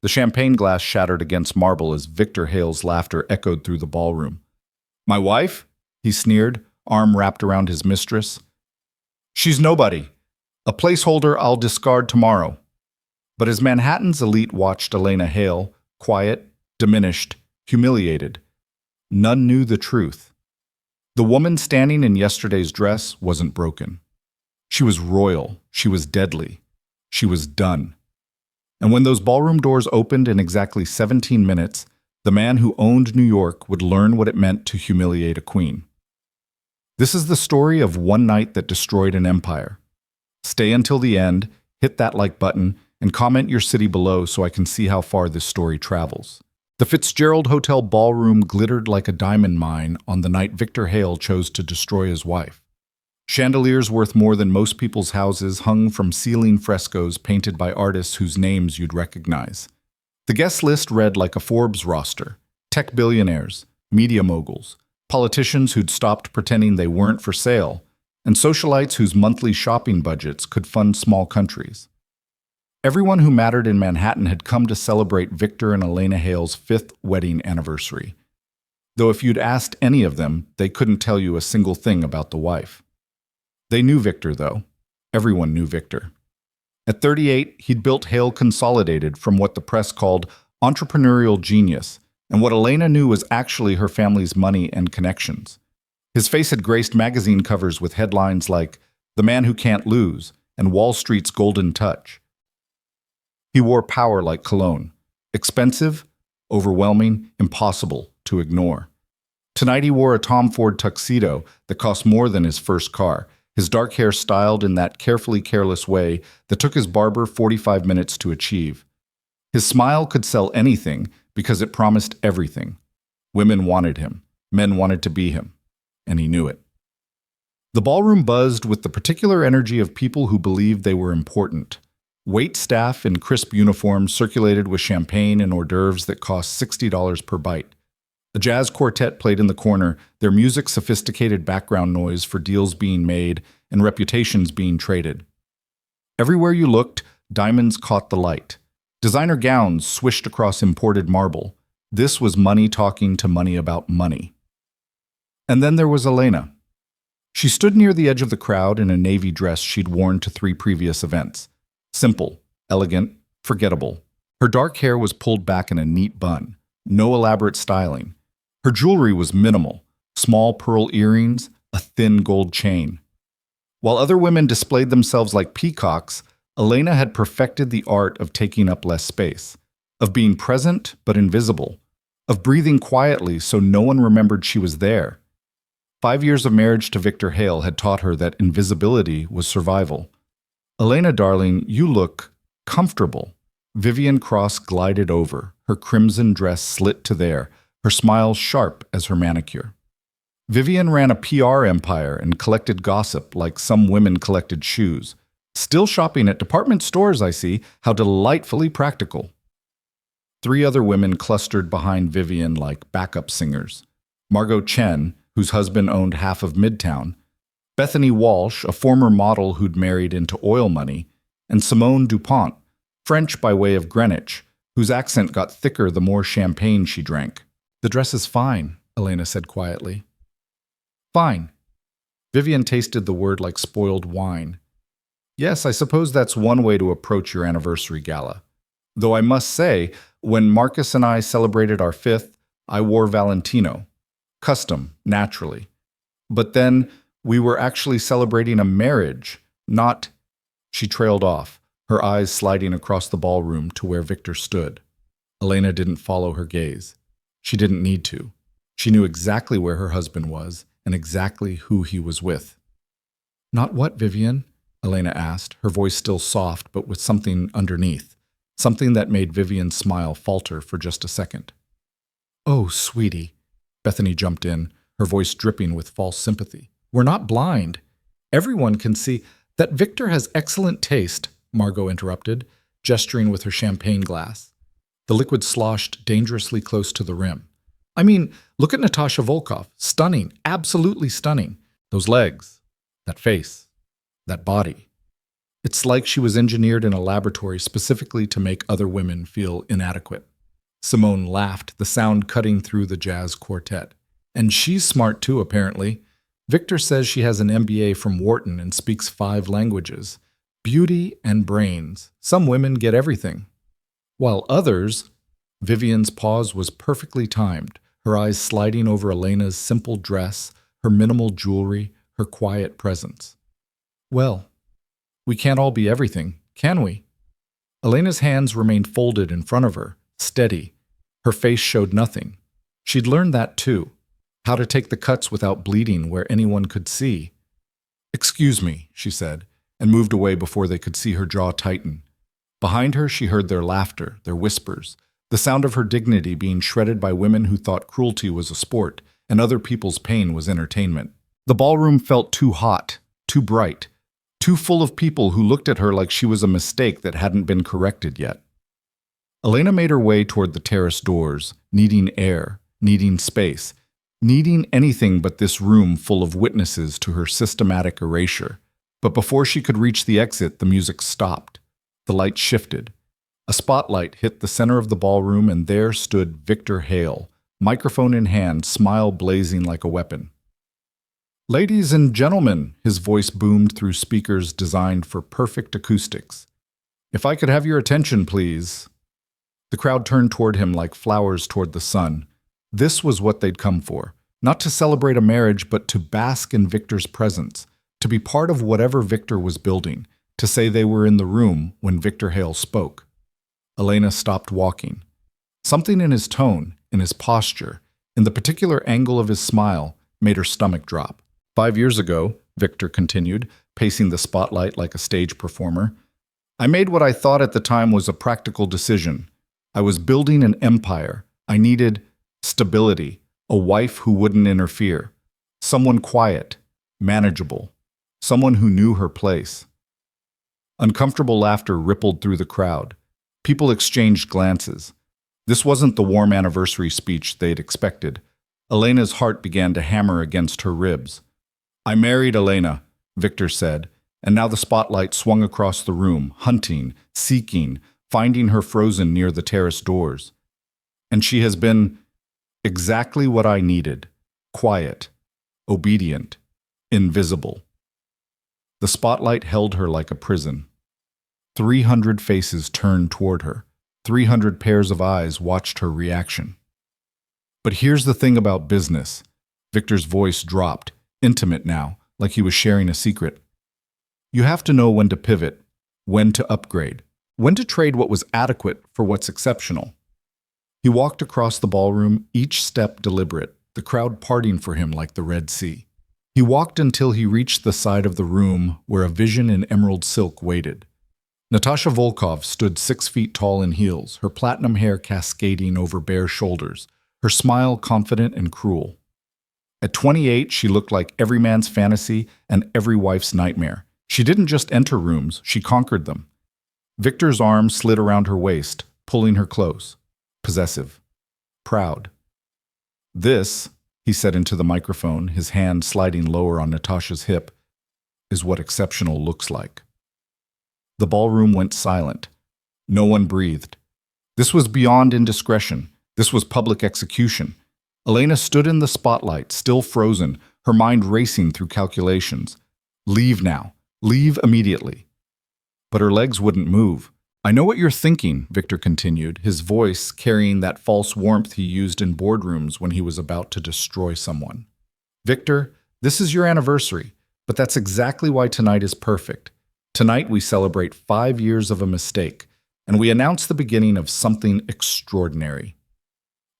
The champagne glass shattered against marble as Victor Hale's laughter echoed through the ballroom. My wife? He sneered, arm wrapped around his mistress. She's nobody. A placeholder I'll discard tomorrow. But as Manhattan's elite watched Elena Hale, quiet, diminished, humiliated, none knew the truth. The woman standing in yesterday's dress wasn't broken. She was royal. She was deadly. She was done. And when those ballroom doors opened in exactly 17 minutes, the man who owned New York would learn what it meant to humiliate a queen. This is the story of one night that destroyed an empire. Stay until the end, hit that like button, and comment your city below so I can see how far this story travels. The Fitzgerald Hotel ballroom glittered like a diamond mine on the night Victor Hale chose to destroy his wife. Chandeliers worth more than most people's houses hung from ceiling frescoes painted by artists whose names you'd recognize. The guest list read like a Forbes roster: tech billionaires, media moguls, politicians who'd stopped pretending they weren't for sale, and socialites whose monthly shopping budgets could fund small countries. Everyone who mattered in Manhattan had come to celebrate Victor and Elena Hale's 5th wedding anniversary. Though if you'd asked any of them, they couldn't tell you a single thing about the wife. They knew Victor, though. Everyone knew Victor. At 38, he'd built Hale Consolidated from what the press called entrepreneurial genius, and what Elena knew was actually her family's money and connections. His face had graced magazine covers with headlines like "The Man Who Can't Lose" and "Wall Street's Golden Touch." He wore power like cologne. Expensive, overwhelming, impossible to ignore. Tonight he wore a Tom Ford tuxedo that cost more than his first car, his dark hair styled in that carefully careless way that took his barber 45 minutes to achieve. His smile could sell anything because it promised everything. Women wanted him. Men wanted to be him. And he knew it. The ballroom buzzed with the particular energy of people who believed they were important. Wait staff in crisp uniforms circulated with champagne and hors d'oeuvres that cost $60 per bite. A jazz quartet played in the corner, their music sophisticated background noise for deals being made and reputations being traded. Everywhere you looked, diamonds caught the light. Designer gowns swished across imported marble. This was money talking to money about money. And then there was Elena. She stood near the edge of the crowd in a navy dress she'd worn to 3 previous events. Simple, elegant, forgettable. Her dark hair was pulled back in a neat bun. No elaborate styling. Her jewelry was minimal. Small pearl earrings, a thin gold chain. While other women displayed themselves like peacocks, Elena had perfected the art of taking up less space, of being present but invisible, of breathing quietly so no one remembered she was there. 5 years of marriage to Victor Hale had taught her that invisibility was survival. Elena, darling, you look comfortable. Vivian Cross glided over, her crimson dress slit to there, her smile sharp as her manicure. Vivian ran a PR empire and collected gossip like some women collected shoes. Still shopping at department stores, I see. How delightfully practical. 3 other women clustered behind Vivian like backup singers. Margot Chen, whose husband owned half of Midtown, Bethany Walsh, a former model who'd married into oil money, and Simone Dupont, French by way of Greenwich, whose accent got thicker the more champagne she drank. The dress is fine, Elena said quietly. Fine. Vivian tasted the word like spoiled wine. Yes, I suppose that's one way to approach your anniversary gala. Though I must say, when Marcus and I celebrated our 5th, I wore Valentino. Custom, naturally. But then we were actually celebrating a marriage, not... She trailed off, her eyes sliding across the ballroom to where Victor stood. Elena didn't follow her gaze. She didn't need to. She knew exactly where her husband was and exactly who he was with. Not what, Vivian? Elena asked, her voice still soft but with something underneath, something that made Vivian's smile falter for just a second. Oh, sweetie, Bethany jumped in, her voice dripping with false sympathy. We're not blind. Everyone can see that Victor has excellent taste, Margot interrupted, gesturing with her champagne glass. The liquid sloshed dangerously close to the rim. I mean, look at Natasha Volkov. Stunning, absolutely stunning. Those legs, that face, that body. It's like she was engineered in a laboratory specifically to make other women feel inadequate. Simone laughed, the sound cutting through the jazz quartet. And she's smart too, apparently. Victor says she has an MBA from Wharton and speaks 5 languages. Beauty and brains. Some women get everything. While others... Vivian's pause was perfectly timed, her eyes sliding over Elena's simple dress, her minimal jewelry, her quiet presence. Well, we can't all be everything, can we? Elena's hands remained folded in front of her, steady. Her face showed nothing. She'd learned that too, how to take the cuts without bleeding where anyone could see. "Excuse me," she said, and moved away before they could see her jaw tighten. Behind her, she heard their laughter, their whispers, the sound of her dignity being shredded by women who thought cruelty was a sport and other people's pain was entertainment. The ballroom felt too hot, too bright, too full of people who looked at her like she was a mistake that hadn't been corrected yet. Elena made her way toward the terrace doors, needing air, needing space, needing anything but this room full of witnesses to her systematic erasure. But before she could reach the exit, the music stopped. The light shifted. A spotlight hit the center of the ballroom, and there stood Victor Hale, microphone in hand, smile blazing like a weapon. "Ladies and gentlemen," his voice boomed through speakers designed for perfect acoustics. "If I could have your attention, please." The crowd turned toward him like flowers toward the sun. This was what they'd come for, not to celebrate a marriage, but to bask in Victor's presence, to be part of whatever Victor was building, to say they were in the room when Victor Hale spoke. Elena stopped walking. Something in his tone, in his posture, in the particular angle of his smile, made her stomach drop. 5 years ago, Victor continued, pacing the spotlight like a stage performer, I made what I thought at the time was a practical decision. I was building an empire. I needed stability, a wife who wouldn't interfere, someone quiet, manageable, someone who knew her place. Uncomfortable laughter rippled through the crowd. People exchanged glances. This wasn't the warm anniversary speech they'd expected. Elena's heart began to hammer against her ribs. I married Elena, Victor said, and now the spotlight swung across the room, hunting, seeking, finding her frozen near the terrace doors. And she has been exactly what I needed, quiet, obedient, invisible. The spotlight held her like a prison. 300 faces turned toward her. 300 pairs of eyes watched her reaction. But here's the thing about business. Victor's voice dropped, intimate now, like he was sharing a secret. You have to know when to pivot, when to upgrade, when to trade what was adequate for what's exceptional. He walked across the ballroom, each step deliberate, the crowd parting for him like the Red Sea. He walked until he reached the side of the room where a vision in emerald silk waited. Natasha Volkov stood 6 feet tall in heels, her platinum hair cascading over bare shoulders, her smile confident and cruel. At 28, she looked like every man's fantasy and every wife's nightmare. She didn't just enter rooms, she conquered them. Victor's arm slid around her waist, pulling her close, possessive, proud. This, he said into the microphone, his hand sliding lower on Natasha's hip, is what exceptional looks like. The ballroom went silent. No one breathed. This was beyond indiscretion. This was public execution. Elena stood in the spotlight, still frozen, her mind racing through calculations. Leave now. Leave immediately. But her legs wouldn't move. I know what you're thinking, Victor continued, his voice carrying that false warmth he used in boardrooms when he was about to destroy someone. Victor, this is your anniversary, but that's exactly why tonight is perfect. Tonight we celebrate 5 years of a mistake, and we announce the beginning of something extraordinary.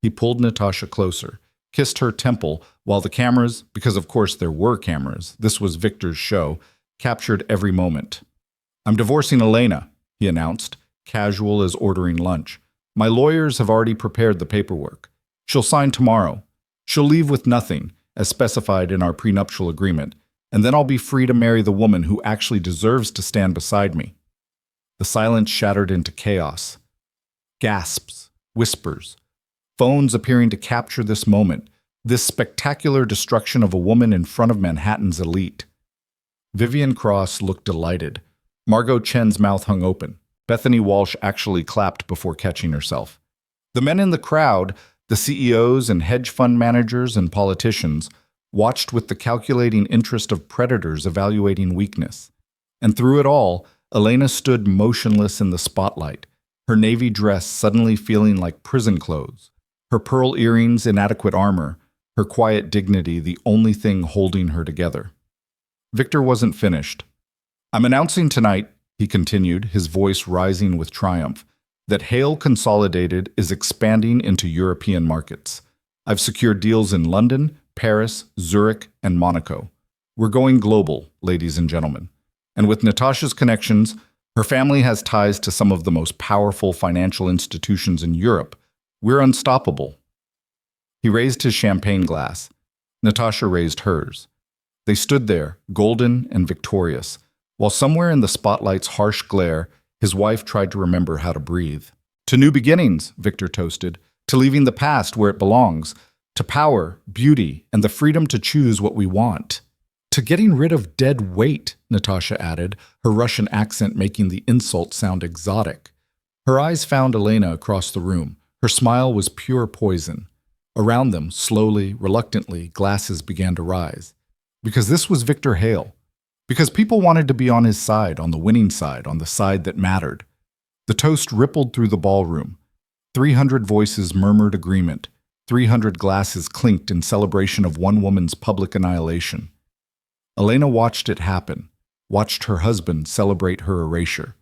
He pulled Natasha closer, kissed her temple, while the cameras, because of course there were cameras, this was Victor's show, captured every moment. I'm divorcing Elena, he announced, casual as ordering lunch. My lawyers have already prepared the paperwork. She'll sign tomorrow. She'll leave with nothing, as specified in our prenuptial agreement, and then I'll be free to marry the woman who actually deserves to stand beside me. The silence shattered into chaos. Gasps, whispers, phones appearing to capture this moment, this spectacular destruction of a woman in front of Manhattan's elite. Vivian Cross looked delighted. Margot Chen's mouth hung open. Bethany Walsh actually clapped before catching herself. The men in the crowd, the CEOs and hedge fund managers and politicians, watched with the calculating interest of predators evaluating weakness. And through it all, Elena stood motionless in the spotlight, her navy dress suddenly feeling like prison clothes, her pearl earrings inadequate armor, her quiet dignity the only thing holding her together. Victor wasn't finished. "I'm announcing tonight," he continued, his voice rising with triumph, "that Hale Consolidated is expanding into European markets. I've secured deals in London, Paris, Zurich, and Monaco. We're going global, ladies and gentlemen. And with Natasha's connections, her family has ties to some of the most powerful financial institutions in Europe. We're unstoppable." He raised his champagne glass. Natasha raised hers. They stood there, golden and victorious, while somewhere in the spotlight's harsh glare, his wife tried to remember how to breathe. "To new beginnings," Victor toasted, "to leaving the past where it belongs, to power, beauty, and the freedom to choose what we want. To getting rid of dead weight," Natasha added, her Russian accent making the insult sound exotic. Her eyes found Elena across the room. Her smile was pure poison. Around them, slowly, reluctantly, glasses began to rise. Because this was Victor Hale. Because people wanted to be on his side, on the winning side, on the side that mattered. The toast rippled through the ballroom. 300 voices murmured agreement. 300 glasses clinked in celebration of one woman's public annihilation. Elena watched it happen, watched her husband celebrate her erasure,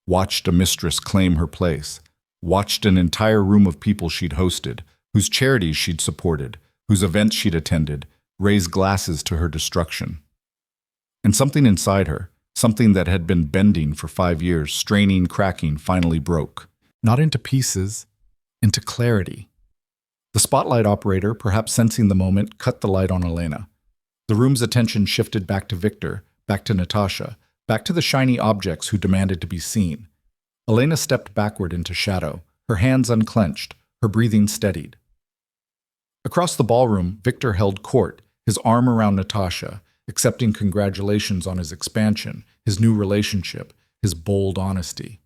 watched a mistress claim her place, watched an entire room of people she'd hosted, whose charities she'd supported, whose events she'd attended, raise glasses to her destruction. And something inside her, something that had been bending for 5 years, straining, cracking, finally broke. Not into pieces, into clarity. The spotlight operator, perhaps sensing the moment, cut the light on Elena. The room's attention shifted back to Victor, back to Natasha, back to the shiny objects who demanded to be seen. Elena stepped backward into shadow, her hands unclenched, her breathing steadied. Across the ballroom, Victor held court, his arm around Natasha, accepting congratulations on his expansion, his new relationship, his bold honesty.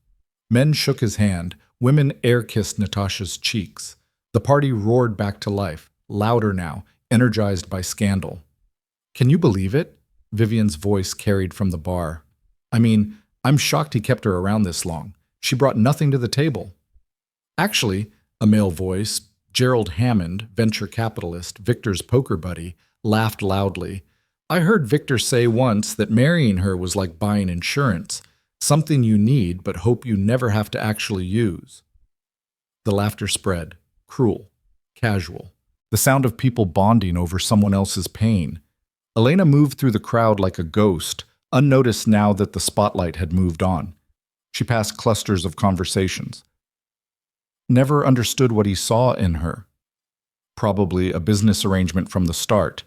Men shook his hand, women air-kissed Natasha's cheeks. The party roared back to life, louder now, energized by scandal. "Can you believe it?" Vivian's voice carried from the bar. "I mean, I'm shocked he kept her around this long. She brought nothing to the table." "Actually," a male voice, Gerald Hammond, venture capitalist, Victor's poker buddy, laughed loudly. "I heard Victor say once that marrying her was like buying insurance, something you need but hope you never have to actually use." The laughter spread, cruel, casual, the sound of people bonding over someone else's pain. Elena moved through the crowd like a ghost, unnoticed now that the spotlight had moved on. She passed clusters of conversations. Never understood what he saw in her. Probably a business arrangement from the start.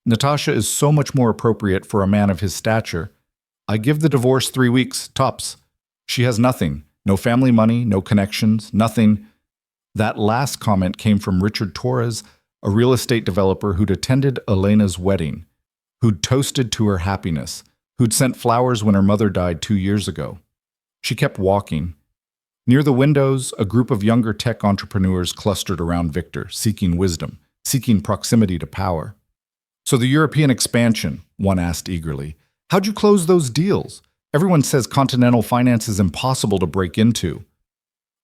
"Natasha is so much more appropriate for a man of his stature. I give the divorce 3 weeks, tops. She has nothing, no family money, no connections, nothing." That last comment came from Richard Torres, a real estate developer who'd attended Elena's wedding, who'd toasted to her happiness, who'd sent flowers when her mother died 2 years ago. She kept walking. Near the windows, a group of younger tech entrepreneurs clustered around Victor, seeking wisdom, seeking proximity to power. "So the European expansion," one asked eagerly. "How'd you close those deals? Everyone says continental finance is impossible to break into."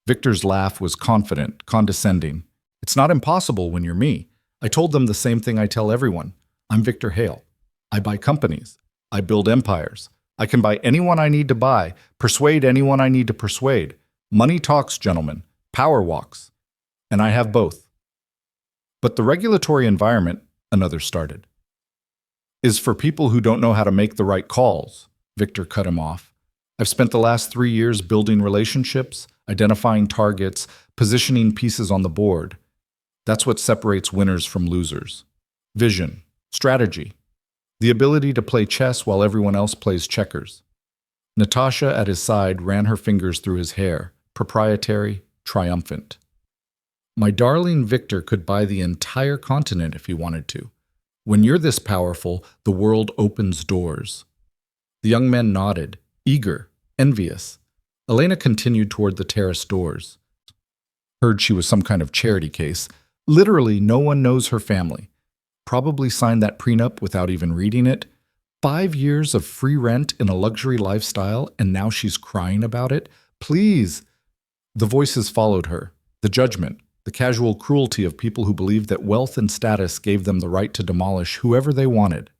Victor's laugh was confident, condescending. "It's not impossible when you're me. I told them the same thing I tell everyone. I'm Victor Hale. I buy companies. I build empires. I can buy anyone I need to buy, persuade anyone I need to persuade. Money talks, gentlemen. Power walks. And I have both." "But the regulatory environment," another started, "is for people who don't know how to make the right calls." Victor cut him off. "I've spent the last 3 years building relationships, identifying targets, positioning pieces on the board. That's what separates winners from losers. Vision, strategy, the ability to play chess while everyone else plays checkers." Natasha at his side ran her fingers through his hair, proprietary, triumphant. "My darling Victor could buy the entire continent if he wanted to. When you're this powerful, the world opens doors." The young men nodded, eager, envious. Elena continued toward the terrace doors. Heard she was some kind of charity case. Literally, no one knows her family. Probably signed that prenup without even reading it. 5 years of free rent in a luxury lifestyle, and now she's crying about it? Please! The voices followed her. The judgment, the casual cruelty of people who believed that wealth and status gave them the right to demolish whoever they wanted.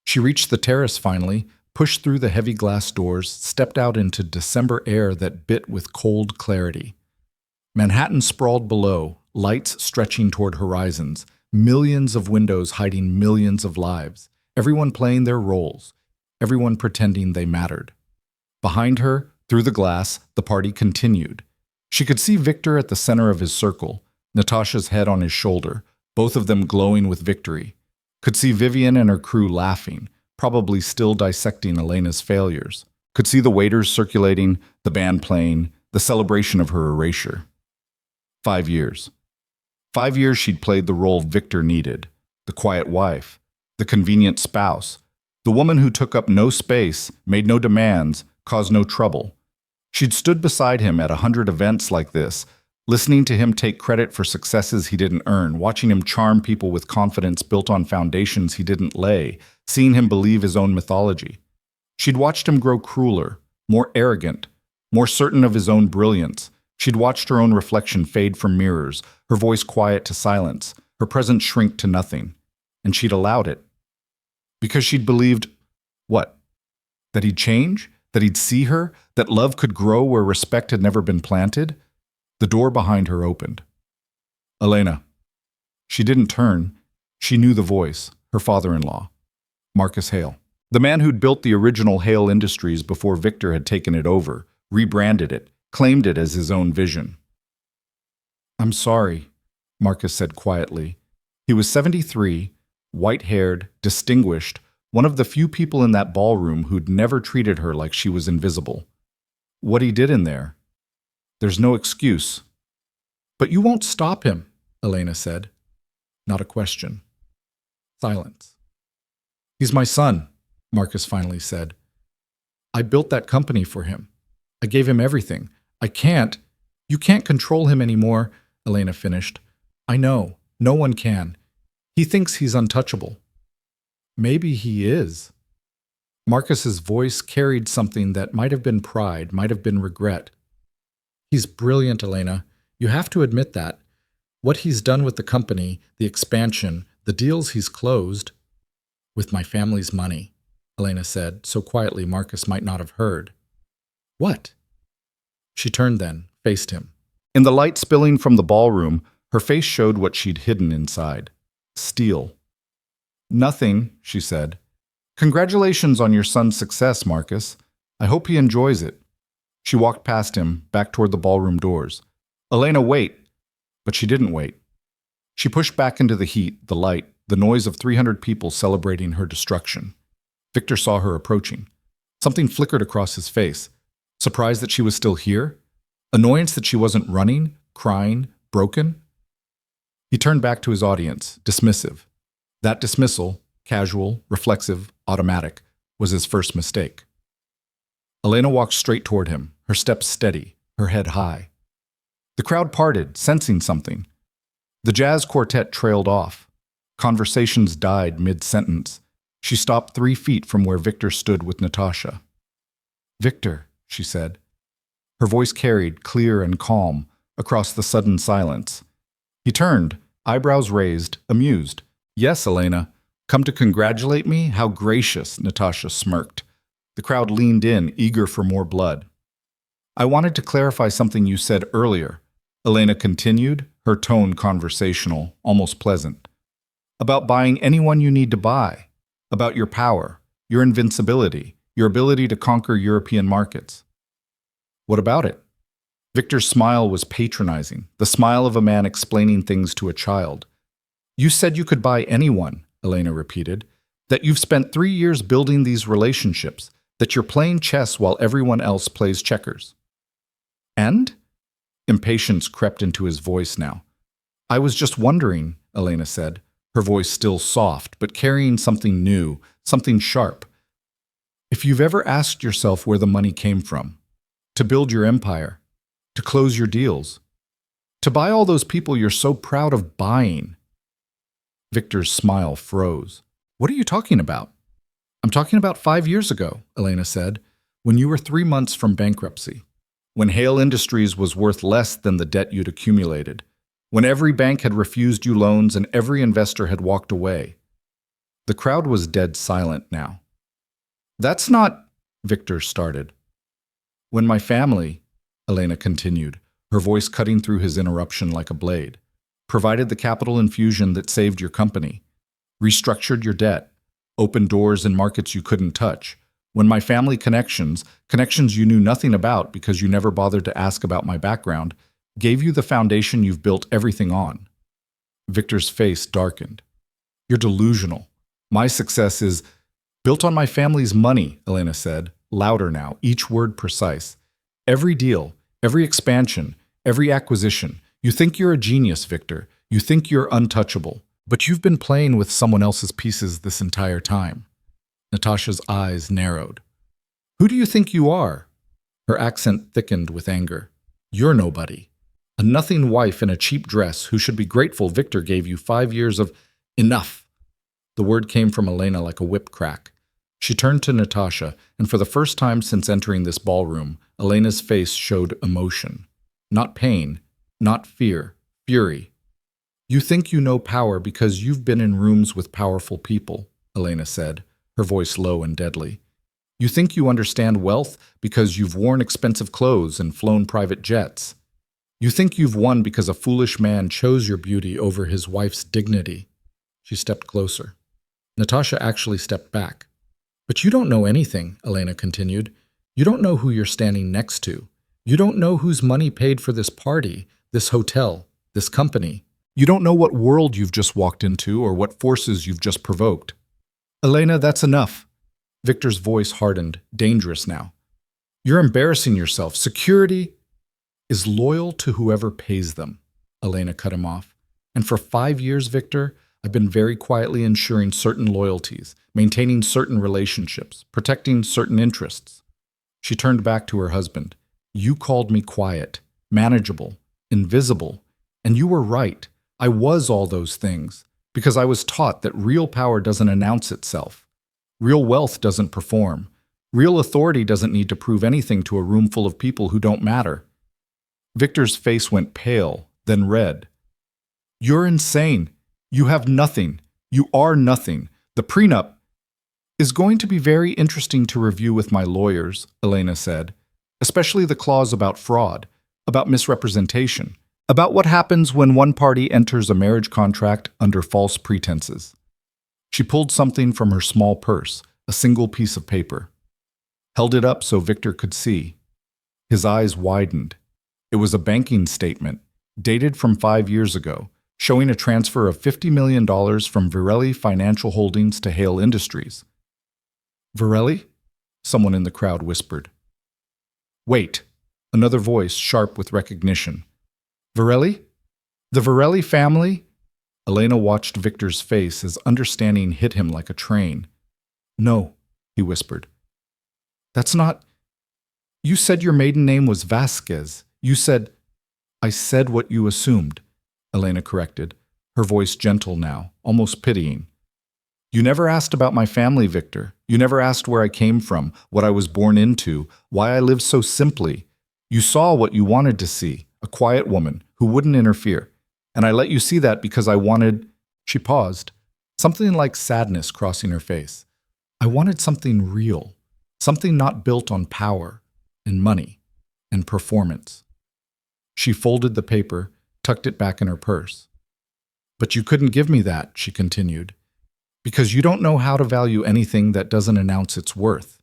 She reached the terrace finally, pushed through the heavy glass doors, stepped out into December air that bit with cold clarity. Manhattan sprawled below, lights stretching toward horizons, millions of windows hiding millions of lives, everyone playing their roles, everyone pretending they mattered. Behind her, through the glass, the party continued. She could see Victor at the center of his circle, Natasha's head on his shoulder, both of them glowing with victory. Could see Vivian and her crew laughing, probably still dissecting Elena's failures. Could see the waiters circulating, the band playing, the celebration of her erasure. 5 years. 5 years she'd played the role Victor needed, the quiet wife, the convenient spouse, the woman who took up no space, made no demands, caused no trouble. She'd stood beside him at 100 events like this, listening to him take credit for successes he didn't earn, watching him charm people with confidence built on foundations he didn't lay, seeing him believe his own mythology. She'd watched him grow crueler, more arrogant, more certain of his own brilliance. She'd watched her own reflection fade from mirrors, her voice quiet to silence, her presence shrink to nothing. And she'd allowed it. Because she'd believed, what? That he'd change? That he'd see her? That love could grow where respect had never been planted? The door behind her opened. Elena. She didn't turn. She knew the voice, her father-in-law, Marcus Hale. The man who'd built the original Hale Industries before Victor had taken it over, rebranded it, claimed it as his own vision. I'm sorry, Marcus said quietly. He was 73, white-haired, distinguished, one of the few people in that ballroom who'd never treated her like she was invisible. What he did in there. There's no excuse. But you won't stop him, Elena said. Not a question. Silence. He's my son, Marcus finally said. I built that company for him. I gave him everything. You can't control him anymore, Elena finished. I know. No one can. He thinks he's untouchable. Maybe he is. Marcus's voice carried something that might have been pride, might have been regret. He's brilliant, Elena. You have to admit that. What he's done with the company, the expansion, the deals he's closed. With my family's money, Elena said, so quietly Marcus might not have heard. What? She turned then, faced him. In the light spilling from the ballroom, her face showed what she'd hidden inside. Steel. Nothing, she said. Congratulations on your son's success, Marcus. I hope he enjoys it. She walked past him, back toward the ballroom doors. Elena, wait. But she didn't wait. She pushed back into the heat, the light, the noise of 300 people celebrating her destruction. Victor saw her approaching. Something flickered across his face. Surprise that she was still here? Annoyance that she wasn't running, crying, broken? He turned back to his audience, dismissive. That dismissal, casual, reflexive, automatic, was his first mistake. Elena walked straight toward him, her steps steady, her head high. The crowd parted, sensing something. The jazz quartet trailed off. Conversations died mid-sentence. She stopped 3 feet from where Victor stood with Natasha. Victor, she said. Her voice carried, clear and calm, across the sudden silence. He turned, eyebrows raised, amused. Yes, Elena. Come to congratulate me? How gracious, Natasha smirked. The crowd leaned in, eager for more blood. I wanted to clarify something you said earlier, Elena continued, her tone conversational, almost pleasant. About buying anyone you need to buy. About your power, your invincibility, your ability to conquer European markets. What about it? Victor's smile was patronizing, the smile of a man explaining things to a child. You said you could buy anyone, Elena repeated, that you've spent 3 years building these relationships, that you're playing chess while everyone else plays checkers. And? Impatience crept into his voice now. I was just wondering, Elena said, her voice still soft, but carrying something new, something sharp. If you've ever asked yourself where the money came from, to build your empire, to close your deals, to buy all those people you're so proud of buying. Victor's smile froze. What are you talking about? I'm talking about 5 years ago, Elena said, when you were 3 months from bankruptcy, when Hale Industries was worth less than the debt you'd accumulated, when every bank had refused you loans and every investor had walked away. The crowd was dead silent now. That's not, Victor started. When my family, Elena continued, her voice cutting through his interruption like a blade, provided the capital infusion that saved your company, restructured your debt, opened doors in markets you couldn't touch. When my family connections you knew nothing about because you never bothered to ask about my background, gave you the foundation you've built everything on. Victor's face darkened. You're delusional. My success is built on my family's money, Elena said, louder now, each word precise. Every deal, every expansion, every acquisition. You think you're a genius, Victor. You think you're untouchable. But you've been playing with someone else's pieces this entire time. Natasha's eyes narrowed. Who do you think you are? Her accent thickened with anger. You're nobody. A nothing wife in a cheap dress who should be grateful Victor gave you 5 years of enough. The word came from Elena like a whip crack. She turned to Natasha, and for the first time since entering this ballroom, Elena's face showed emotion. Not pain, not fear, fury. You think you know power because you've been in rooms with powerful people, Elena said, her voice low and deadly. You think you understand wealth because you've worn expensive clothes and flown private jets. You think you've won because a foolish man chose your beauty over his wife's dignity. She stepped closer. Natasha actually stepped back. But you don't know anything, Elena continued. You don't know who you're standing next to. You don't know whose money paid for this party, this hotel, this company. You don't know what world you've just walked into or what forces you've just provoked. Elena, that's enough. Victor's voice hardened, dangerous now. You're embarrassing yourself. Security is loyal to whoever pays them. Elena cut him off. And for 5 years, Victor, I've been very quietly ensuring certain loyalties, maintaining certain relationships, protecting certain interests. She turned back to her husband. You called me quiet, manageable, invisible, and you were right. I was all those things, because I was taught that real power doesn't announce itself. Real wealth doesn't perform. Real authority doesn't need to prove anything to a room full of people who don't matter. Victor's face went pale, then red. You're insane. You have nothing. You are nothing. The prenup is going to be very interesting to review with my lawyers, Elena said, especially the clause about fraud, about misrepresentation, about what happens when one party enters a marriage contract under false pretenses. She pulled something from her small purse, a single piece of paper, held it up so Victor could see. His eyes widened. It was a banking statement, dated from 5 years ago, showing a transfer of $50 million from Virelli Financial Holdings to Hale Industries. Virelli? Someone in the crowd whispered. Wait, another voice sharp with recognition. Virelli? The Virelli family? Elena watched Victor's face as understanding hit him like a train. No, he whispered. That's not... You said your maiden name was Vasquez. You said... I said what you assumed, Elena corrected, her voice gentle now, almost pitying. You never asked about my family, Victor. You never asked where I came from, what I was born into, why I lived so simply. You saw what you wanted to see, a quiet woman who wouldn't interfere. And I let you see that because I wanted... She paused, something like sadness crossing her face. I wanted something real, something not built on power and money and performance. She folded the paper, tucked it back in her purse. But you couldn't give me that, she continued, because you don't know how to value anything that doesn't announce its worth.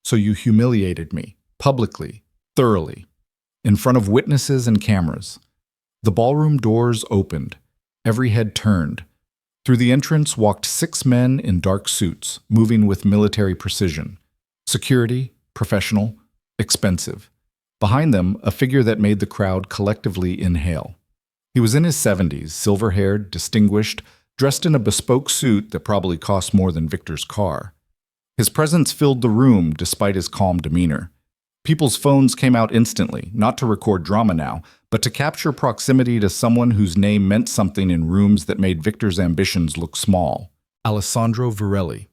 So you humiliated me, publicly, thoroughly, in front of witnesses and cameras. The ballroom doors opened. Every head turned. Through the entrance walked 6 men in dark suits, moving with military precision. Security, professional, expensive. Behind them, a figure that made the crowd collectively inhale. He was in his 70s, silver-haired, distinguished, dressed in a bespoke suit that probably cost more than Victor's car. His presence filled the room despite his calm demeanor. People's phones came out instantly, not to record drama now, but to capture proximity to someone whose name meant something in rooms that made Victor's ambitions look small. Alessandro Virelli,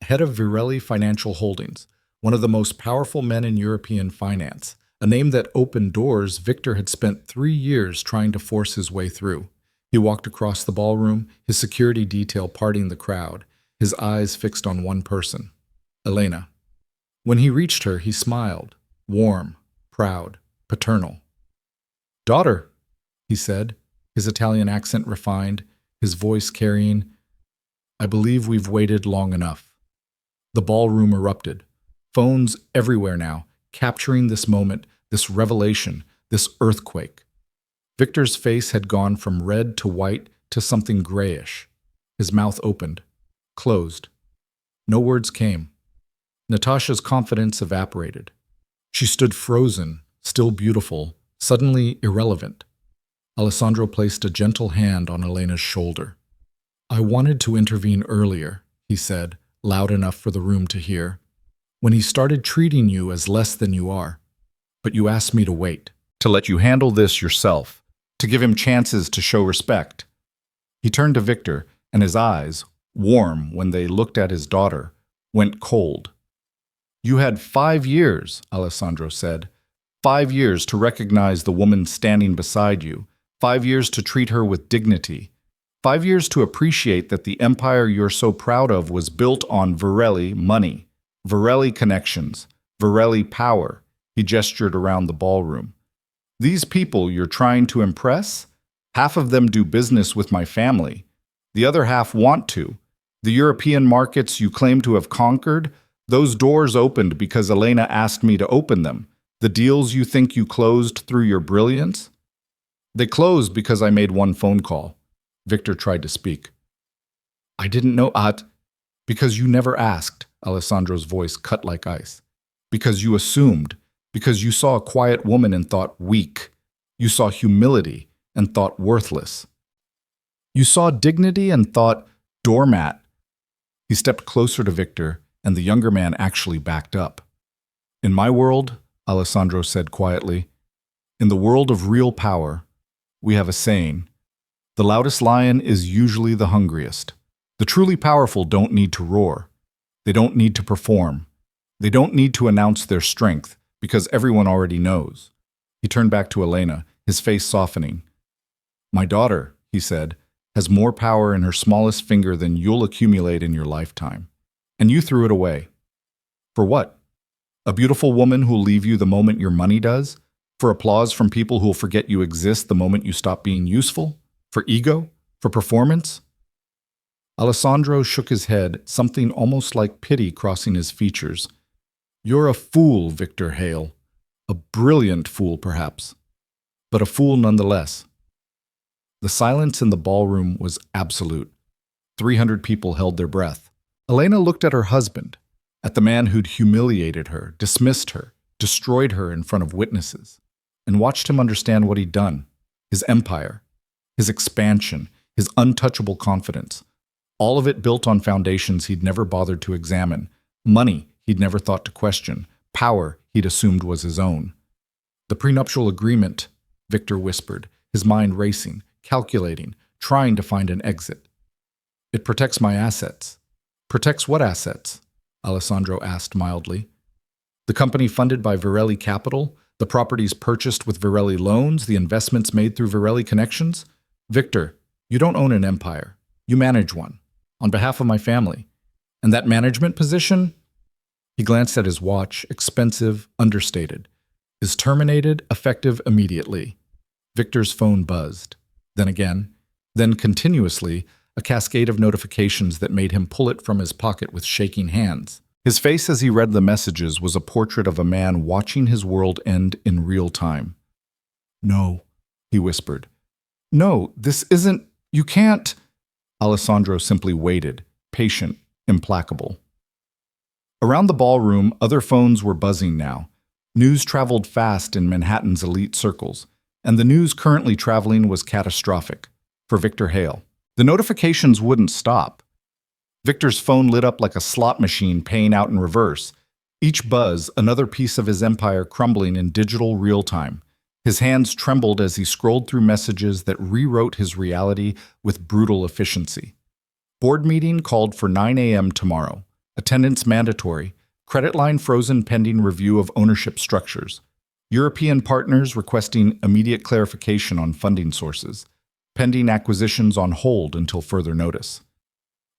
head of Virelli Financial Holdings, one of the most powerful men in European finance, a name that opened doors Victor had spent 3 years trying to force his way through. He walked across the ballroom, his security detail parting the crowd, his eyes fixed on one person, Elena. When he reached her, he smiled, warm, proud, paternal. "Daughter," he said, his Italian accent refined, his voice carrying, "I believe we've waited long enough." The ballroom erupted. Phones everywhere now, capturing this moment, this revelation, this earthquake. Victor's face had gone from red to white to something grayish. His mouth opened, closed. No words came. Natasha's confidence evaporated. She stood frozen, still beautiful, suddenly irrelevant. Alessandro placed a gentle hand on Elena's shoulder. "I wanted to intervene earlier," he said, loud enough for the room to hear, "when he started treating you as less than you are. But you asked me to wait, to let you handle this yourself, to give him chances to show respect." He turned to Victor, and his eyes, warm when they looked at his daughter, went cold. "You had 5 years," Alessandro said. 5 years to recognize the woman standing beside you. 5 years to treat her with dignity. 5 years to appreciate that the empire you're so proud of was built on Virelli money, Virelli connections, Virelli power. He gestured around the ballroom. "These people you're trying to impress? Half of them do business with my family. The other half want to. The European markets you claim to have conquered, those doors opened because Elena asked me to open them. The deals you think you closed through your brilliance? They closed because I made one phone call." Victor tried to speak. "I didn't know, because you never asked," Alessandro's voice cut like ice. "Because you assumed. Because you saw a quiet woman and thought weak. You saw humility and thought worthless. You saw dignity and thought doormat." He stepped closer to Victor, and the younger man actually backed up. "In my world," Alessandro said quietly, "in the world of real power, we have a saying. The loudest lion is usually the hungriest. The truly powerful don't need to roar. They don't need to perform. They don't need to announce their strength, because everyone already knows." He turned back to Elena, his face softening. "My daughter," he said, "has more power in her smallest finger than you'll accumulate in your lifetime. And you threw it away. For what? A beautiful woman who'll leave you the moment your money does? For applause from people who'll forget you exist the moment you stop being useful? For ego? For performance?" Alessandro shook his head, something almost like pity crossing his features. "You're a fool, Victor Hale. A brilliant fool, perhaps. But a fool nonetheless." The silence in the ballroom was absolute. 300 people held their breath. Elena looked at her husband, at the man who'd humiliated her, dismissed her, destroyed her in front of witnesses, and watched him understand what he'd done. His empire, his expansion, his untouchable confidence. All of it built on foundations he'd never bothered to examine. Money he'd never thought to question. Power he'd assumed was his own. "The prenuptial agreement," Victor whispered, his mind racing, calculating, trying to find an exit. "It protects my assets." "Protects what assets?" Alessandro asked mildly. "The company funded by Virelli Capital, the properties purchased with Virelli loans, the investments made through Virelli connections? Victor, you don't own an empire. You manage one, on behalf of my family. And that management position?" He glanced at his watch, expensive, understated. "Is terminated, effective immediately." Victor's phone buzzed. Then again, then continuously, a cascade of notifications that made him pull it from his pocket with shaking hands. His face as he read the messages was a portrait of a man watching his world end in real time. "No," he whispered. "No, this isn't, you can't." Alessandro simply waited, patient, implacable. Around the ballroom, other phones were buzzing now. News traveled fast in Manhattan's elite circles, and the news currently traveling was catastrophic for Victor Hale. The notifications wouldn't stop. Victor's phone lit up like a slot machine paying out in reverse. Each buzz, another piece of his empire crumbling in digital real time. His hands trembled as he scrolled through messages that rewrote his reality with brutal efficiency. Board meeting called for 9 a.m. tomorrow. Attendance mandatory. Credit line frozen pending review of ownership structures. European partners requesting immediate clarification on funding sources. Pending acquisitions on hold until further notice.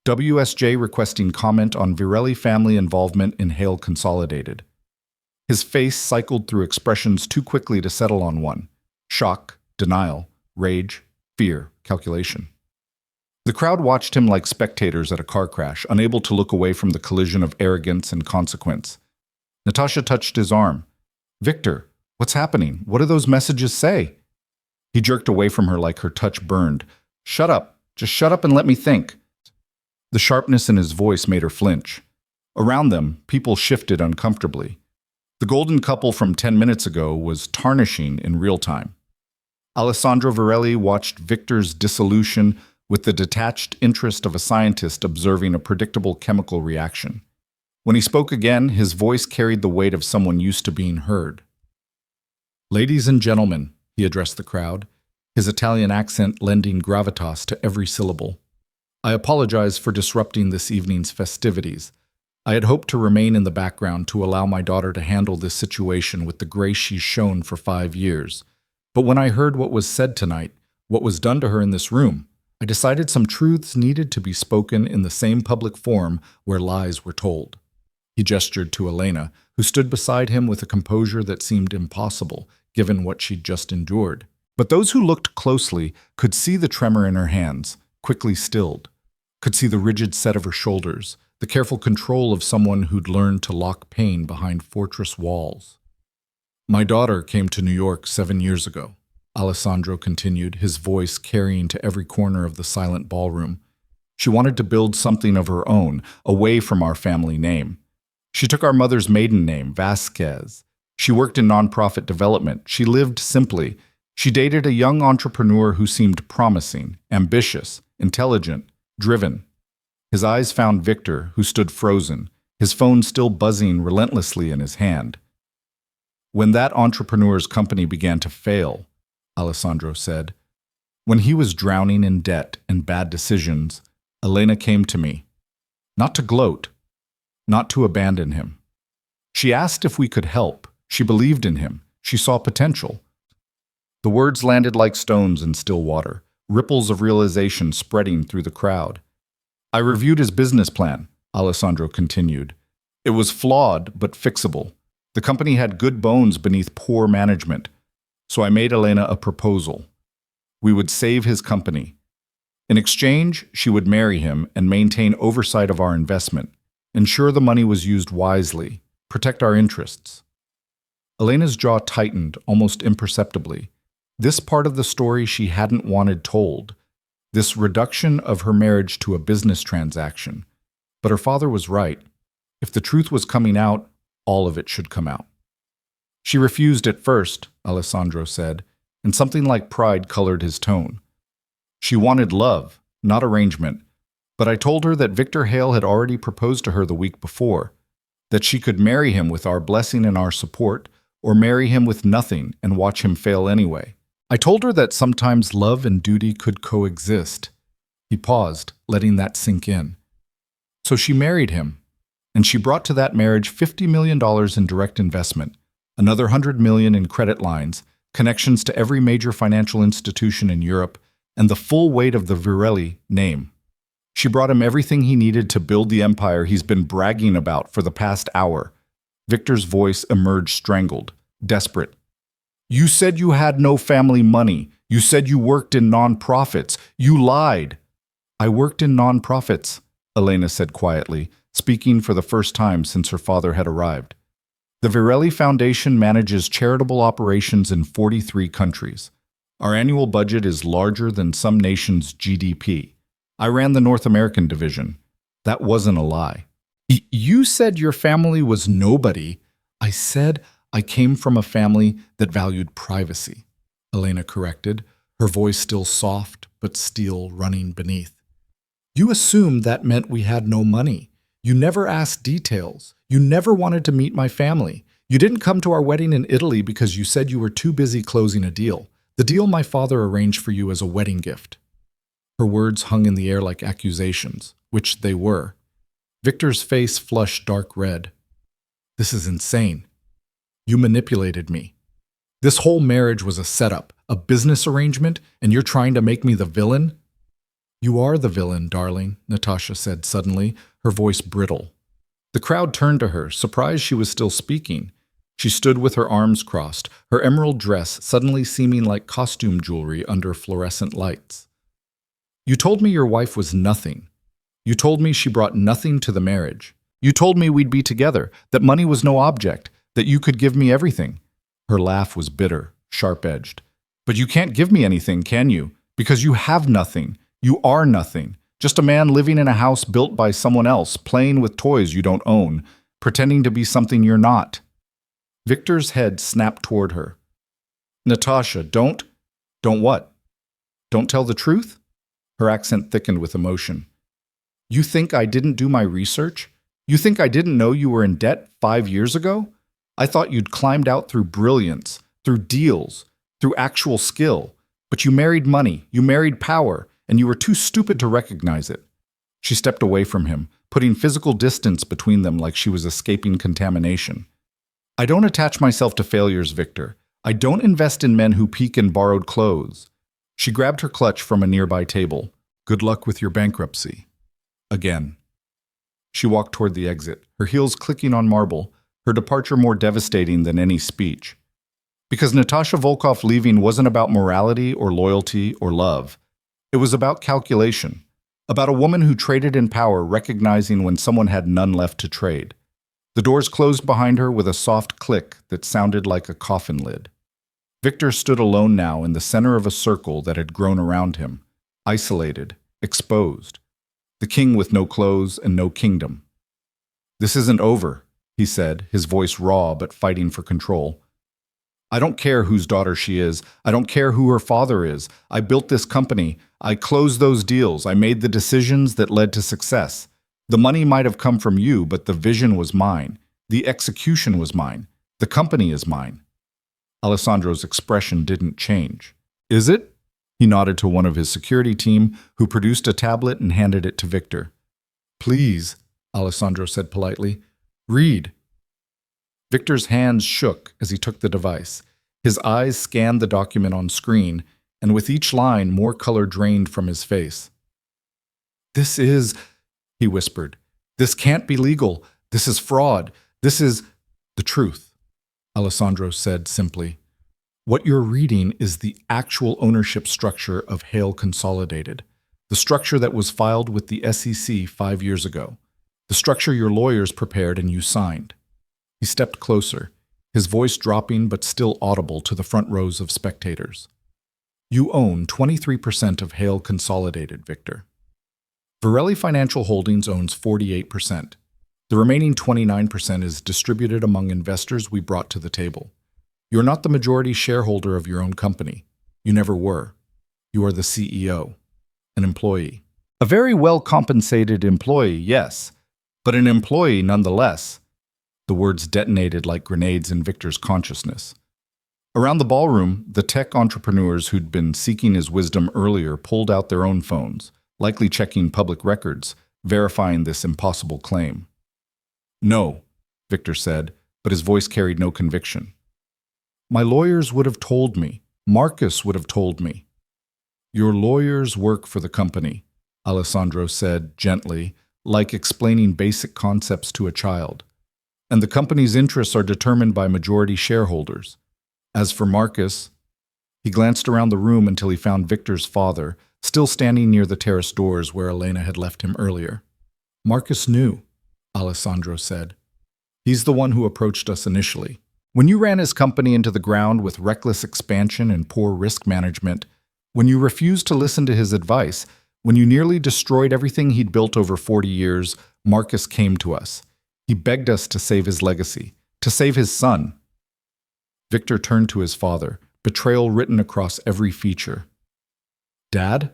WSJ requesting comment on Virelli family involvement in Hale Consolidated. His face cycled through expressions too quickly to settle on one. Shock, denial, rage, fear, calculation. The crowd watched him like spectators at a car crash, unable to look away from the collision of arrogance and consequence. Natasha touched his arm. "Victor, what's happening? What do those messages say?" He jerked away from her like her touch burned. "Shut up. Just shut up and let me think." The sharpness in his voice made her flinch. Around them, people shifted uncomfortably. The golden couple from 10 minutes ago was tarnishing in real time. Alessandro Virelli watched Victor's dissolution with the detached interest of a scientist observing a predictable chemical reaction. When he spoke again, his voice carried the weight of someone used to being heard. "Ladies and gentlemen," he addressed the crowd, his Italian accent lending gravitas to every syllable. "I apologize for disrupting this evening's festivities. I had hoped to remain in the background to allow my daughter to handle this situation with the grace she's shown for 5 years. But when I heard what was said tonight, what was done to her in this room, I decided some truths needed to be spoken in the same public forum where lies were told." He gestured to Elena, who stood beside him with a composure that seemed impossible, given what she'd just endured. But those who looked closely could see the tremor in her hands, quickly stilled, could see the rigid set of her shoulders, the careful control of someone who'd learned to lock pain behind fortress walls. "My daughter came to New York 7 years ago," Alessandro continued, his voice carrying to every corner of the silent ballroom. "She wanted to build something of her own, away from our family name. She took our mother's maiden name, Vasquez. She worked in nonprofit development. She lived simply. She dated a young entrepreneur who seemed promising, ambitious, intelligent, driven." His eyes found Victor, who stood frozen, his phone still buzzing relentlessly in his hand. "When that entrepreneur's company began to fail," Alessandro said, "when he was drowning in debt and bad decisions, Elena came to me. Not to gloat, not to abandon him. She asked if we could help. She believed in him. She saw potential." The words landed like stones in still water, ripples of realization spreading through the crowd. "I reviewed his business plan," Alessandro continued. "It was flawed, but fixable. The company had good bones beneath poor management. So I made Elena a proposal. We would save his company. In exchange, she would marry him and maintain oversight of our investment, ensure the money was used wisely, protect our interests." Elena's jaw tightened almost imperceptibly. This part of the story she hadn't wanted told. This reduction of her marriage to a business transaction. But her father was right. If the truth was coming out, all of it should come out. "She refused at first," Alessandro said, and something like pride colored his tone. "She wanted love, not arrangement, but I told her that Victor Hale had already proposed to her the week before, that she could marry him with our blessing and our support, or marry him with nothing and watch him fail anyway. I told her that sometimes love and duty could coexist." He paused, letting that sink in. "So she married him, and she brought to that marriage $50 million in direct investment, another $100 million in credit lines, connections to every major financial institution in Europe, and the full weight of the Virelli name. She brought him everything he needed to build the empire he's been bragging about for the past hour." Victor's voice emerged strangled, desperate. "You said you had no family money. You said you worked in nonprofits. You lied." "I worked in nonprofits," Elena said quietly, speaking for the first time since her father had arrived. "The Virelli Foundation manages charitable operations in 43 countries. Our annual budget is larger than some nations' GDP. I ran the North American division. That wasn't a lie." "You said your family was nobody." "I said I came from a family that valued privacy," Elena corrected, her voice still soft but steel running beneath. You assumed that meant we had no money. You never asked details. You never wanted to meet my family. You didn't come to our wedding in Italy because you said you were too busy closing a deal. The deal my father arranged for you as a wedding gift." Her words hung in the air like accusations, which they were. Victor's face flushed dark red. "This is insane. You manipulated me. This whole marriage was a setup, a business arrangement, and you're trying to make me the villain?" "You are the villain, darling," Natasha said suddenly, her voice brittle. The crowd turned to her, surprised she was still speaking. She stood with her arms crossed, her emerald dress suddenly seeming like costume jewelry under fluorescent lights. "You told me your wife was nothing. You told me she brought nothing to the marriage. You told me we'd be together, that money was no object, that you could give me everything." Her laugh was bitter, sharp-edged. "But you can't give me anything, can you? Because you have nothing. You are nothing. Just a man living in a house built by someone else, playing with toys you don't own, pretending to be something you're not." Victor's head snapped toward her. "Natasha, don't what? Don't tell the truth?" Her accent thickened with emotion. "You think I didn't do my research? You think I didn't know you were in debt 5 years ago? I thought you'd climbed out through brilliance, through deals, through actual skill. But you married money, you married power, and you were too stupid to recognize it." She stepped away from him, putting physical distance between them like she was escaping contamination. "I don't attach myself to failures, Victor. I don't invest in men who peek in borrowed clothes." She grabbed her clutch from a nearby table. "Good luck with your bankruptcy." Again. She walked toward the exit, her heels clicking on marble, her departure more devastating than any speech. Because Natasha Volkov leaving wasn't about morality or loyalty or love. It was about calculation, about a woman who traded in power, recognizing when someone had none left to trade. The doors closed behind her with a soft click that sounded like a coffin lid. Victor stood alone now in the center of a circle that had grown around him, isolated, exposed. The king with no clothes and no kingdom. "This isn't over," he said, his voice raw but fighting for control. "I don't care whose daughter she is. I don't care who her father is. I built this company. I closed those deals. I made the decisions that led to success. The money might have come from you, but the vision was mine. The execution was mine. The company is mine." Alessandro's expression didn't change. "Is it?" He nodded to one of his security team, who produced a tablet and handed it to Victor. "Please," Alessandro said politely. "Read." Victor's hands shook as he took the device. His eyes scanned the document on screen, and with each line, more color drained from his face. "This is," he whispered, "this can't be legal. This is fraud. This is the truth," Alessandro said simply. "What you're reading is the actual ownership structure of Hale Consolidated, the structure that was filed with the SEC 5 years ago, the structure your lawyers prepared and you signed." He stepped closer, his voice dropping but still audible to the front rows of spectators. "You own 23% of Hale Consolidated, Victor. Varelli Financial Holdings owns 48%. The remaining 29% is distributed among investors we brought to the table. You're not the majority shareholder of your own company. You never were. You are the CEO, an employee. A very well-compensated employee, yes, but an employee nonetheless." The words detonated like grenades in Victor's consciousness. Around the ballroom, the tech entrepreneurs who'd been seeking his wisdom earlier pulled out their own phones, likely checking public records, verifying this impossible claim. "No," Victor said, but his voice carried no conviction. "My lawyers would have told me. Marcus would have told me." "Your lawyers work for the company," Alessandro said gently, like explaining basic concepts to a child. "And the company's interests are determined by majority shareholders. As for Marcus," he glanced around the room until he found Victor's father, still standing near the terrace doors where Elena had left him earlier. "Marcus knew," Alessandro said. "He's the one who approached us initially. When you ran his company into the ground with reckless expansion and poor risk management, when you refused to listen to his advice, when you nearly destroyed everything he'd built over 40 years, Marcus came to us. He begged us to save his legacy, to save his son." Victor turned to his father, betrayal written across every feature. "Dad?"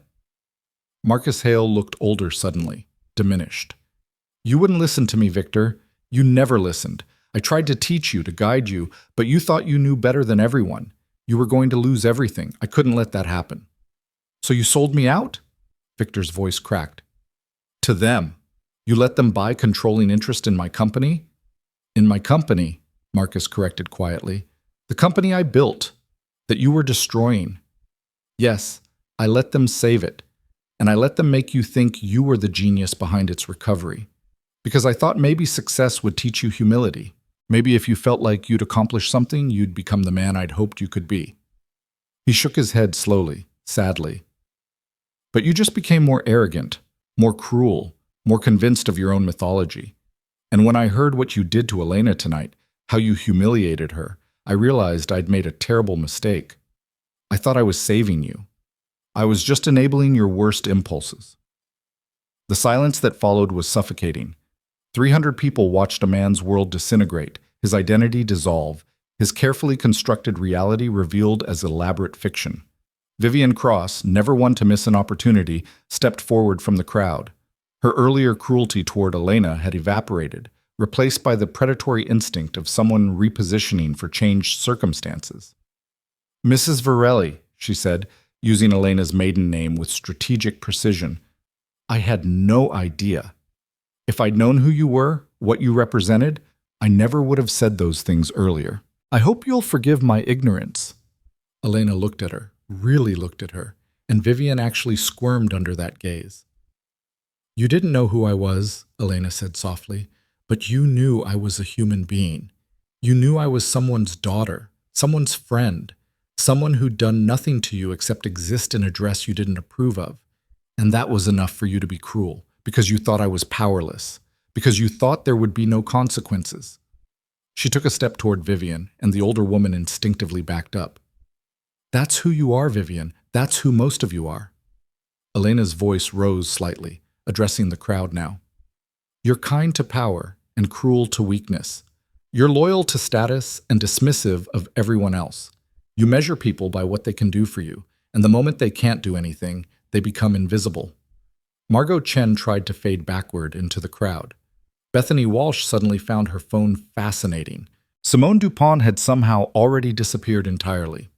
Marcus Hale looked older suddenly, diminished. You wouldn't listen to me, Victor. You never listened. I tried to teach you, to guide you, but you thought you knew better than everyone. You were going to lose everything. I couldn't let that happen. So you sold me out? Victor's voice cracked. To them. You let them buy controlling interest in my company? In my company, Marcus corrected quietly. The company I built, that you were destroying. Yes, I let them save it, and I let them make you think you were the genius behind its recovery. Because I thought maybe success would teach you humility. Maybe if you felt like you'd accomplished something, you'd become the man I'd hoped you could be. He shook his head slowly, sadly. But you just became more arrogant, more cruel, more convinced of your own mythology. And when I heard what you did to Elena tonight, how you humiliated her, I realized I'd made a terrible mistake. I thought I was saving you. I was just enabling your worst impulses. The silence that followed was suffocating. 300 people watched a man's world disintegrate, his identity dissolve, his carefully constructed reality revealed as elaborate fiction. Vivian Cross, never one to miss an opportunity, stepped forward from the crowd. Her earlier cruelty toward Elena had evaporated, replaced by the predatory instinct of someone repositioning for changed circumstances. Mrs. Varelli, she said, using Elena's maiden name with strategic precision. I had no idea. If I'd known who you were, what you represented, I never would have said those things earlier. I hope you'll forgive my ignorance. Elena looked at her, really looked at her, and Vivian actually squirmed under that gaze. You didn't know who I was, Elena said softly, but you knew I was a human being. You knew I was someone's daughter, someone's friend, someone who'd done nothing to you except exist in a dress you didn't approve of. And that was enough for you to be cruel, because you thought I was powerless, because you thought there would be no consequences. She took a step toward Vivian, and the older woman instinctively backed up. That's who you are, Vivian. That's who most of you are. Elena's voice rose slightly, addressing the crowd now. You're kind to power and cruel to weakness. You're loyal to status and dismissive of everyone else. You measure people by what they can do for you, and the moment they can't do anything, they become invisible. Margot Chen tried to fade backward into the crowd. Bethany Walsh suddenly found her phone fascinating. Simone Dupont had somehow already disappeared entirely.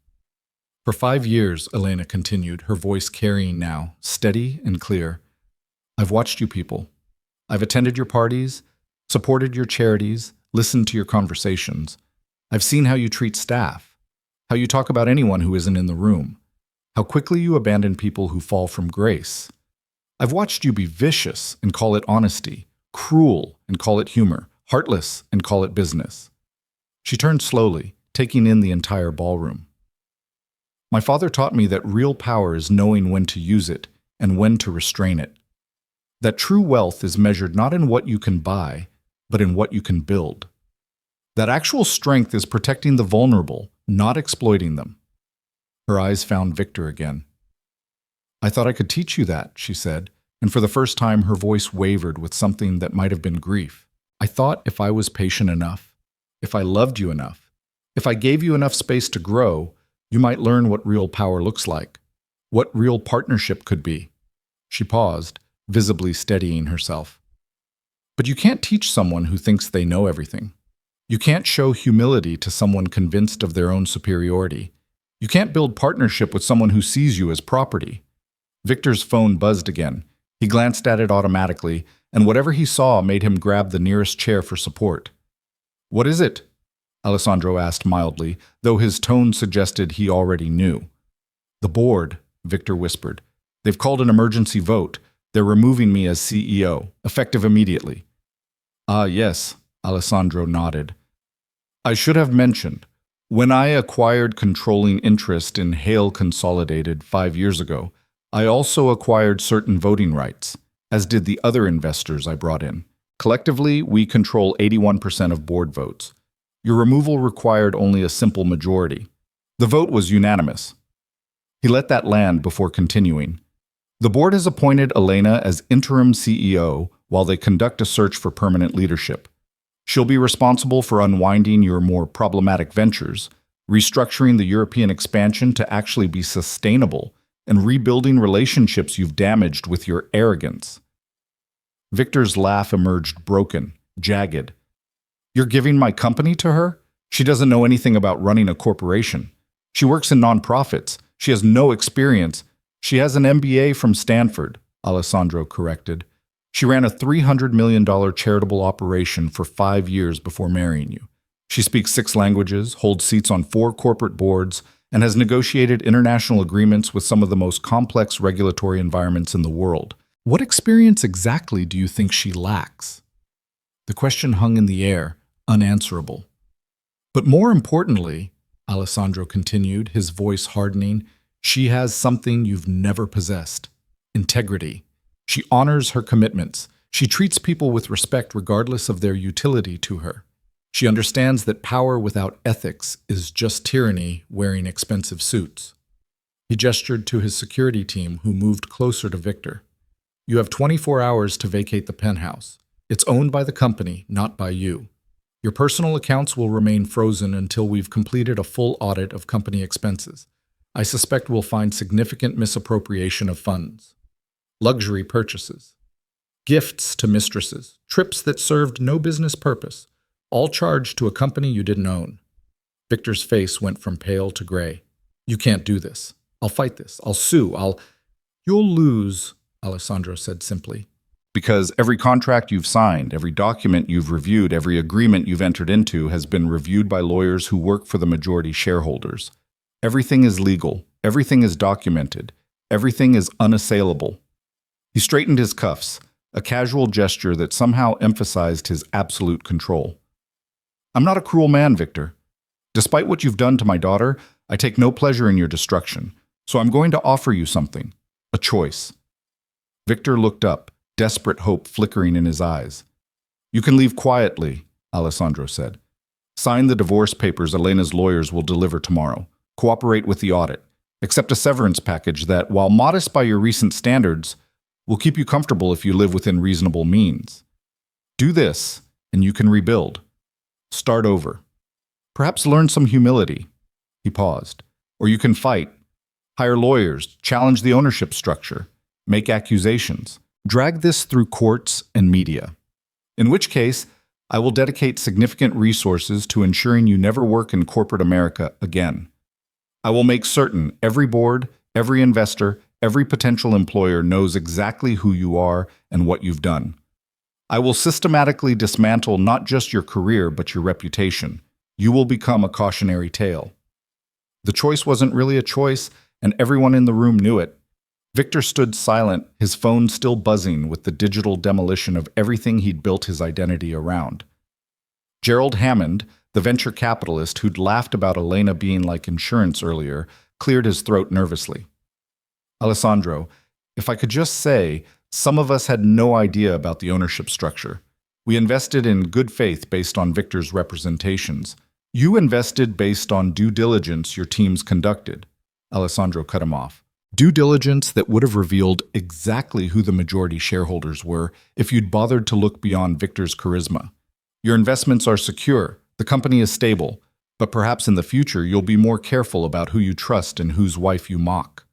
For 5 years, Elena continued, her voice carrying now, steady and clear. I've watched you people. I've attended your parties, supported your charities, listened to your conversations. I've seen how you treat staff, how you talk about anyone who isn't in the room, how quickly you abandon people who fall from grace. I've watched you be vicious and call it honesty, cruel and call it humor, heartless and call it business. She turned slowly, taking in the entire ballroom. My father taught me that real power is knowing when to use it and when to restrain it. That true wealth is measured not in what you can buy, but in what you can build. That actual strength is protecting the vulnerable, not exploiting them. Her eyes found Victor again. I thought I could teach you that, she said, and for the first time her voice wavered with something that might have been grief. I thought if I was patient enough, if I loved you enough, if I gave you enough space to grow, you might learn what real power looks like, what real partnership could be. She paused, visibly steadying herself. But you can't teach someone who thinks they know everything. You can't show humility to someone convinced of their own superiority. You can't build partnership with someone who sees you as property. Victor's phone buzzed again. He glanced at it automatically, and whatever he saw made him grab the nearest chair for support. What is it? Alessandro asked mildly, though his tone suggested he already knew. The board, Victor whispered. They've called an emergency vote. They're removing me as CEO, effective immediately. Ah, yes, Alessandro nodded. I should have mentioned, when I acquired controlling interest in Hale Consolidated 5 years ago, I also acquired certain voting rights, as did the other investors I brought in. Collectively, we control 81% of board votes. Your removal required only a simple majority. The vote was unanimous. He let that land before continuing. The board has appointed Elena as interim CEO while they conduct a search for permanent leadership. She'll be responsible for unwinding your more problematic ventures, restructuring the European expansion to actually be sustainable, and rebuilding relationships you've damaged with your arrogance. Victor's laugh emerged broken, jagged. You're giving my company to her? She doesn't know anything about running a corporation. She works in nonprofits. She has no experience. She has an MBA from Stanford, Alessandro corrected. She ran a $300 million charitable operation for 5 years before marrying you. She speaks 6 languages, holds seats on 4 corporate boards, and has negotiated international agreements with some of the most complex regulatory environments in the world. What experience exactly do you think she lacks? The question hung in the air, unanswerable. But more importantly, Alessandro continued, his voice hardening, she has something you've never possessed: integrity. She honors her commitments. She treats people with respect regardless of their utility to her. She understands that power without ethics is just tyranny wearing expensive suits. He gestured to his security team, who moved closer to Victor. You have 24 hours to vacate the penthouse. It's owned by the company, not by you. Your personal accounts will remain frozen until we've completed a full audit of company expenses. I suspect we'll find significant misappropriation of funds. Luxury purchases, gifts to mistresses, trips that served no business purpose, all charged to a company you didn't own. Victor's face went from pale to gray. You can't do this. I'll fight this. I'll sue. You'll lose, Alessandro said simply. Because every contract you've signed, every document you've reviewed, every agreement you've entered into has been reviewed by lawyers who work for the majority shareholders. Everything is legal. Everything is documented. Everything is unassailable. He straightened his cuffs, a casual gesture that somehow emphasized his absolute control. I'm not a cruel man, Victor. Despite what you've done to my daughter, I take no pleasure in your destruction, so I'm going to offer you something, a choice. Victor looked up, desperate hope flickering in his eyes. You can leave quietly, Alessandro said. Sign the divorce papers Elena's lawyers will deliver tomorrow. Cooperate with the audit. Accept a severance package that, while modest by your recent standards, will keep you comfortable if you live within reasonable means. Do this, and you can rebuild. Start over. Perhaps learn some humility. He paused. Or you can fight. Hire lawyers, challenge the ownership structure, make accusations, drag this through courts and media. In which case, I will dedicate significant resources to ensuring you never work in corporate America again. I will make certain every board, every investor, every potential employer knows exactly who you are and what you've done. I will systematically dismantle not just your career, but your reputation. You will become a cautionary tale. The choice wasn't really a choice, and everyone in the room knew it. Victor stood silent, his phone still buzzing with the digital demolition of everything he'd built his identity around. Gerald Hammond, the venture capitalist who'd laughed about Elena being like insurance earlier, cleared his throat nervously. Alessandro, if I could just say, some of us had no idea about the ownership structure. We invested in good faith based on Victor's representations. You invested based on due diligence your teams conducted. Alessandro cut him off. Due diligence that would have revealed exactly who the majority shareholders were if you'd bothered to look beyond Victor's charisma. Your investments are secure, the company is stable, but perhaps in the future you'll be more careful about who you trust and whose wife you mock.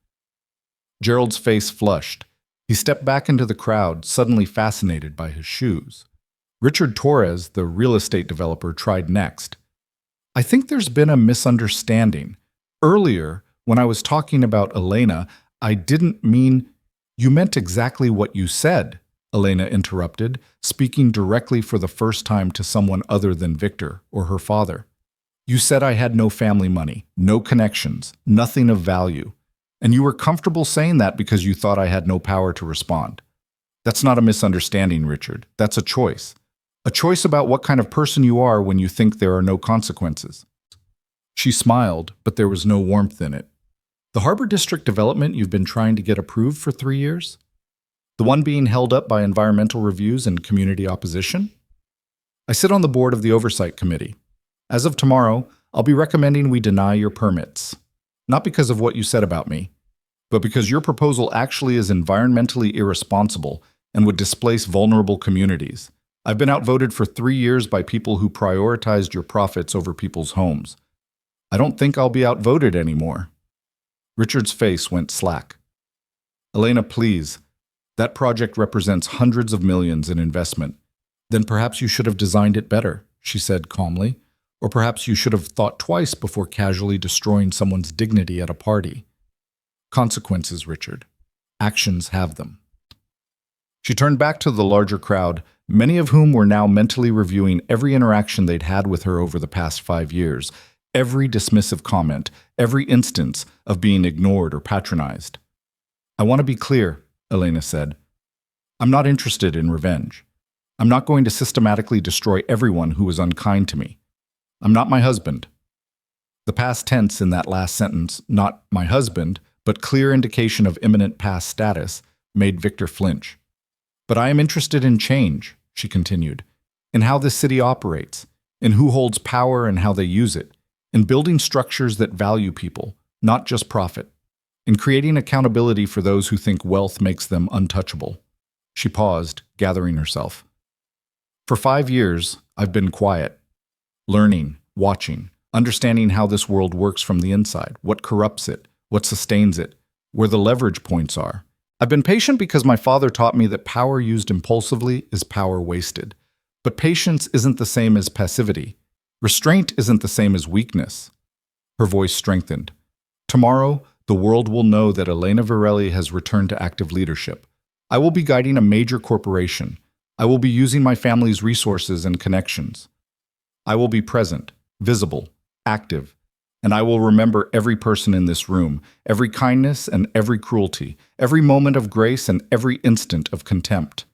Gerald's face flushed. He stepped back into the crowd, suddenly fascinated by his shoes. Richard Torres, the real estate developer, tried next. I think there's been a misunderstanding. Earlier, when I was talking about Elena, I didn't mean... You meant exactly what you said, Elena interrupted, speaking directly for the first time to someone other than Victor or her father. You said I had no family money, no connections, nothing of value. And you were comfortable saying that because you thought I had no power to respond. That's not a misunderstanding, Richard. That's a choice. A choice about what kind of person you are when you think there are no consequences. She smiled, but there was no warmth in it. The Harbor District development you've been trying to get approved for 3 years? The one being held up by environmental reviews and community opposition? I sit on the board of the Oversight Committee. As of tomorrow, I'll be recommending we deny your permits. Not because of what you said about me, but because your proposal actually is environmentally irresponsible and would displace vulnerable communities. I've been outvoted for 3 years by people who prioritized your profits over people's homes. I don't think I'll be outvoted anymore. Richard's face went slack. Elena, please. That project represents hundreds of millions in investment. Then perhaps you should have designed it better, she said calmly. Or perhaps you should have thought twice before casually destroying someone's dignity at a party. Consequences, Richard. Actions have them. She turned back to the larger crowd, many of whom were now mentally reviewing every interaction they'd had with her over the past 5 years, every dismissive comment, every instance of being ignored or patronized. I want to be clear, Elena said. I'm not interested in revenge. I'm not going to systematically destroy everyone who was unkind to me. I'm not my husband. The past tense in that last sentence, not my husband, but clear indication of imminent past status, made Victor flinch. But I am interested in change, she continued, in how this city operates, in who holds power and how they use it, in building structures that value people, not just profit, in creating accountability for those who think wealth makes them untouchable. She paused, gathering herself. For 5 years, I've been quiet, learning, watching, understanding how this world works from the inside, what corrupts it, what sustains it, where the leverage points are. I've been patient because my father taught me that power used impulsively is power wasted. But patience isn't the same as passivity. Restraint isn't the same as weakness. Her voice strengthened. Tomorrow, the world will know that Elena Varelli has returned to active leadership. I will be guiding a major corporation. I will be using my family's resources and connections. I will be present, visible, active, and I will remember every person in this room, every kindness and every cruelty, every moment of grace and every instant of contempt.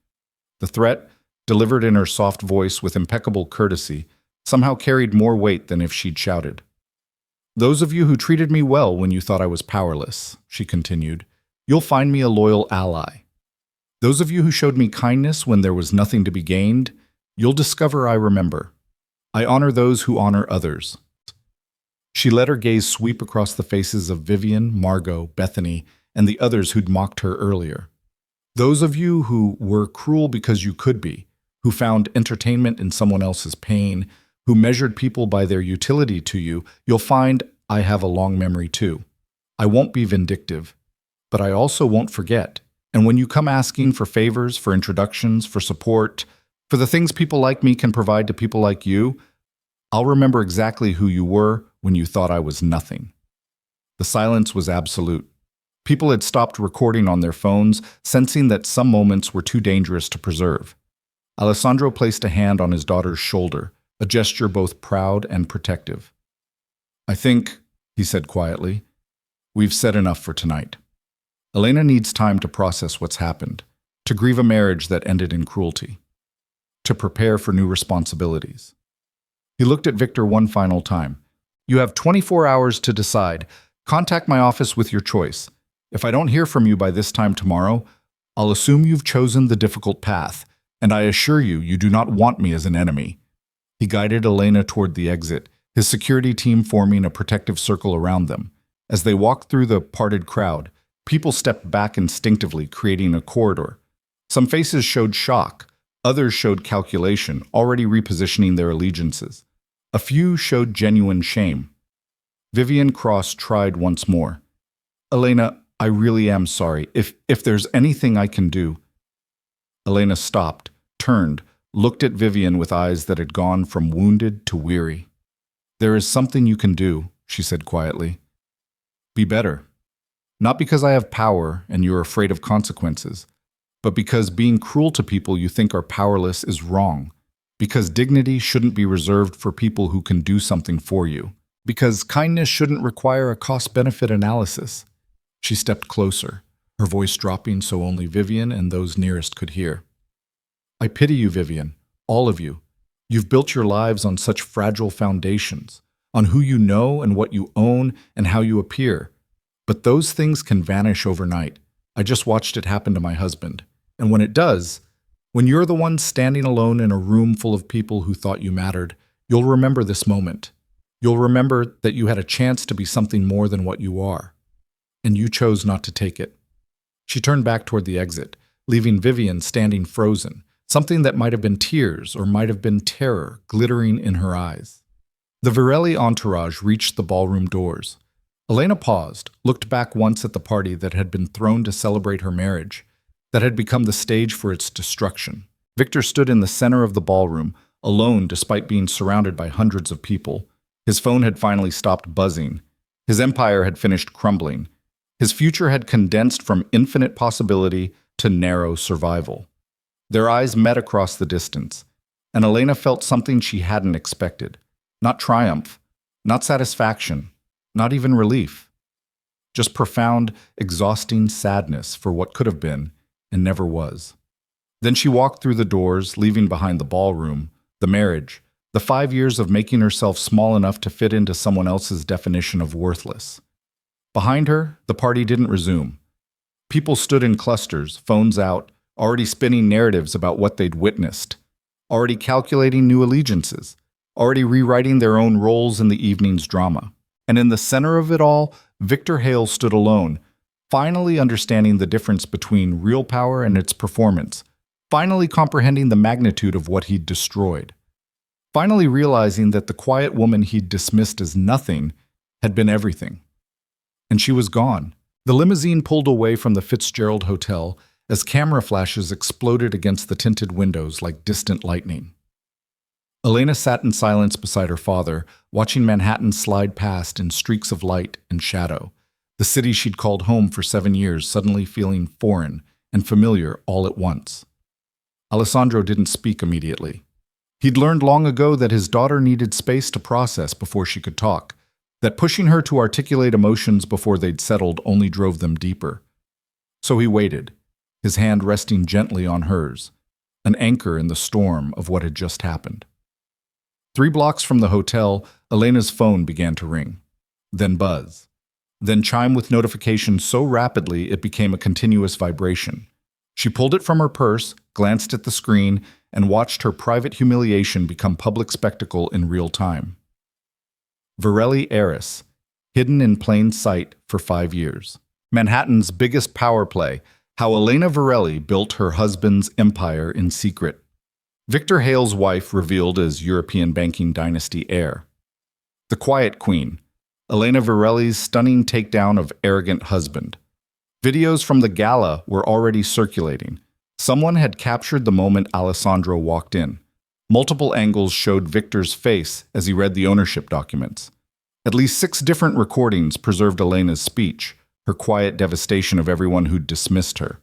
The threat, delivered in her soft voice with impeccable courtesy, somehow carried more weight than if she'd shouted. Those of you who treated me well when you thought I was powerless, she continued, you'll find me a loyal ally. Those of you who showed me kindness when there was nothing to be gained, you'll discover I remember. I honor those who honor others. She let her gaze sweep across the faces of Vivian, Margot, Bethany, and the others who'd mocked her earlier. Those of you who were cruel because you could be, who found entertainment in someone else's pain, who measured people by their utility to you, you'll find I have a long memory too. I won't be vindictive, but I also won't forget. And when you come asking for favors, for introductions, for support, for the things people like me can provide to people like you, I'll remember exactly who you were when you thought I was nothing. The silence was absolute. People had stopped recording on their phones, sensing that some moments were too dangerous to preserve. Alessandro placed a hand on his daughter's shoulder, a gesture both proud and protective. I think, he said quietly, we've said enough for tonight. Elena needs time to process what's happened, to grieve a marriage that ended in cruelty, to prepare for new responsibilities. He looked at Victor one final time. You have 24 hours to decide. Contact my office with your choice. If I don't hear from you by this time tomorrow, I'll assume you've chosen the difficult path, and I assure you, you do not want me as an enemy. He guided Elena toward the exit, his security team forming a protective circle around them. As they walked through the parted crowd, people stepped back instinctively, creating a corridor. Some faces showed shock. Others showed calculation, already repositioning their allegiances. A few showed genuine shame. Vivian Cross tried once more. Elena, I really am sorry. If there's anything I can do. Elena stopped, turned, looked at Vivian with eyes that had gone from wounded to weary. There is something you can do, she said quietly. Be better. Not because I have power and you're afraid of consequences, but because being cruel to people you think are powerless is wrong. Because dignity shouldn't be reserved for people who can do something for you. Because kindness shouldn't require a cost-benefit analysis. She stepped closer, her voice dropping so only Vivian and those nearest could hear. I pity you, Vivian, all of you. You've built your lives on such fragile foundations, on who you know and what you own and how you appear. But those things can vanish overnight. I just watched it happen to my husband. And when it does, when you're the one standing alone in a room full of people who thought you mattered, you'll remember this moment. You'll remember that you had a chance to be something more than what you are. And you chose not to take it. She turned back toward the exit, leaving Vivian standing frozen, something that might have been tears or might have been terror glittering in her eyes. The Varelli entourage reached the ballroom doors. Elena paused, looked back once at the party that had been thrown to celebrate her marriage, that had become the stage for its destruction. Victor stood in the center of the ballroom, alone despite being surrounded by hundreds of people. His phone had finally stopped buzzing. His empire had finished crumbling. His future had condensed from infinite possibility to narrow survival. Their eyes met across the distance, and Elena felt something she hadn't expected. Not triumph, not satisfaction, not even relief. Just profound, exhausting sadness for what could have been and never was. Then she walked through the doors, leaving behind the ballroom, the marriage, the 5 years of making herself small enough to fit into someone else's definition of worthless. Behind her, the party didn't resume. People stood in clusters, phones out, already spinning narratives about what they'd witnessed, already calculating new allegiances, already rewriting their own roles in the evening's drama. And in the center of it all, Victor Hale stood alone, finally understanding the difference between real power and its performance, finally comprehending the magnitude of what he'd destroyed, finally realizing that the quiet woman he'd dismissed as nothing had been everything. And she was gone. The limousine pulled away from the Fitzgerald Hotel as camera flashes exploded against the tinted windows like distant lightning. Elena sat in silence beside her father, watching Manhattan slide past in streaks of light and shadow, the city she'd called home for 7 years suddenly feeling foreign and familiar all at once. Alessandro didn't speak immediately. He'd learned long ago that his daughter needed space to process before she could talk, that pushing her to articulate emotions before they'd settled only drove them deeper. So he waited, his hand resting gently on hers, an anchor in the storm of what had just happened. 3 blocks from the hotel, Elena's phone began to ring, then buzz, then chime with notifications so rapidly it became a continuous vibration. She pulled it from her purse, glanced at the screen, and watched her private humiliation become public spectacle in real time. Varelli heiress, hidden in plain sight for 5 years. Manhattan's biggest power play, how Elena Varelli built her husband's empire in secret. Victor Hale's wife revealed as European banking dynasty heir. The Quiet Queen, Elena Varelli's stunning takedown of arrogant husband. Videos from the gala were already circulating. Someone had captured the moment Alessandro walked in. Multiple angles showed Victor's face as he read the ownership documents. At least 6 different recordings preserved Elena's speech, her quiet devastation of everyone who'd dismissed her.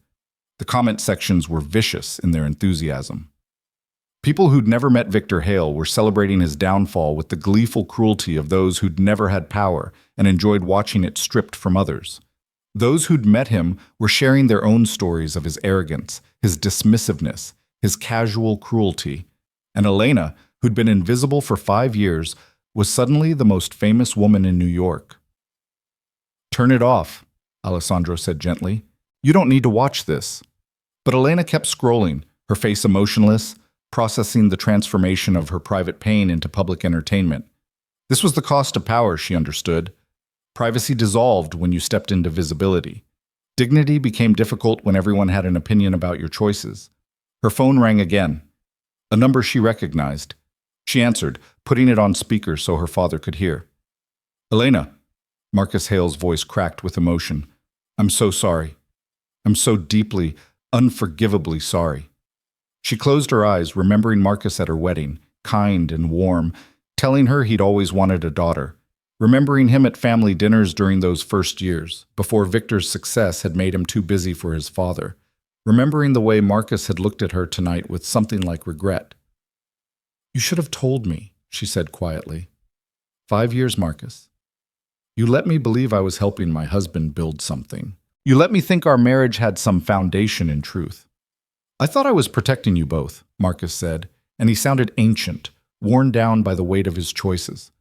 The comment sections were vicious in their enthusiasm. People who'd never met Victor Hale were celebrating his downfall with the gleeful cruelty of those who'd never had power and enjoyed watching it stripped from others. Those who'd met him were sharing their own stories of his arrogance, his dismissiveness, his casual cruelty. And Elena, who'd been invisible for 5 years, was suddenly the most famous woman in New York. "Turn it off," Alessandro said gently. "You don't need to watch this." But Elena kept scrolling, her face emotionless, processing the transformation of her private pain into public entertainment. This was the cost of power, she understood. Privacy dissolved when you stepped into visibility. Dignity became difficult when everyone had an opinion about your choices. Her phone rang again, a number she recognized. She answered, putting it on speaker so her father could hear. "Elena," Marcus Hale's voice cracked with emotion. "I'm so sorry. I'm so deeply, unforgivably sorry." She closed her eyes, remembering Marcus at her wedding, kind and warm, telling her he'd always wanted a daughter, remembering him at family dinners during those first years, before Victor's success had made him too busy for his father, remembering the way Marcus had looked at her tonight with something like regret. "You should have told me," she said quietly. 5 years, Marcus. You let me believe I was helping my husband build something. You let me think our marriage had some foundation in truth. I thought I was protecting you both," Marcus said, and he sounded ancient, worn down by the weight of his choices.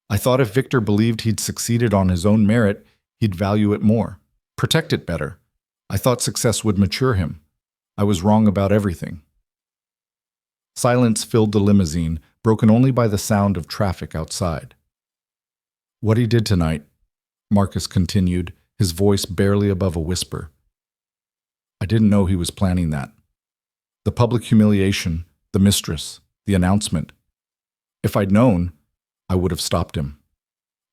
"I thought if Victor believed he'd succeeded on his own merit, he'd value it more, protect it better. I thought success would mature him. I was wrong about everything." Silence filled the limousine, broken only by the sound of traffic outside. "What he did tonight," Marcus continued, his voice barely above a whisper. "I didn't know he was planning that. The public humiliation, the mistress, the announcement. If I'd known, I would have stopped him.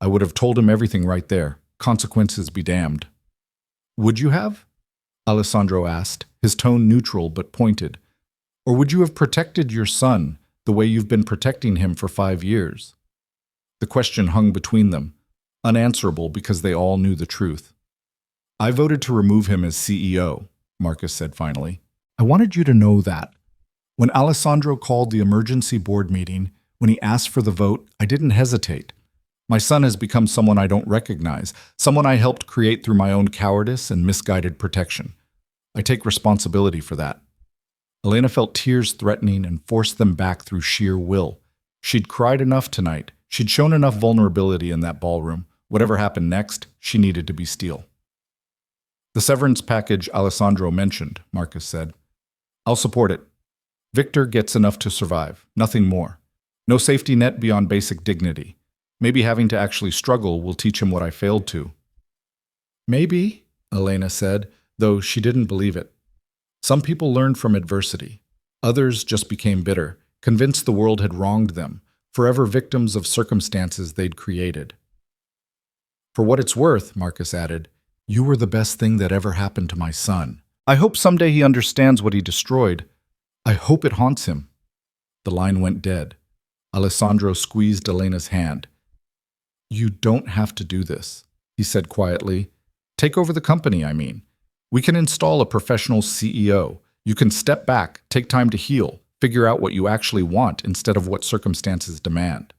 I would have told him everything right there. consequences be damned. Would you have? Alessandro asked, his tone neutral but pointed. Or would you have protected your son the way you've been protecting him for 5 years? The question hung between them, unanswerable because they all knew the truth. I voted to remove him as CEO, Marcus said finally. I wanted you to know that. When Alessandro called the emergency board meeting, when he asked for the vote, I didn't hesitate. My son has become someone I don't recognize, someone I helped create through my own cowardice and misguided protection. I take responsibility for that. Elena felt tears threatening and forced them back through sheer will. She'd cried enough tonight. She'd shown enough vulnerability in that ballroom. Whatever happened next, she needed to be steel. The severance package Alessandro mentioned, Marcus said. I'll support it. Victor gets enough to survive, nothing more. No safety net beyond basic dignity. Maybe having to actually struggle will teach him what I failed to. Maybe, Elena said, though she didn't believe it. Some people learned from adversity. Others just became bitter, convinced the world had wronged them, forever victims of circumstances they'd created. For what it's worth, Marcus added, you were the best thing that ever happened to my son. I hope someday he understands what he destroyed. I hope it haunts him. The line went dead. Alessandro squeezed Elena's hand. You don't have to do this, he said quietly. Take over the company, I mean. We can install a professional CEO. You can step back, take time to heal, figure out what you actually want instead of what circumstances demand.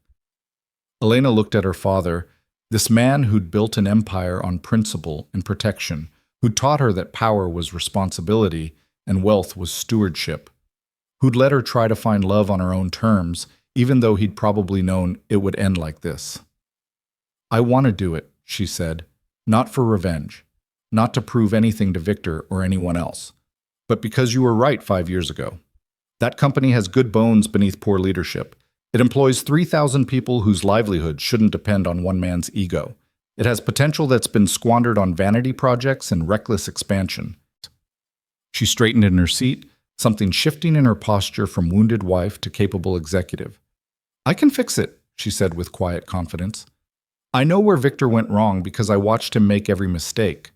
Elena looked at her father, this man who'd built an empire on principle and protection, who'd taught her that power was responsibility and wealth was stewardship, who'd let her try to find love on her own terms, even though he'd probably known it would end like this. I want to do it, she said, not for revenge, not to prove anything to Victor or anyone else, but because you were right 5 years ago. That company has good bones beneath poor leadership. It employs 3,000 people whose livelihood shouldn't depend on one man's ego. It has potential that's been squandered on vanity projects and reckless expansion. She straightened in her seat, something shifting in her posture from wounded wife to capable executive. I can fix it, she said with quiet confidence. I know where Victor went wrong because I watched him make every mistake.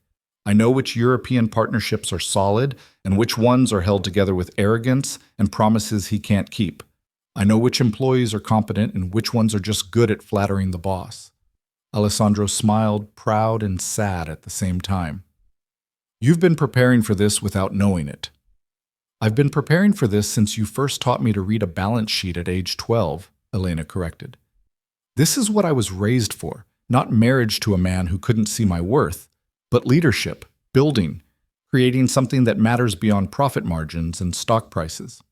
I know which European partnerships are solid and which ones are held together with arrogance and promises he can't keep. I know which employees are competent and which ones are just good at flattering the boss. Alessandro smiled, proud and sad at the same time. You've been preparing for this without knowing it. I've been preparing for this since you first taught me to read a balance sheet at age 12, Elena corrected. This is what I was raised for, not marriage to a man who couldn't see my worth, but leadership, building, creating something that matters beyond profit margins and stock prices.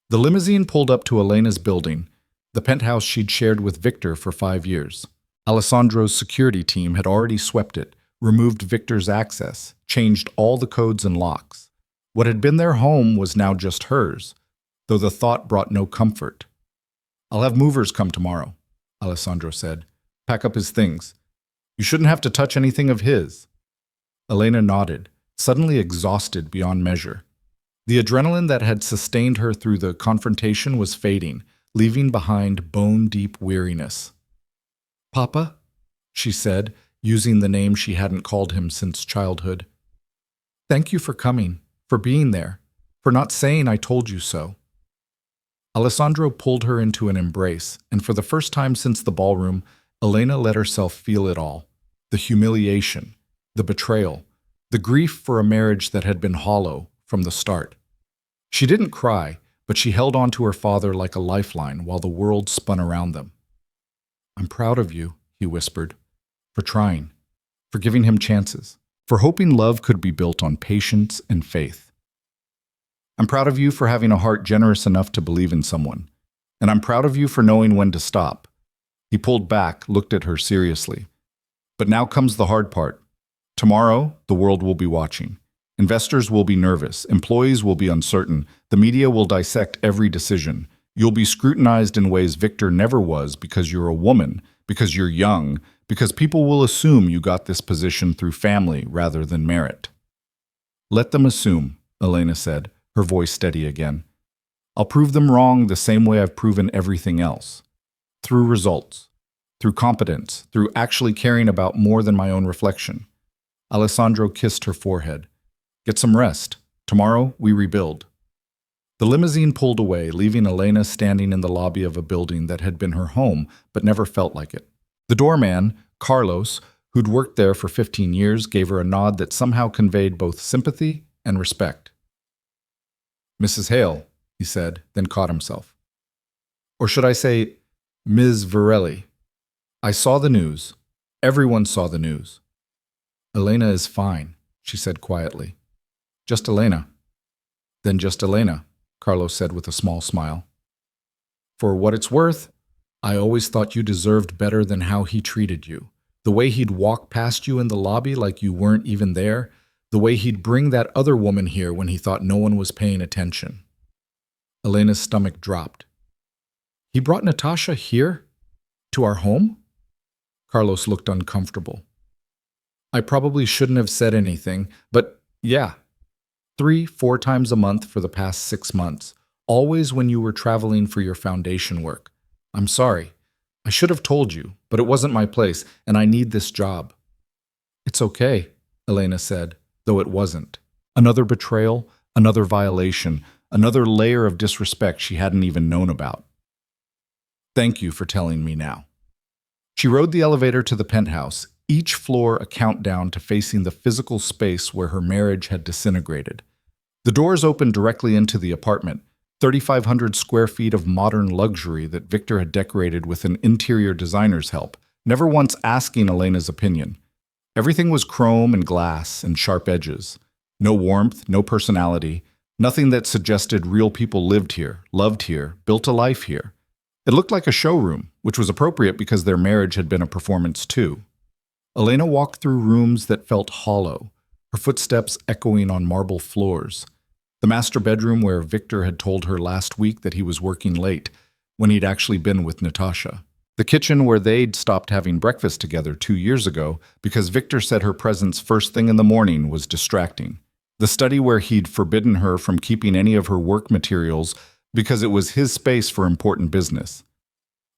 The limousine pulled up to Elena's building, the penthouse she'd shared with Victor for 5 years. Alessandro's security team had already swept it, removed Victor's access, changed all the codes and locks. What had been their home was now just hers, though the thought brought no comfort. I'll have movers come tomorrow, Alessandro said. Pack up his things. You shouldn't have to touch anything of his. Elena nodded, suddenly exhausted beyond measure. The adrenaline that had sustained her through the confrontation was fading, leaving behind bone-deep weariness. Papa, she said, using the name she hadn't called him since childhood. Thank you for coming, for being there, for not saying I told you so. Alessandro pulled her into an embrace, and for the first time since the ballroom, Elena let herself feel it all. The humiliation, the betrayal, the grief for a marriage that had been hollow from the start. She didn't cry, but she held on to her father like a lifeline while the world spun around them. I'm proud of you, he whispered, for trying, for giving him chances, for hoping love could be built on patience and faith. I'm proud of you for having a heart generous enough to believe in someone, and I'm proud of you for knowing when to stop. He pulled back, looked at her seriously. But now comes the hard part. Tomorrow, the world will be watching. Investors will be nervous, employees will be uncertain, the media will dissect every decision. You'll be scrutinized in ways Victor never was because you're a woman, because you're young, because people will assume you got this position through family rather than merit. Let them assume, Elena said, her voice steady again. I'll prove them wrong the same way I've proven everything else. Through results. through competence, through actually caring about more than my own reflection. Alessandro kissed her forehead. Get some rest. Tomorrow, we rebuild. The limousine pulled away, leaving Elena standing in the lobby of a building that had been her home, but never felt like it. The doorman, Carlos, who'd worked there for 15 years, gave her a nod that somehow conveyed both sympathy and respect. Mrs. Hale, he said, then caught himself. Or should I say, Ms. Varelli? I saw the news. Everyone saw the news. Elena is fine, she said quietly. Just Elena. Then just Elena, Carlos said with a small smile. For what it's worth, I always thought you deserved better than how he treated you. The way he'd walk past you in the lobby like you weren't even there, the way he'd bring that other woman here when he thought no one was paying attention. Elena's stomach dropped. He brought Natasha here? To our home? Carlos looked uncomfortable. I probably shouldn't have said anything, but yeah. 3-4 times a month for the past 6 months, always when you were traveling for your foundation work. I'm sorry. I should have told you, but it wasn't my place, and I need this job. It's okay, Elena said, though it wasn't. Another betrayal, another violation, another layer of disrespect she hadn't even known about. Thank you for telling me now. She rode the elevator to the penthouse, each floor a countdown to facing the physical space where her marriage had disintegrated. The doors opened directly into the apartment, 3,500 square feet of modern luxury that Victor had decorated with an interior designer's help, never once asking Elena's opinion. Everything was chrome and glass and sharp edges. No warmth, no personality, nothing that suggested real people lived here, loved here, built a life here. It looked like a showroom, which was appropriate because their marriage had been a performance too. Elena walked through rooms that felt hollow, her footsteps echoing on marble floors. The master bedroom where Victor had told her last week that he was working late, when he'd actually been with Natasha. The kitchen where they'd stopped having breakfast together 2 years ago because Victor said her presence first thing in the morning was distracting. The study where he'd forbidden her from keeping any of her work materials because it was his space for important business.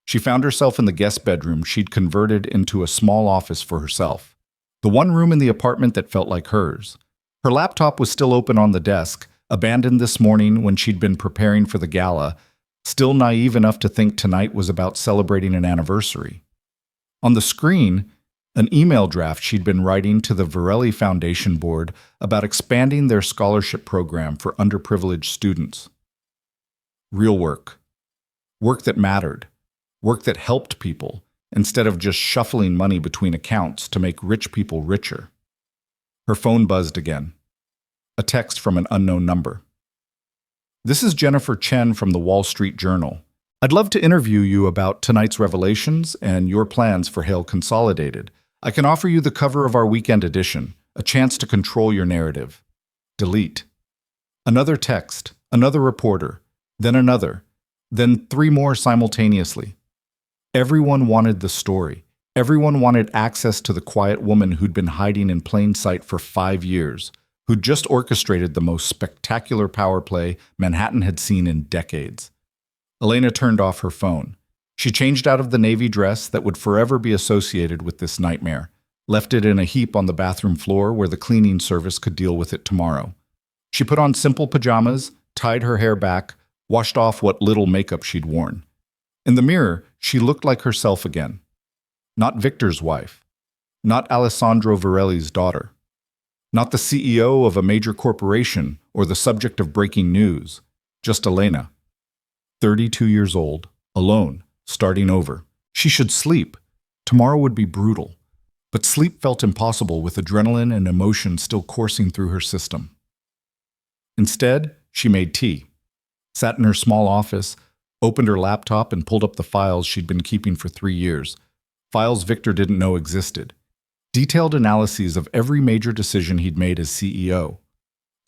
She found herself in the guest bedroom she'd converted into a small office for herself. The one room in the apartment that felt like hers. Her laptop was still open on the desk, abandoned this morning when she'd been preparing for the gala, still naive enough to think tonight was about celebrating an anniversary. On the screen, an email draft she'd been writing to the Varelli Foundation board about expanding their scholarship program for underprivileged students. Real work. Work that mattered. Work that helped people, instead of just shuffling money between accounts to make rich people richer. Her phone buzzed again. A text from an unknown number. This is Jennifer Chen from the Wall Street Journal. I'd love to interview you about tonight's revelations and your plans for Hale Consolidated. I can offer you the cover of our weekend edition, a chance to control your narrative. Delete. Another text, another reporter, then another, then 3 more simultaneously. Everyone wanted the story. Everyone wanted access to the quiet woman who'd been hiding in plain sight for 5 years, who'd just orchestrated the most spectacular power play Manhattan had seen in decades. Elena turned off her phone. She changed out of the navy dress that would forever be associated with this nightmare, left it in a heap on the bathroom floor where the cleaning service could deal with it tomorrow. She put on simple pajamas, tied her hair back, washed off what little makeup she'd worn. In the mirror, she looked like herself again. Not Victor's wife. Not Alessandro Varelli's daughter. Not the CEO of a major corporation or the subject of breaking news. Just Elena. 32 years old, alone, starting over. She should sleep. Tomorrow would be brutal. But sleep felt impossible with adrenaline and emotion still coursing through her system. Instead, she made tea, sat in her small office, opened her laptop and pulled up the files she'd been keeping for 3 years. Files Victor didn't know existed. Detailed analyses of every major decision he'd made as CEO.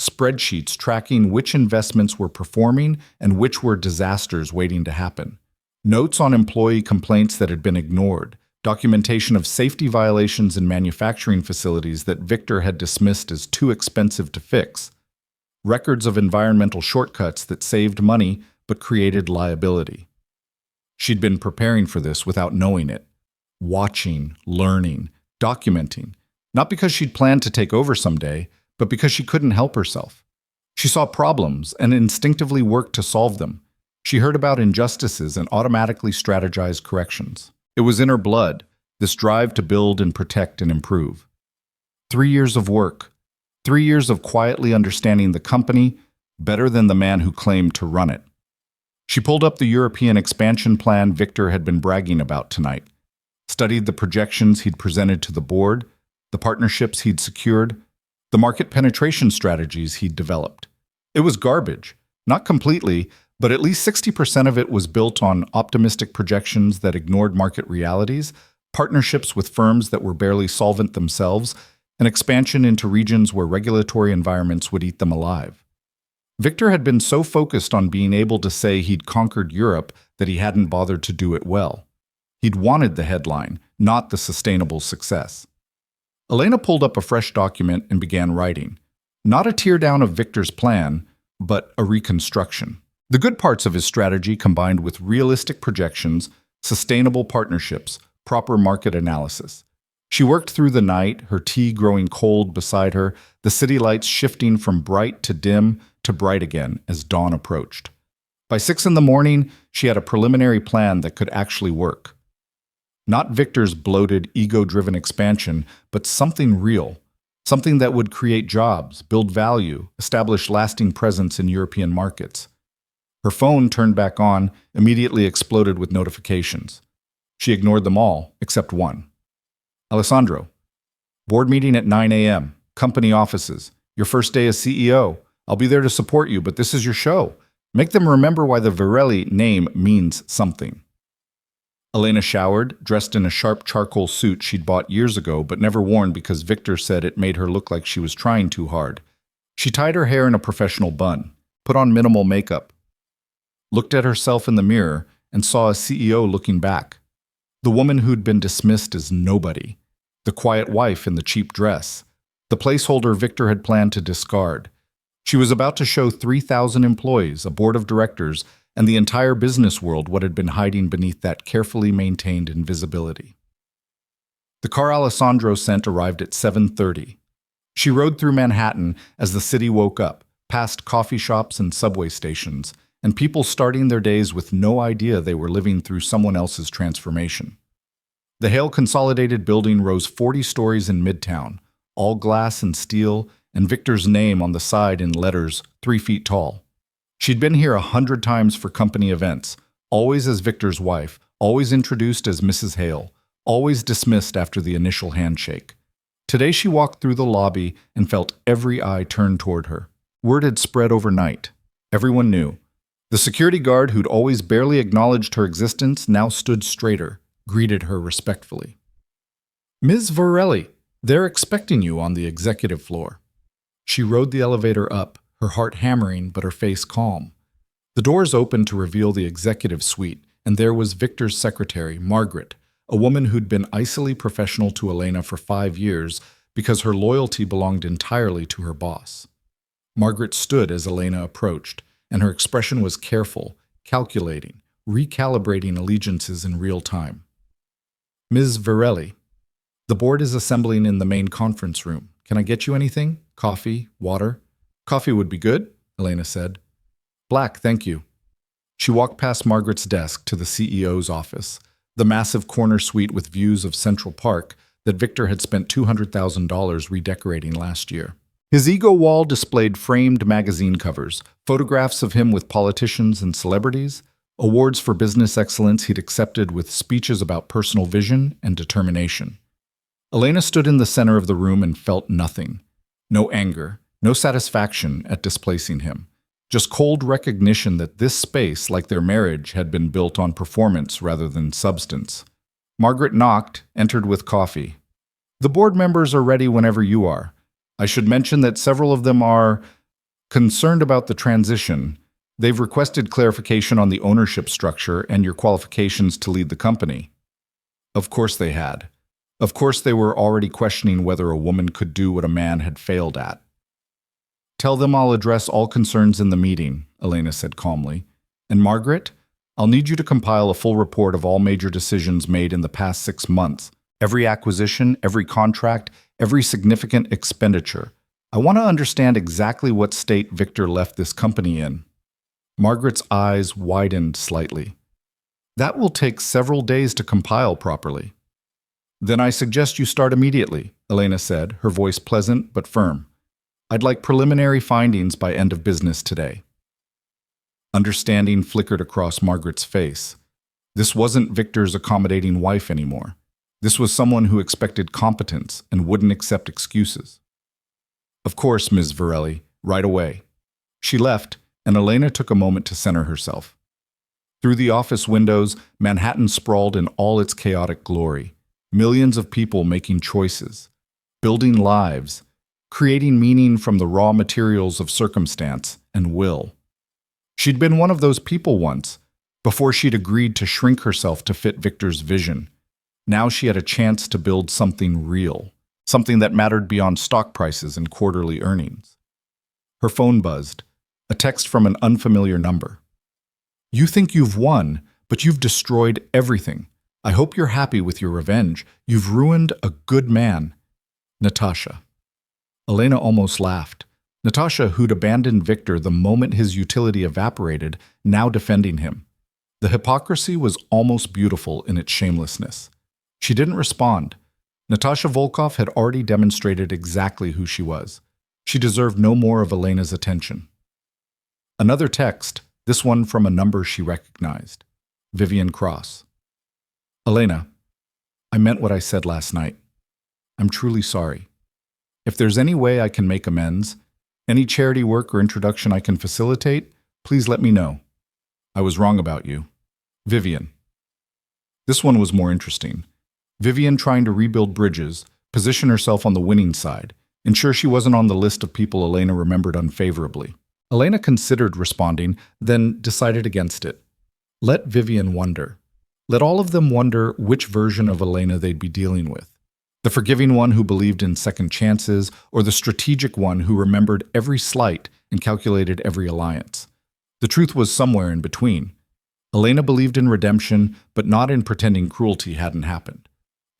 Spreadsheets tracking which investments were performing and which were disasters waiting to happen. Notes on employee complaints that had been ignored. Documentation of safety violations in manufacturing facilities that Victor had dismissed as too expensive to fix. Records of environmental shortcuts that saved money but created liability. She'd been preparing for this without knowing it. watching, learning, documenting, not because she'd planned to take over someday, but because she couldn't help herself. She saw problems and instinctively worked to solve them. She heard about injustices and automatically strategized corrections. It was in her blood, this drive to build and protect and improve. 3 years of work, 3 years of quietly understanding the company better than the man who claimed to run it. She pulled up the European expansion plan Victor had been bragging about tonight, studied the projections he'd presented to the board, the partnerships he'd secured, the market penetration strategies he'd developed. It was garbage, not completely, but at least 60% of it was built on optimistic projections that ignored market realities, partnerships with firms that were barely solvent themselves, and expansion into regions where regulatory environments would eat them alive. Victor had been so focused on being able to say he'd conquered Europe that he hadn't bothered to do it well. He'd wanted the headline, not the sustainable success. Elena pulled up a fresh document and began writing. Not a teardown of Victor's plan, but a reconstruction. The good parts of his strategy combined with realistic projections, sustainable partnerships, proper market analysis. She worked through the night, her tea growing cold beside her, the city lights shifting from bright to dim to bright again as dawn approached. By 6 a.m, she had a preliminary plan that could actually work. Not Victor's bloated, ego-driven expansion, but something real, something that would create jobs, build value, establish lasting presence in European markets. Her phone turned back on, immediately exploded with notifications. She ignored them all, except one. Alessandro, board meeting at 9 a.m., company offices. Your first day as CEO. I'll be there to support you, but this is your show. Make them remember why the Varelli name means something. Elena showered, dressed in a sharp charcoal suit she'd bought years ago but never worn because Victor said it made her look like she was trying too hard. She tied her hair in a professional bun, put on minimal makeup, looked at herself in the mirror, and saw a CEO looking back. The woman who'd been dismissed as nobody. The quiet wife in the cheap dress. The placeholder Victor had planned to discard. She was about to show 3,000 employees, a board of directors, and the entire business world what had been hiding beneath that carefully maintained invisibility. The car Alessandro sent arrived at 7:30. She rode through Manhattan as the city woke up, past coffee shops and subway stations, and people starting their days with no idea they were living through someone else's transformation. The Hale Consolidated building rose 40 stories in Midtown, all glass and steel, and Victor's name on the side in letters 3 feet tall. She'd been here 100 times for company events, always as Victor's wife, always introduced as Mrs. Hale, always dismissed after the initial handshake. Today she walked through the lobby and felt every eye turned toward her. Word had spread overnight. Everyone knew. The security guard who'd always barely acknowledged her existence now stood straighter, greeted her respectfully. "Ms. Varelli, they're expecting you on the executive floor." She rode the elevator up, her heart hammering but her face calm. The doors opened to reveal the executive suite, and there was Victor's secretary, Margaret, a woman who'd been icily professional to Elena for 5 years because her loyalty belonged entirely to her boss. Margaret stood as Elena approached, and her expression was careful, calculating, recalibrating allegiances in real time. "Ms. Varelli, the board is assembling in the main conference room. Can I get you anything? Coffee? Water?" "Coffee would be good," Elena said. "Black, thank you." She walked past Margaret's desk to the CEO's office, the massive corner suite with views of Central Park that Victor had spent $200,000 redecorating last year. His ego wall displayed framed magazine covers, photographs of him with politicians and celebrities, awards for business excellence he'd accepted with speeches about personal vision and determination. Elena stood in the center of the room and felt nothing. No anger, no satisfaction at displacing him. Just cold recognition that this space, like their marriage, had been built on performance rather than substance. Margaret knocked, entered with coffee. "The board members are ready whenever you are. I should mention that several of them are concerned about the transition. They've requested clarification on the ownership structure and your qualifications to lead the company." Of course they had. Of course they were already questioning whether a woman could do what a man had failed at. "Tell them I'll address all concerns in the meeting," Elena said calmly. "And Margaret, I'll need you to compile a full report of all major decisions made in the past 6 months. Every acquisition, every contract, every significant expenditure. I want to understand exactly what state Victor left this company in. Margaret's eyes widened slightly. That will take several days to compile properly. Then I suggest you start immediately, Elena said, her voice pleasant but firm. I'd like preliminary findings by end of business today. Understanding flickered across Margaret's face. This wasn't Victor's accommodating wife anymore. This was someone who expected competence and wouldn't accept excuses. Of course, Ms. Varelli, right away. She left, and Elena took a moment to center herself. Through the office windows, Manhattan sprawled in all its chaotic glory. Millions of people making choices, building lives, creating meaning from the raw materials of circumstance and will. She'd been one of those people once, before she'd agreed to shrink herself to fit Victor's vision. Now she had a chance to build something real, something that mattered beyond stock prices and quarterly earnings. Her phone buzzed, a text from an unfamiliar number. You think you've won, but you've destroyed everything. I hope you're happy with your revenge. You've ruined a good man. Natasha. Elena almost laughed. Natasha, who'd abandoned Victor the moment his utility evaporated, now defending him. The hypocrisy was almost beautiful in its shamelessness. She didn't respond. Natasha Volkov had already demonstrated exactly who she was. She deserved no more of Elena's attention. Another text, this one from a number she recognized. Vivian Cross. Elena, I meant what I said last night. I'm truly sorry. If there's any way I can make amends, any charity work or introduction I can facilitate, please let me know. I was wrong about you. Vivian. This one was more interesting. Vivian trying to rebuild bridges, position herself on the winning side, ensure she wasn't on the list of people Elena remembered unfavorably. Elena considered responding, then decided against it. Let Vivian wonder. Let all of them wonder which version of Elena they'd be dealing with. The forgiving one who believed in second chances, or the strategic one who remembered every slight and calculated every alliance. The truth was somewhere in between. Elena believed in redemption, but not in pretending cruelty hadn't happened.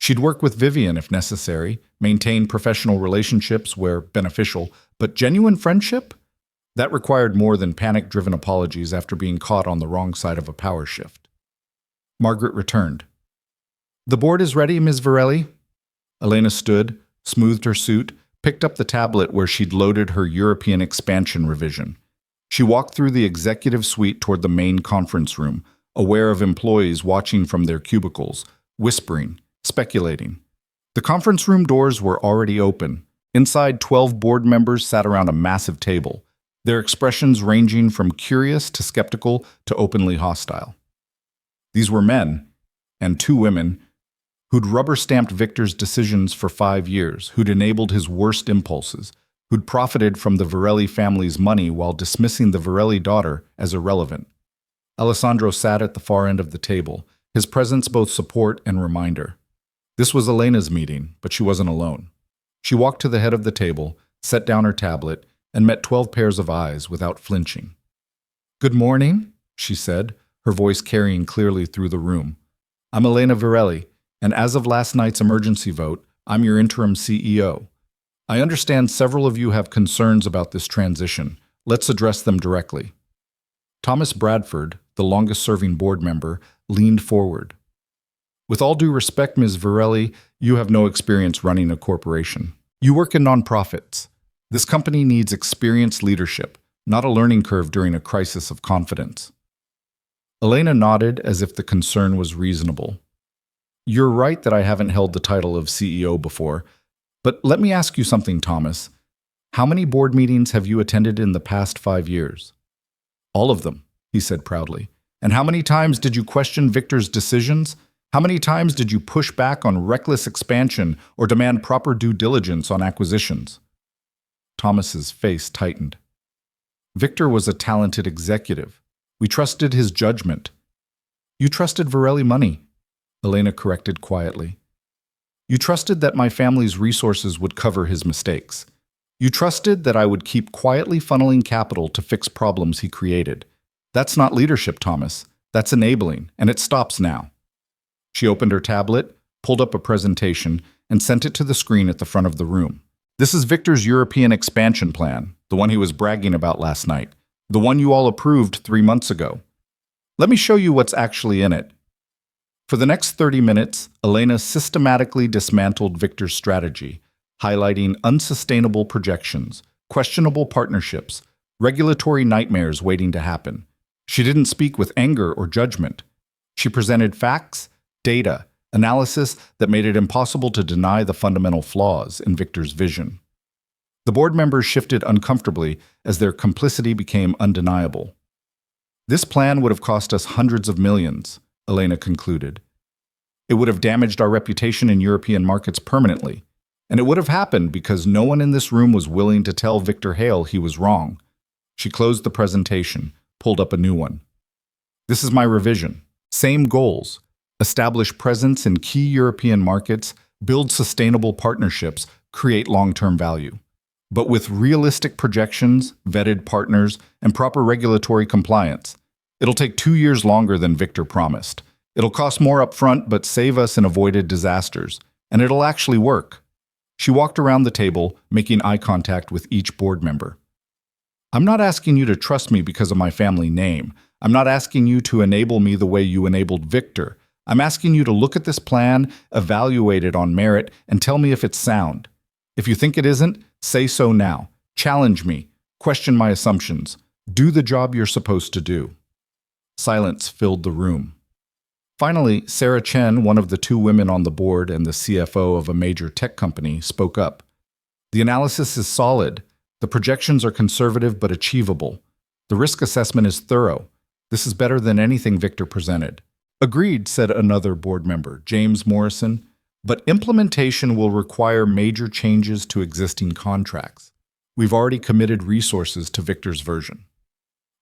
She'd work with Vivian if necessary, maintain professional relationships where beneficial, but genuine friendship? That required more than panic-driven apologies after being caught on the wrong side of a power shift. Margaret returned. The board is ready, Ms. Varelli. Elena stood, smoothed her suit, picked up the tablet where she'd loaded her European expansion revision. She walked through the executive suite toward the main conference room, aware of employees watching from their cubicles, whispering, speculating. The conference room doors were already open. Inside, 12 board members sat around a massive table, their expressions ranging from curious to skeptical to openly hostile. These were men, and 2 women, who'd rubber-stamped Victor's decisions for 5 years, who'd enabled his worst impulses, who'd profited from the Varelli family's money while dismissing the Varelli daughter as irrelevant. Alessandro sat at the far end of the table, his presence both support and reminder. This was Elena's meeting, but she wasn't alone. She walked to the head of the table, set down her tablet, and met 12 pairs of eyes without flinching. Good morning, she said, her voice carrying clearly through the room. I'm Elena Varelli, and as of last night's emergency vote, I'm your interim CEO. I understand several of you have concerns about this transition. Let's address them directly. Thomas Bradford, the longest-serving board member, leaned forward. With all due respect, Ms. Varelli, you have no experience running a corporation. You work in nonprofits. This company needs experienced leadership, not a learning curve during a crisis of confidence. Elena nodded as if the concern was reasonable. You're right that I haven't held the title of CEO before, but let me ask you something, Thomas. How many board meetings have you attended in the past 5 years? All of them, he said proudly. And how many times did you question Victor's decisions? How many times did you push back on reckless expansion or demand proper due diligence on acquisitions? Thomas's face tightened. Victor was a talented executive. We trusted his judgment. You trusted Varelli money, Elena corrected quietly. You trusted that my family's resources would cover his mistakes. You trusted that I would keep quietly funneling capital to fix problems he created. That's not leadership, Thomas. That's enabling, and it stops now. She opened her tablet, pulled up a presentation, and sent it to the screen at the front of the room. This is Victor's European expansion plan, the one he was bragging about last night, the one you all approved 3 months ago. Let me show you what's actually in it. For the next 30 minutes, Elena systematically dismantled Victor's strategy, highlighting unsustainable projections, questionable partnerships, regulatory nightmares waiting to happen. She didn't speak with anger or judgment. She presented facts, data, analysis that made it impossible to deny the fundamental flaws in Victor's vision. The board members shifted uncomfortably as their complicity became undeniable. This plan would have cost us hundreds of millions, Elena concluded. It would have damaged our reputation in European markets permanently, and it would have happened because no one in this room was willing to tell Victor Hale he was wrong. She closed the presentation, pulled up a new one. This is my revision. Same goals. Establish presence in key European markets, build sustainable partnerships, create long-term value. But with realistic projections, vetted partners, and proper regulatory compliance. It'll take 2 years longer than Victor promised. It'll cost more upfront but save us in avoided disasters. And it'll actually work. She walked around the table, making eye contact with each board member. I'm not asking you to trust me because of my family name. I'm not asking you to enable me the way you enabled Victor. I'm asking you to look at this plan, evaluate it on merit, and tell me if it's sound. If you think it isn't, say so now. Challenge me. Question my assumptions. Do the job you're supposed to do. Silence filled the room. Finally, Sarah Chen, one of the 2 women on the board and the CFO of a major tech company, spoke up. The analysis is solid. The projections are conservative but achievable. The risk assessment is thorough. This is better than anything Victor presented. Agreed, said another board member, James Morrison, but implementation will require major changes to existing contracts. We've already committed resources to Victor's version.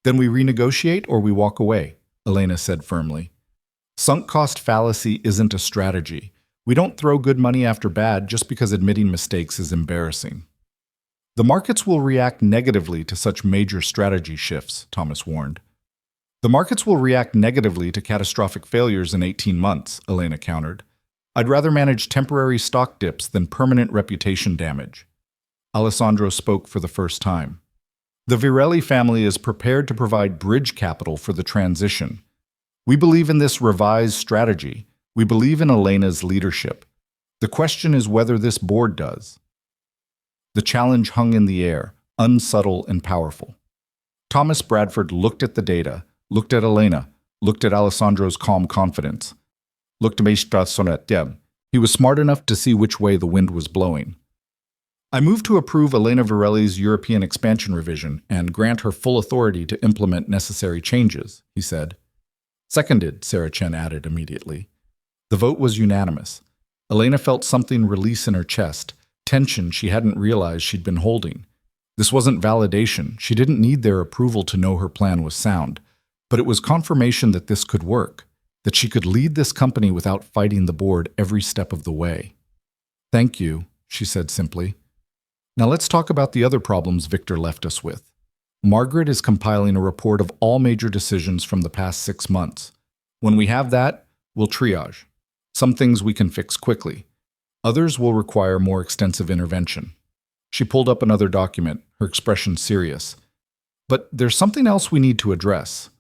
Then we renegotiate or we walk away, Elena said firmly. Sunk cost fallacy isn't a strategy. We don't throw good money after bad just because admitting mistakes is embarrassing. The markets will react negatively to such major strategy shifts, Thomas warned. The markets will react negatively to catastrophic failures in 18 months, Elena countered. I'd rather manage temporary stock dips than permanent reputation damage. Alessandro spoke for the first time. The Virelli family is prepared to provide bridge capital for the transition. We believe in this revised strategy. We believe in Elena's leadership. The question is whether this board does. The challenge hung in the air, unsubtle and powerful. Thomas Bradford looked at the data, looked at Elena, looked at Alessandro's calm confidence. Looked at Mistress. He was smart enough to see which way the wind was blowing. I move to approve Elena Virelli's European expansion revision and grant her full authority to implement necessary changes, he said. Seconded, Sarah Chen added immediately. The vote was unanimous. Elena felt something release in her chest, tension she hadn't realized she'd been holding. This wasn't validation. She didn't need their approval to know her plan was sound. But it was confirmation that this could work, that she could lead this company without fighting the board every step of the way. Thank you, she said simply. Now let's talk about the other problems Victor left us with. Margaret is compiling a report of all major decisions from the past 6 months. When we have that, we'll triage. Some things we can fix quickly. Others will require more extensive intervention. She pulled up another document, her expression serious. But there's something else we need to address.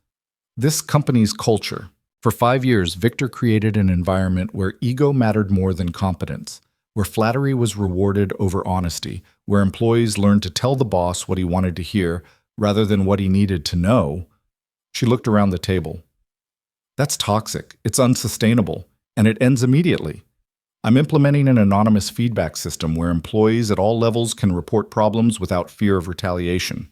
This company's culture. For 5 years, Victor created an environment where ego mattered more than competence, where flattery was rewarded over honesty, where employees learned to tell the boss what he wanted to hear rather than what he needed to know. She looked around the table. That's toxic, it's unsustainable, and it ends immediately. I'm implementing an anonymous feedback system where employees at all levels can report problems without fear of retaliation.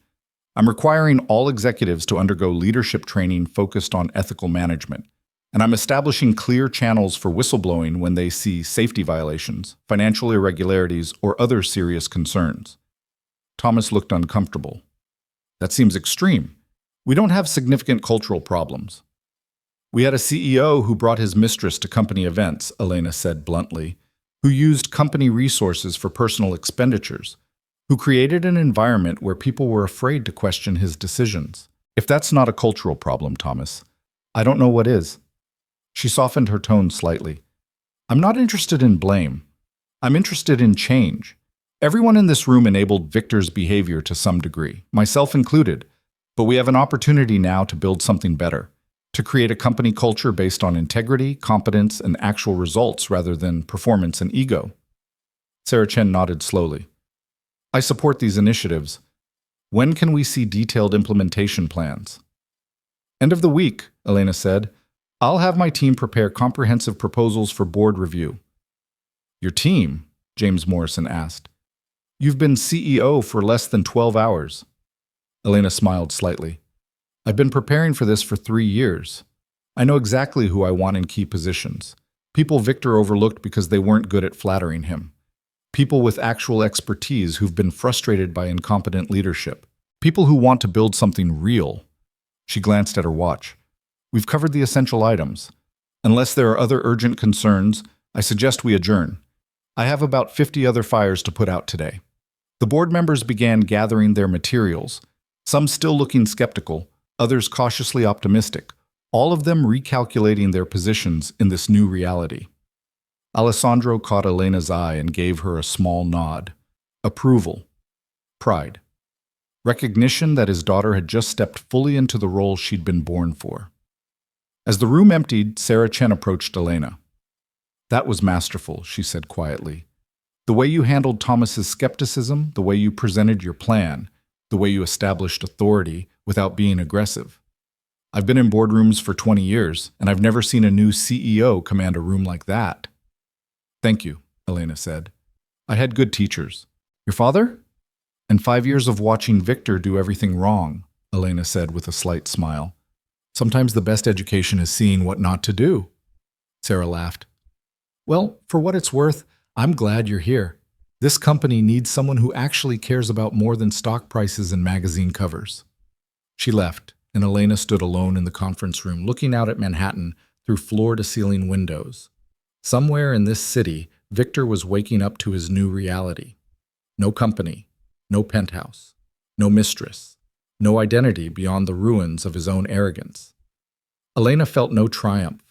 I'm requiring all executives to undergo leadership training focused on ethical management. And I'm establishing clear channels for whistleblowing when they see safety violations, financial irregularities, or other serious concerns. Thomas looked uncomfortable. That seems extreme. We don't have significant cultural problems. We had a CEO who brought his mistress to company events, Elena said bluntly, who used company resources for personal expenditures, who created an environment where people were afraid to question his decisions. If that's not a cultural problem, Thomas, I don't know what is. She softened her tone slightly. I'm not interested in blame. I'm interested in change. Everyone in this room enabled Victor's behavior to some degree, myself included, but we have an opportunity now to build something better, to create a company culture based on integrity, competence, and actual results rather than performance and ego. Sarah Chen nodded slowly. I support these initiatives. When can we see detailed implementation plans? End of the week, Elena said. I'll have my team prepare comprehensive proposals for board review. Your team? James Morrison asked. You've been CEO for less than 12 hours. Elena smiled slightly. I've been preparing for this for 3 years. I know exactly who I want in key positions. People Victor overlooked because they weren't good at flattering him. People with actual expertise who've been frustrated by incompetent leadership. People who want to build something real. She glanced at her watch. We've covered the essential items. Unless there are other urgent concerns, I suggest we adjourn. I have about 50 other fires to put out today. The board members began gathering their materials, some still looking skeptical, others cautiously optimistic, all of them recalculating their positions in this new reality. Alessandro caught Elena's eye and gave her a small nod. Approval. Pride. Recognition that his daughter had just stepped fully into the role she'd been born for. As the room emptied, Sarah Chen approached Elena. That was masterful, she said quietly. The way you handled Thomas's skepticism, the way you presented your plan, the way you established authority without being aggressive. I've been in boardrooms for 20 years, and I've never seen a new CEO command a room like that. Thank you, Elena said. I had good teachers. Your father? And 5 years of watching Victor do everything wrong, Elena said with a slight smile. Sometimes the best education is seeing what not to do. Sarah laughed. Well, for what it's worth, I'm glad you're here. This company needs someone who actually cares about more than stock prices and magazine covers. She left, and Elena stood alone in the conference room looking out at Manhattan through floor-to-ceiling windows. Somewhere in this city, Victor was waking up to his new reality. No company, no penthouse, no mistress, no identity beyond the ruins of his own arrogance. Elena felt no triumph,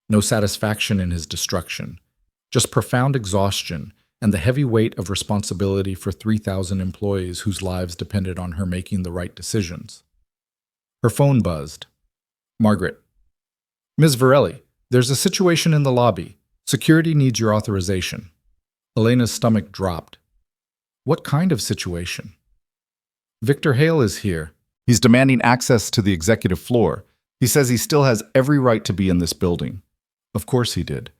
no satisfaction in his destruction, just profound exhaustion and the heavy weight of responsibility for 3,000 employees whose lives depended on her making the right decisions. Her phone buzzed. Margaret. Ms. Varelli, there's a situation in the lobby. Security needs your authorization. Elena's stomach dropped. What kind of situation? Victor Hale is here. He's demanding access to the executive floor. He says he still has every right to be in this building. Of course he did.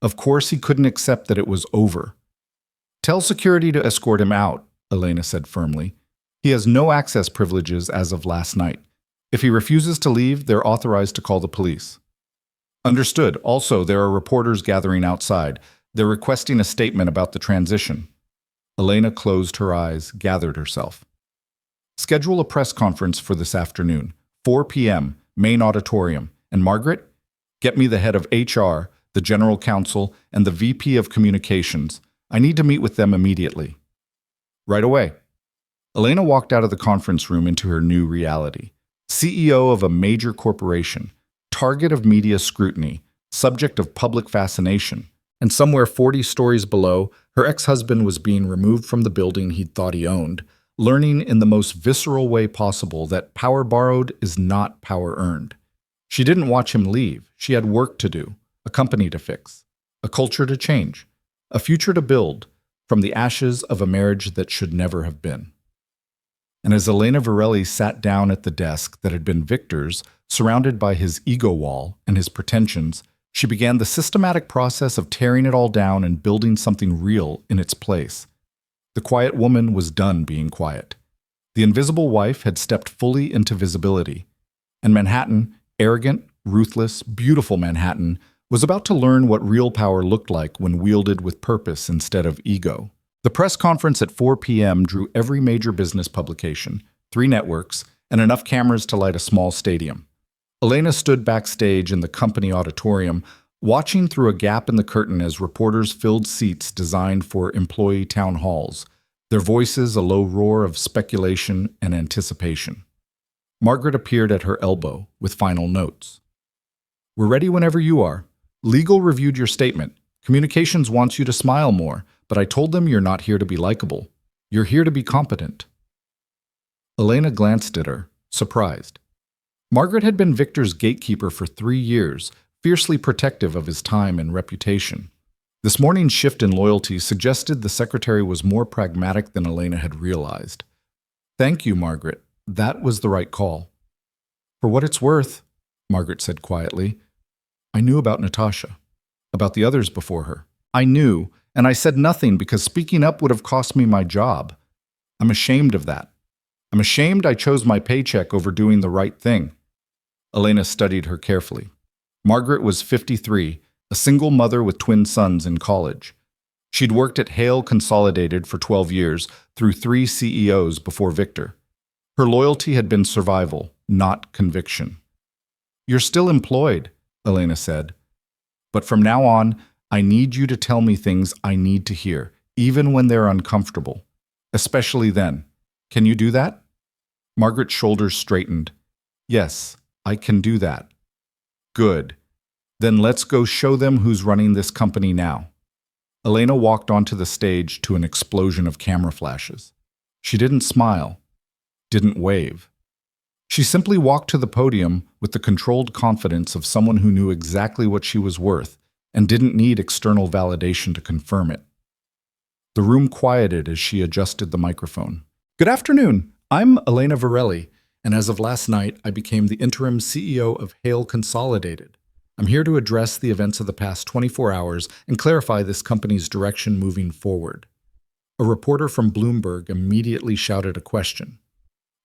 Of course he couldn't accept that it was over. Tell security to escort him out, Elena said firmly. He has no access privileges as of last night. If he refuses to leave, they're authorized to call the police. Understood. Also, there are reporters gathering outside. They're requesting a statement about the transition. Elena closed her eyes, gathered herself. Schedule a press conference for this afternoon, 4 p.m., main auditorium. And Margaret, get me the head of HR, the general counsel, and the VP of communications. I need to meet with them immediately. Right away. Elena walked out of the conference room into her new reality. CEO of a major corporation, target of media scrutiny, subject of public fascination, and somewhere 40 stories below, her ex-husband was being removed from the building he'd thought he owned, learning in the most visceral way possible that power borrowed is not power earned. She didn't watch him leave. She had work to do, a company to fix, a culture to change, a future to build from the ashes of a marriage that should never have been. And as Elena Varelli sat down at the desk that had been Victor's, surrounded by his ego wall and his pretensions, she began the systematic process of tearing it all down and building something real in its place. The quiet woman was done being quiet. The invisible wife had stepped fully into visibility. And Manhattan, arrogant, ruthless, beautiful Manhattan, was about to learn what real power looked like when wielded with purpose instead of ego. The press conference at 4 p.m. drew every major business publication, 3 networks, and enough cameras to light a small stadium. Elena stood backstage in the company auditorium, watching through a gap in the curtain as reporters filled seats designed for employee town halls, their voices a low roar of speculation and anticipation. Margaret appeared at her elbow with final notes. We're ready whenever you are. Legal reviewed your statement. Communications wants you to smile more, but I told them you're not here to be likable. You're here to be competent. Elena glanced at her, surprised. Margaret had been Victor's gatekeeper for 3 years, fiercely protective of his time and reputation. This morning's shift in loyalty suggested the secretary was more pragmatic than Elena had realized. Thank you, Margaret. That was the right call. For what it's worth, Margaret said quietly, I knew about Natasha, about the others before her. I knew, and I said nothing because speaking up would have cost me my job. I'm ashamed of that. I'm ashamed I chose my paycheck over doing the right thing. Elena studied her carefully. Margaret was 53, a single mother with twin sons in college. She'd worked at Hale Consolidated for 12 years, through 3 CEOs before Victor. Her loyalty had been survival, not conviction. You're still employed, Elena said. But from now on, I need you to tell me things I need to hear, even when they're uncomfortable. Especially then. Can you do that? Margaret's shoulders straightened. Yes, I can do that. Good. Then let's go show them who's running this company now. Elena walked onto the stage to an explosion of camera flashes. She didn't smile, didn't wave. She simply walked to the podium with the controlled confidence of someone who knew exactly what she was worth and didn't need external validation to confirm it. The room quieted as she adjusted the microphone. Good afternoon. I'm Elena Varelli, and as of last night, I became the interim CEO of Hale Consolidated. I'm here to address the events of the past 24 hours and clarify this company's direction moving forward. A reporter from Bloomberg immediately shouted a question.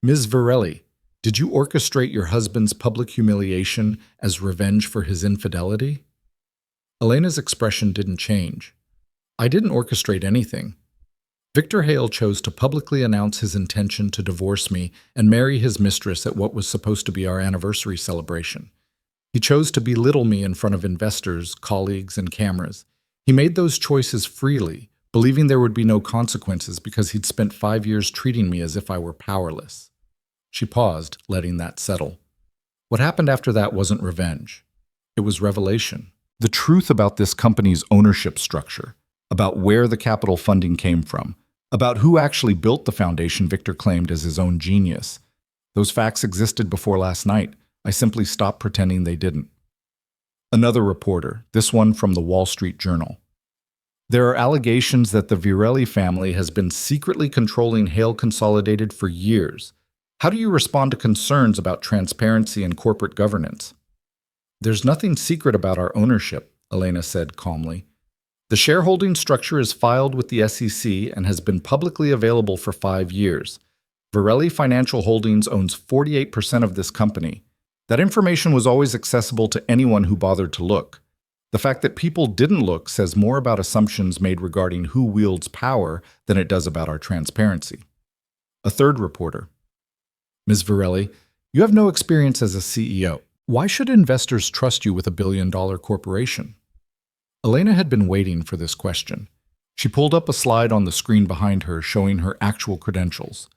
Ms. Varelli, did you orchestrate your husband's public humiliation as revenge for his infidelity? Elena's expression didn't change. I didn't orchestrate anything. Victor Hale chose to publicly announce his intention to divorce me and marry his mistress at what was supposed to be our anniversary celebration. He chose to belittle me in front of investors, colleagues, and cameras. He made those choices freely, believing there would be no consequences because he'd spent 5 years treating me as if I were powerless. She paused, letting that settle. What happened after that wasn't revenge. It was revelation. The truth about this company's ownership structure, about where the capital funding came from, about who actually built the foundation Victor claimed as his own genius. Those facts existed before last night. I simply stopped pretending they didn't. Another reporter, this one from the Wall Street Journal. There are allegations that the Varelli family has been secretly controlling Hale Consolidated for years. How do you respond to concerns about transparency and corporate governance? There's nothing secret about our ownership, Elena said calmly. The shareholding structure is filed with the SEC and has been publicly available for 5 years. Varelli Financial Holdings owns 48% of this company. That information was always accessible to anyone who bothered to look. The fact that people didn't look says more about assumptions made regarding who wields power than it does about our transparency. A third reporter. Ms. Varelli, you have no experience as a CEO. Why should investors trust you with a billion-dollar corporation? Elena had been waiting for this question. She pulled up a slide on the screen behind her showing her actual credentials.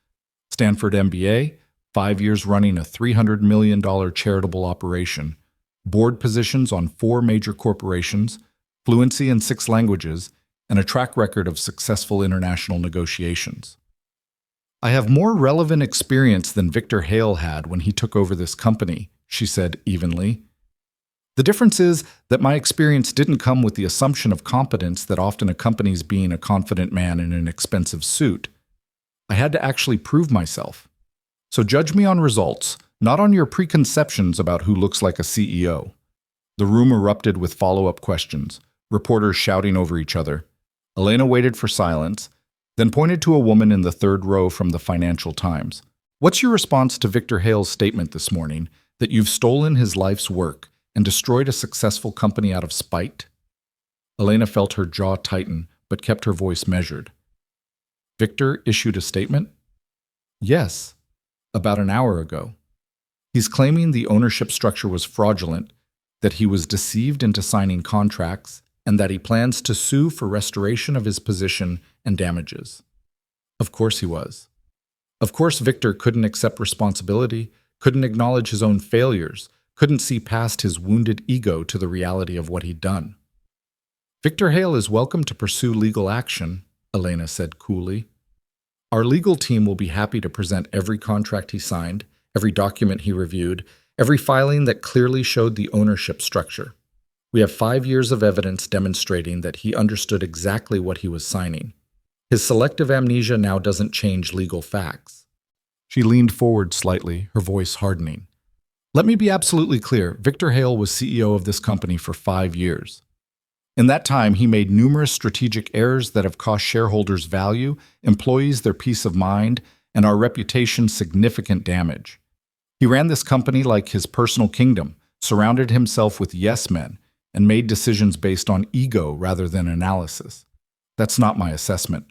Stanford MBA, 5 years running a $300 million charitable operation, board positions on 4 major corporations, fluency in 6 languages, and a track record of successful international negotiations. I have more relevant experience than Victor Hale had when he took over this company, she said evenly. The difference is that my experience didn't come with the assumption of competence that often accompanies being a confident man in an expensive suit. I had to actually prove myself. So judge me on results, not on your preconceptions about who looks like a CEO. The room erupted with follow-up questions, reporters shouting over each other. Elena waited for silence, then pointed to a woman in the 3rd row from the Financial Times. What's your response to Victor Hale's statement this morning that you've stolen his life's work and destroyed a successful company out of spite? Elena felt her jaw tighten, but kept her voice measured. Victor issued a statement? Yes. About an hour ago. He's claiming the ownership structure was fraudulent, that he was deceived into signing contracts, and that he plans to sue for restoration of his position and damages. Of course he was. Of course Victor couldn't accept responsibility, couldn't acknowledge his own failures, couldn't see past his wounded ego to the reality of what he'd done. "Victor Hale is welcome to pursue legal action," Elena said coolly. "Our legal team will be happy to present every contract he signed, every document he reviewed, every filing that clearly showed the ownership structure. We have 5 years of evidence demonstrating that he understood exactly what he was signing. His selective amnesia now doesn't change legal facts." She leaned forward slightly, her voice hardening. "Let me be absolutely clear. Victor Hale was CEO of this company for 5 years. In that time, he made numerous strategic errors that have cost shareholders value, employees their peace of mind, and our reputation significant damage. He ran this company like his personal kingdom, surrounded himself with yes men, and made decisions based on ego rather than analysis. That's not my assessment.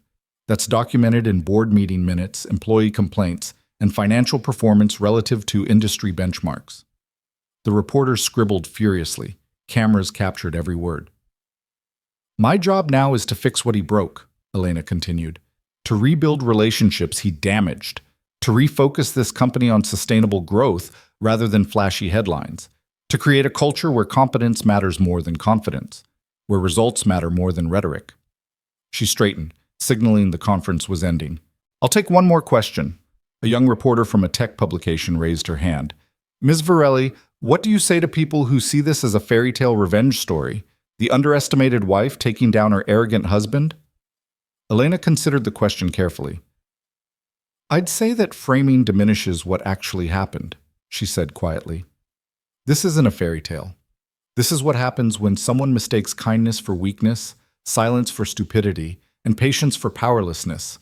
That's documented in board meeting minutes, employee complaints, and financial performance relative to industry benchmarks." The reporters scribbled furiously. Cameras captured every word. "My job now is to fix what he broke," Elena continued, "to rebuild relationships he damaged, to refocus this company on sustainable growth rather than flashy headlines, to create a culture where competence matters more than confidence, where results matter more than rhetoric." She straightened, signaling the conference was ending. "I'll take one more question." A young reporter from a tech publication raised her hand. "Ms. Varelli, what do you say to people who see this as a fairy tale revenge story? The underestimated wife taking down her arrogant husband?" Elena considered the question carefully. "I'd say that framing diminishes what actually happened," she said quietly. "This isn't a fairy tale. This is what happens when someone mistakes kindness for weakness, silence for stupidity, and patience for powerlessness.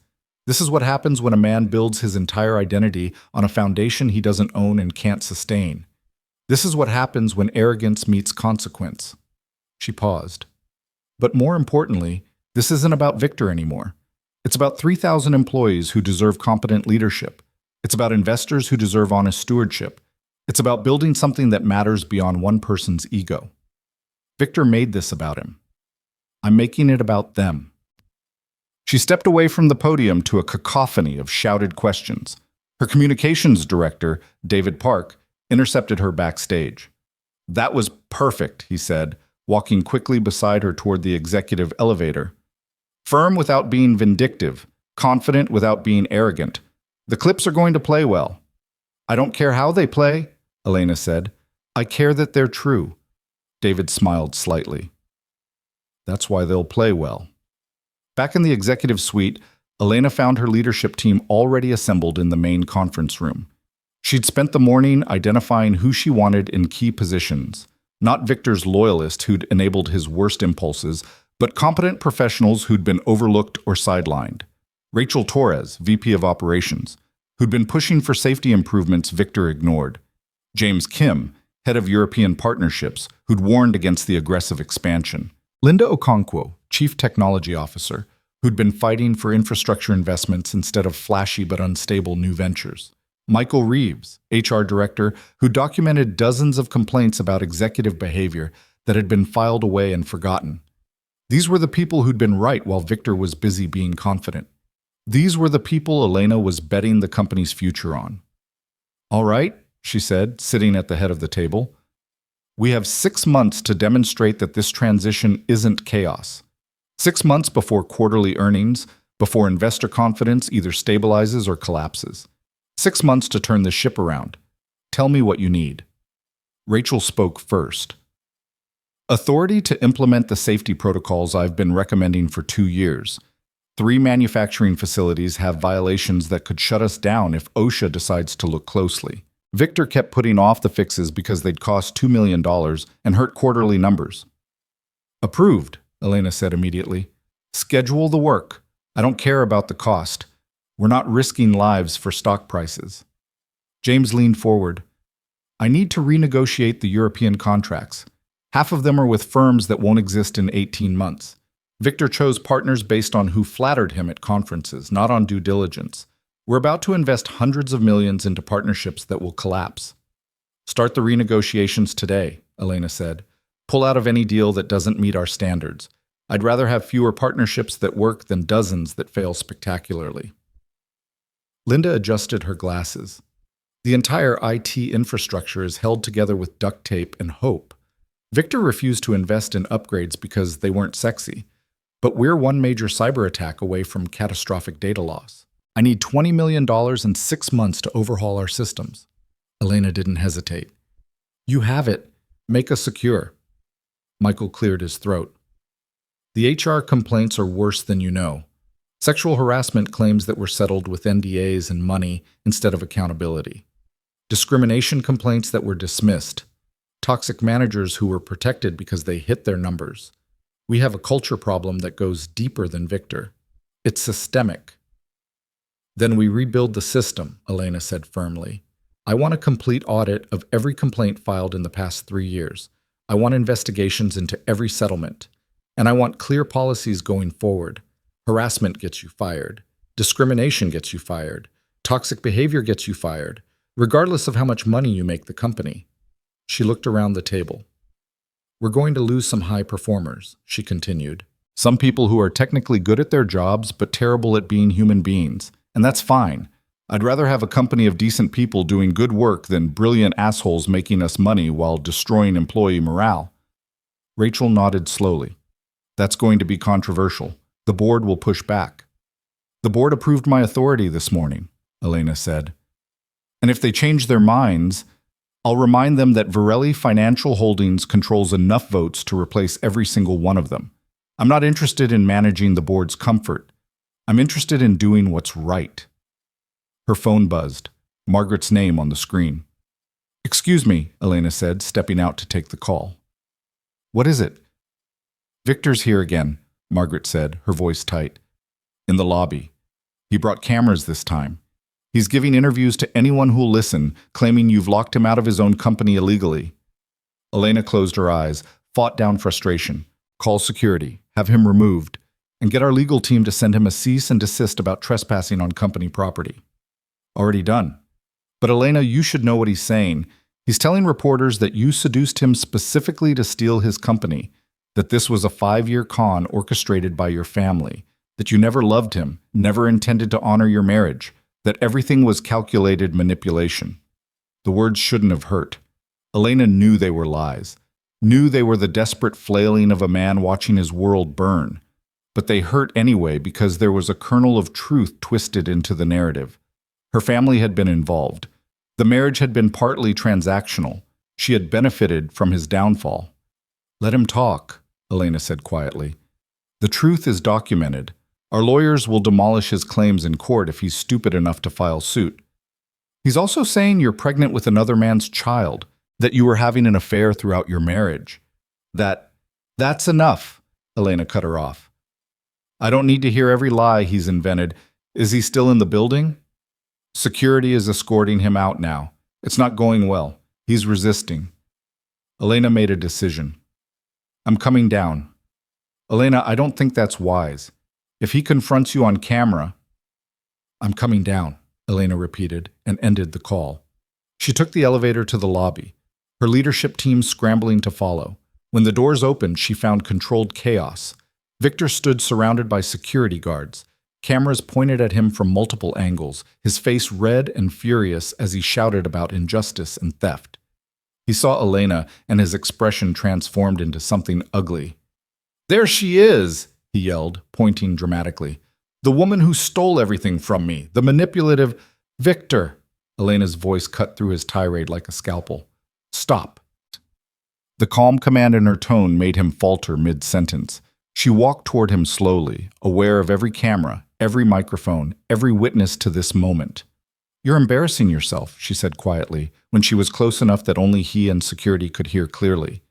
This is what happens when a man builds his entire identity on a foundation he doesn't own and can't sustain. This is what happens when arrogance meets consequence." She paused. "But more importantly, this isn't about Victor anymore. It's about 3,000 employees who deserve competent leadership. It's about investors who deserve honest stewardship. It's about building something that matters beyond one person's ego. Victor made this about him. I'm making it about them." She stepped away from the podium to a cacophony of shouted questions. Her communications director, David Park, intercepted her backstage. "That was perfect," he said, walking quickly beside her toward the executive elevator. "Firm without being vindictive, confident without being arrogant. The clips are going to play well." "I don't care how they play," Elena said. "I care that they're true." David smiled slightly. "That's why they'll play well." Back in the executive suite, Elena found her leadership team already assembled in the main conference room. She'd spent the morning identifying who she wanted in key positions, not Victor's loyalist who'd enabled his worst impulses, but competent professionals who'd been overlooked or sidelined. Rachel Torres, VP of Operations, who'd been pushing for safety improvements Victor ignored. James Kim, Head of European Partnerships, who'd warned against the aggressive expansion. Linda Okonkwo, Chief Technology Officer, who'd been fighting for infrastructure investments instead of flashy but unstable new ventures. Michael Reeves, HR Director, who documented dozens of complaints about executive behavior that had been filed away and forgotten. These were the people who'd been right while Victor was busy being confident. These were the people Elena was betting the company's future on. "All right," she said, sitting at the head of the table. "We have 6 months to demonstrate that this transition isn't chaos. 6 months before quarterly earnings, before investor confidence either stabilizes or collapses. 6 months to turn the ship around. Tell me what you need." Rachel spoke first. "Authority to implement the safety protocols I've been recommending for 2 years. 3 manufacturing facilities have violations that could shut us down if OSHA decides to look closely. Victor kept putting off the fixes because they'd cost $2 million and hurt quarterly numbers." "Approved," Elena said immediately. "Schedule the work. I don't care about the cost. We're not risking lives for stock prices." James leaned forward. "I need to renegotiate the European contracts. Half of them are with firms that won't exist in 18 months. Victor chose partners based on who flattered him at conferences, not on due diligence. We're about to invest hundreds of millions into partnerships that will collapse." "Start the renegotiations today," Elena said. "Pull out of any deal that doesn't meet our standards. I'd rather have fewer partnerships that work than dozens that fail spectacularly." Linda adjusted her glasses. The entire IT infrastructure is held together with duct tape and hope. Victor refused to invest in upgrades because they weren't sexy, but we're one major cyber attack away from catastrophic data loss. I need $20 million in 6 months to overhaul our systems. Elena didn't hesitate. You have it. Make us secure. Michael cleared his throat. The HR complaints are worse than you know. Sexual harassment claims that were settled with NDAs and money instead of accountability. Discrimination complaints that were dismissed. Toxic managers who were protected because they hit their numbers. We have a culture problem that goes deeper than Victor. It's systemic. Then we rebuild the system, Elena said firmly. I want a complete audit of every complaint filed in the past 3 years. I want investigations into every settlement. And I want clear policies going forward. Harassment gets you fired. Discrimination gets you fired. Toxic behavior gets you fired, regardless of how much money you make the company. She looked around the table. We're going to lose some high performers, she continued. Some people who are technically good at their jobs but terrible at being human beings. And that's fine. I'd rather have a company of decent people doing good work than brilliant assholes making us money while destroying employee morale. Rachel nodded slowly. That's going to be controversial. The board will push back. The board approved my authority this morning, Elena said. And if they change their minds, I'll remind them that Varelli Financial Holdings controls enough votes to replace every single one of them. I'm not interested in managing the board's comfort. I'm interested in doing what's right. Her phone buzzed, Margaret's name on the screen. Excuse me, Elena said, stepping out to take the call. What is it? Victor's here again, Margaret said, her voice tight. In the lobby. He brought cameras this time. He's giving interviews to anyone who'll listen, claiming you've locked him out of his own company illegally. Elena closed her eyes, fought down frustration. Call security, have him removed, and get our legal team to send him a cease and desist about trespassing on company property. Already done. But Elena, you should know what he's saying. He's telling reporters that you seduced him specifically to steal his company, that this was a 5-year con orchestrated by your family, that you never loved him, never intended to honor your marriage, that everything was calculated manipulation. The words shouldn't have hurt. Elena knew they were lies, knew they were the desperate flailing of a man watching his world burn. But they hurt anyway because there was a kernel of truth twisted into the narrative. Her family had been involved. The marriage had been partly transactional. She had benefited from his downfall. Let him talk, Elena said quietly. The truth is documented. Our lawyers will demolish his claims in court if he's stupid enough to file suit. He's also saying you're pregnant with another man's child, that you were having an affair throughout your marriage. That's enough, Elena cut her off. I don't need to hear every lie he's invented. Is he still in the building? Security is escorting him out now. It's not going well. He's resisting. Elena made a decision. I'm coming down. Elena, I don't think that's wise. If he confronts you on camera, I'm coming down, Elena repeated and ended the call. She took the elevator to the lobby, her leadership team scrambling to follow. When the doors opened, she found controlled chaos. Victor stood surrounded by security guards, cameras pointed at him from multiple angles, his face red and furious as he shouted about injustice and theft. He saw Elena, and his expression transformed into something ugly. There she is! He yelled, pointing dramatically. The woman who stole everything from me, the manipulative Victor. Elena's voice cut through his tirade like a scalpel. Stop. The calm command in her tone made him falter mid-sentence. She walked toward him slowly, aware of every camera, every microphone, every witness to this moment. You're embarrassing yourself, she said quietly, when she was close enough that only he and security could hear clearly.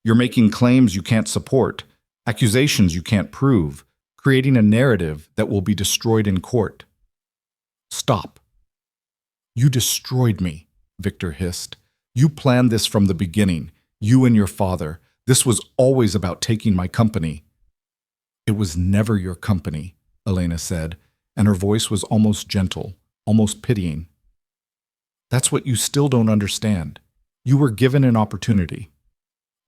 You're making claims you can't support. Accusations you can't prove, creating a narrative that will be destroyed in court. Stop. You destroyed me, Victor hissed. You planned this from the beginning, you and your father. This was always about taking my company. It was never your company, Elena said, and her voice was almost gentle, almost pitying. That's what you still don't understand. You were given an opportunity,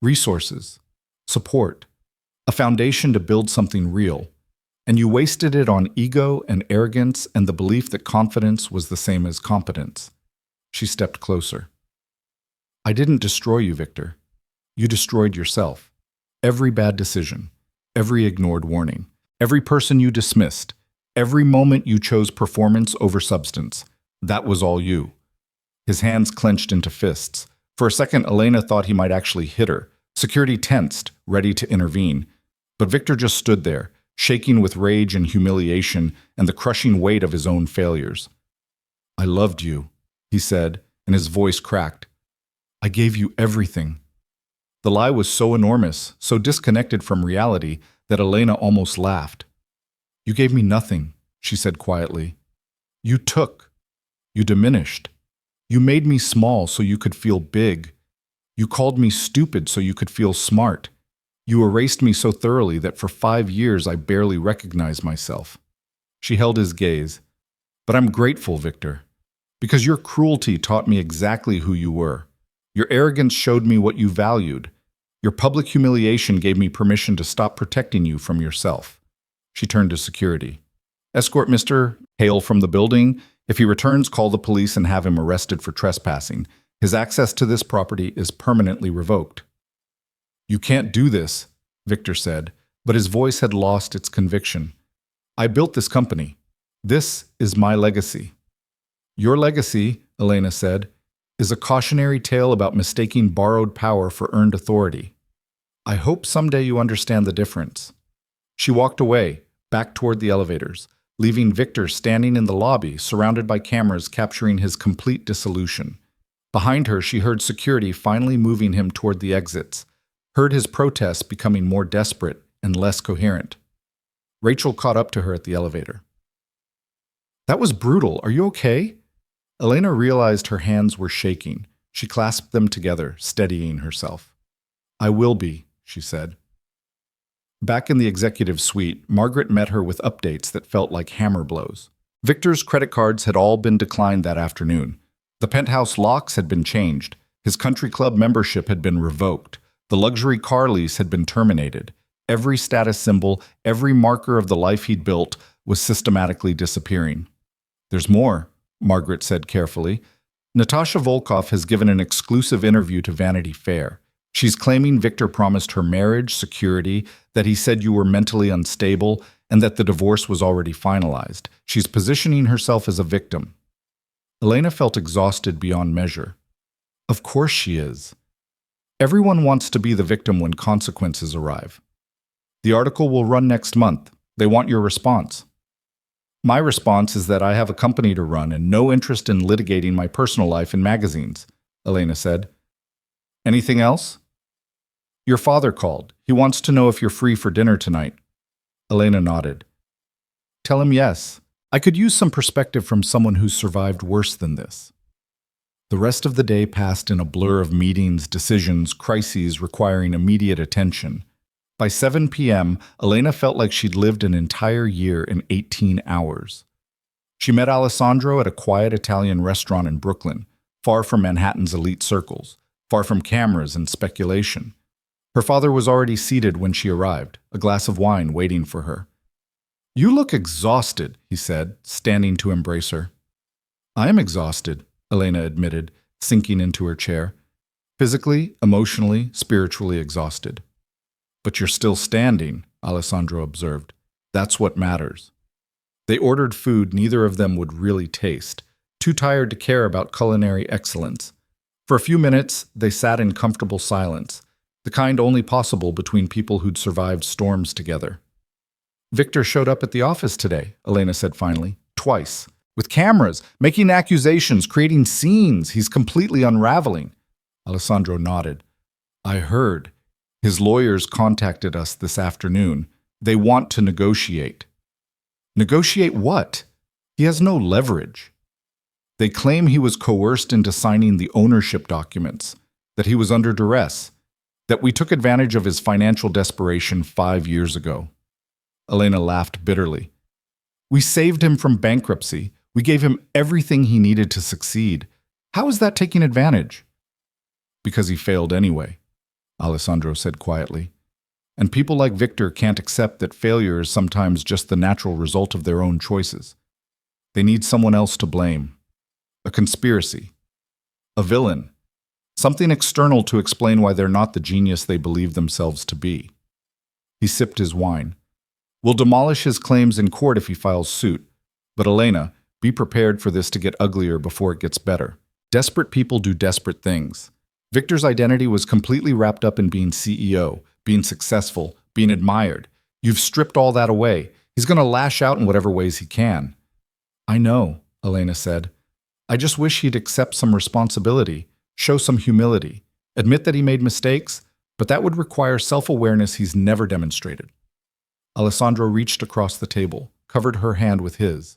resources, support, a foundation to build something real, and you wasted it on ego and arrogance and the belief that confidence was the same as competence. She stepped closer. I didn't destroy you, Victor. You destroyed yourself. Every bad decision, every ignored warning, every person you dismissed, every moment you chose performance over substance, that was all you. His hands clenched into fists. For a second, Elena thought he might actually hit her. Security tensed, ready to intervene. But Victor just stood there, shaking with rage and humiliation and the crushing weight of his own failures. I loved you, he said, and his voice cracked. I gave you everything. The lie was so enormous, so disconnected from reality, that Elena almost laughed. You gave me nothing, she said quietly. You took. You diminished. You made me small so you could feel big. You called me stupid so you could feel smart. You erased me so thoroughly that for 5 years I barely recognized myself. She held his gaze. But I'm grateful, Victor, because your cruelty taught me exactly who you were. Your arrogance showed me what you valued. Your public humiliation gave me permission to stop protecting you from yourself. She turned to security. Escort Mr. Hale from the building. If he returns, call the police and have him arrested for trespassing. His access to this property is permanently revoked. You can't do this, Victor said, but his voice had lost its conviction. I built this company. This is my legacy. Your legacy, Elena said, is a cautionary tale about mistaking borrowed power for earned authority. I hope someday you understand the difference. She walked away, back toward the elevators, leaving Victor standing in the lobby, surrounded by cameras capturing his complete dissolution. Behind her, she heard security finally moving him toward the exits, heard his protests becoming more desperate and less coherent. Rachel caught up to her at the elevator. That was brutal. Are you okay? Elena realized her hands were shaking. She clasped them together, steadying herself. I will be, she said. Back in the executive suite, Margaret met her with updates that felt like hammer blows. Victor's credit cards had all been declined that afternoon. The penthouse locks had been changed. His country club membership had been revoked. The luxury car lease had been terminated. Every status symbol, every marker of the life he'd built was systematically disappearing. There's more, Margaret said carefully. Natasha Volkov has given an exclusive interview to Vanity Fair. She's claiming Victor promised her marriage, security, that he said you were mentally unstable, and that the divorce was already finalized. She's positioning herself as a victim. Elena felt exhausted beyond measure. Of course she is. Everyone wants to be the victim when consequences arrive. The article will run next month. They want your response. My response is that I have a company to run and no interest in litigating my personal life in magazines, Elena said. Anything else? Your father called. He wants to know if you're free for dinner tonight. Elena nodded. Tell him yes. I could use some perspective from someone who's survived worse than this. The rest of the day passed in a blur of meetings, decisions, crises requiring immediate attention. By 7 p.m., Elena felt like she'd lived an entire year in 18 hours. She met Alessandro at a quiet Italian restaurant in Brooklyn, far from Manhattan's elite circles, far from cameras and speculation. Her father was already seated when she arrived, a glass of wine waiting for her. You look exhausted, he said, standing to embrace her. I am exhausted, Elena admitted, sinking into her chair. Physically, emotionally, spiritually exhausted. But you're still standing, Alessandro observed. That's what matters. They ordered food neither of them would really taste, too tired to care about culinary excellence. For a few minutes, they sat in comfortable silence, the kind only possible between people who'd survived storms together. Victor showed up at the office today, Elena said finally, twice. With cameras, making accusations, creating scenes. He's completely unraveling. Alessandro nodded. I heard. His lawyers contacted us this afternoon. They want to negotiate. Negotiate what? He has no leverage. They claim he was coerced into signing the ownership documents, that he was under duress, that we took advantage of his financial desperation 5 years ago. Elena laughed bitterly. We saved him from bankruptcy. We gave him everything he needed to succeed. How is that taking advantage? Because he failed anyway, Alessandro said quietly. And people like Victor can't accept that failure is sometimes just the natural result of their own choices. They need someone else to blame. A conspiracy. A villain. Something external to explain why they're not the genius they believe themselves to be. He sipped his wine. We'll demolish his claims in court if he files suit. But Elena, be prepared for this to get uglier before it gets better. Desperate people do desperate things. Victor's identity was completely wrapped up in being CEO, being successful, being admired. You've stripped all that away. He's going to lash out in whatever ways he can. I know, Elena said. I just wish he'd accept some responsibility, show some humility, admit that he made mistakes, but that would require self-awareness he's never demonstrated. Alessandro reached across the table, covered her hand with his.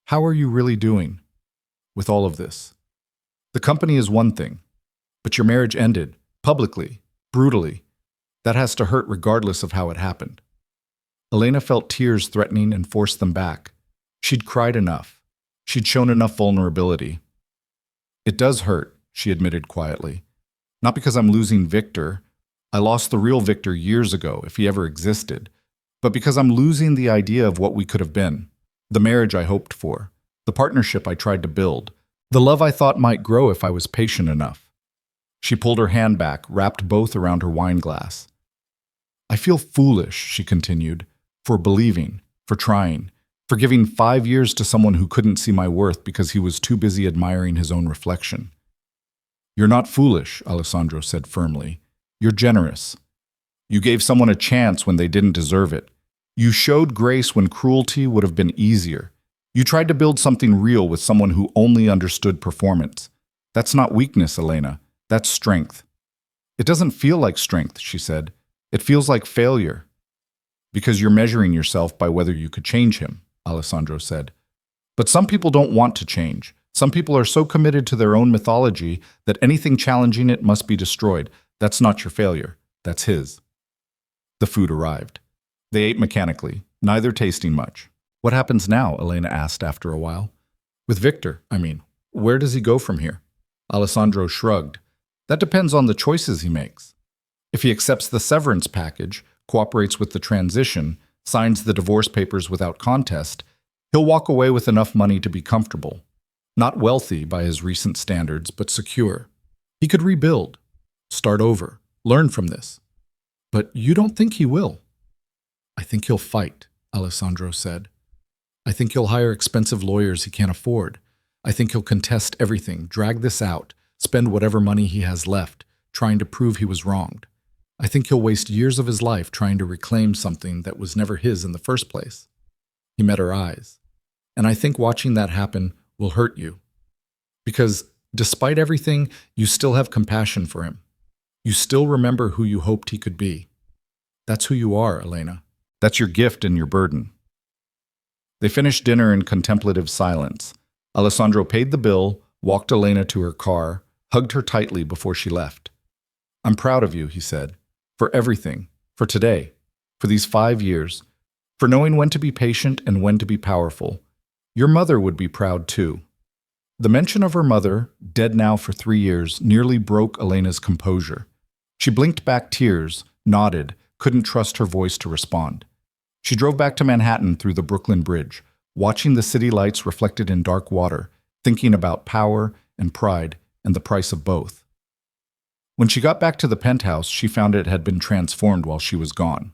How are you really doing with all of this? The company is one thing, but your marriage ended, publicly, brutally. That has to hurt regardless of how it happened. Elena felt tears threatening and forced them back. She'd cried enough. She'd shown enough vulnerability. It does hurt, she admitted quietly. Not because I'm losing Victor. I lost the real Victor years ago, if he ever existed. But because I'm losing the idea of what we could have been. The marriage I hoped for. The partnership I tried to build. The love I thought might grow if I was patient enough. She pulled her hand back, wrapped both around her wine glass. I feel foolish, she continued, for believing, for trying, for giving 5 years to someone who couldn't see my worth because he was too busy admiring his own reflection. You're not foolish, Alessandro said firmly. You're generous. You gave someone a chance when they didn't deserve it. You showed grace when cruelty would have been easier. You tried to build something real with someone who only understood performance. That's not weakness, Elena. That's strength. It doesn't feel like strength, she said. It feels like failure. Because you're measuring yourself by whether you could change him, Alessandro said. But some people don't want to change. Some people are so committed to their own mythology that anything challenging it must be destroyed. That's not your failure. That's his. The food arrived. They ate mechanically, neither tasting much. What happens now? Elena asked after a while. With Victor, I mean. Where does he go from here? Alessandro shrugged. That depends on the choices he makes. If he accepts the severance package, cooperates with the transition, signs the divorce papers without contest, he'll walk away with enough money to be comfortable. Not wealthy by his recent standards, but secure. He could rebuild, start over, learn from this. But you don't think he will? I think he'll fight, Alessandro said. I think he'll hire expensive lawyers he can't afford. I think he'll contest everything, drag this out, spend whatever money he has left, trying to prove he was wronged. I think he'll waste years of his life trying to reclaim something that was never his in the first place. He met her eyes. And I think watching that happen will hurt you. Because despite everything, you still have compassion for him. You still remember who you hoped he could be. That's who you are, Elena. That's your gift and your burden. They finished dinner in contemplative silence. Alessandro paid the bill, walked Elena to her car, hugged her tightly before she left. I'm proud of you, he said, for everything, for today, for these 5 years, for knowing when to be patient and when to be powerful. Your mother would be proud too. The mention of her mother, dead now for 3 years, nearly broke Elena's composure. She blinked back tears, nodded, couldn't trust her voice to respond. She drove back to Manhattan through the Brooklyn Bridge, watching the city lights reflected in dark water, thinking about power and pride and the price of both. When she got back to the penthouse, she found it had been transformed while she was gone.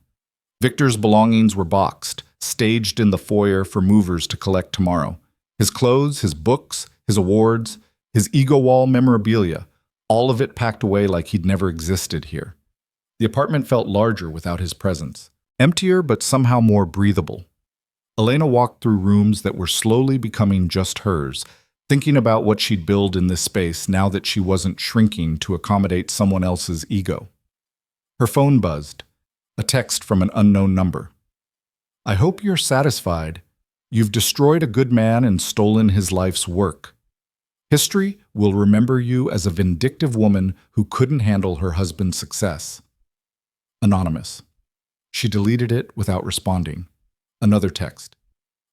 Victor's belongings were boxed, staged in the foyer for movers to collect tomorrow. His clothes, his books, his awards, his ego wall memorabilia, all of it packed away like he'd never existed here. The apartment felt larger without his presence, emptier but somehow more breathable. Elena walked through rooms that were slowly becoming just hers, thinking about what she'd build in this space now that she wasn't shrinking to accommodate someone else's ego. Her phone buzzed, a text from an unknown number. I hope you're satisfied. You've destroyed a good man and stolen his life's work. History will remember you as a vindictive woman who couldn't handle her husband's success. Anonymous. She deleted it without responding. Another text.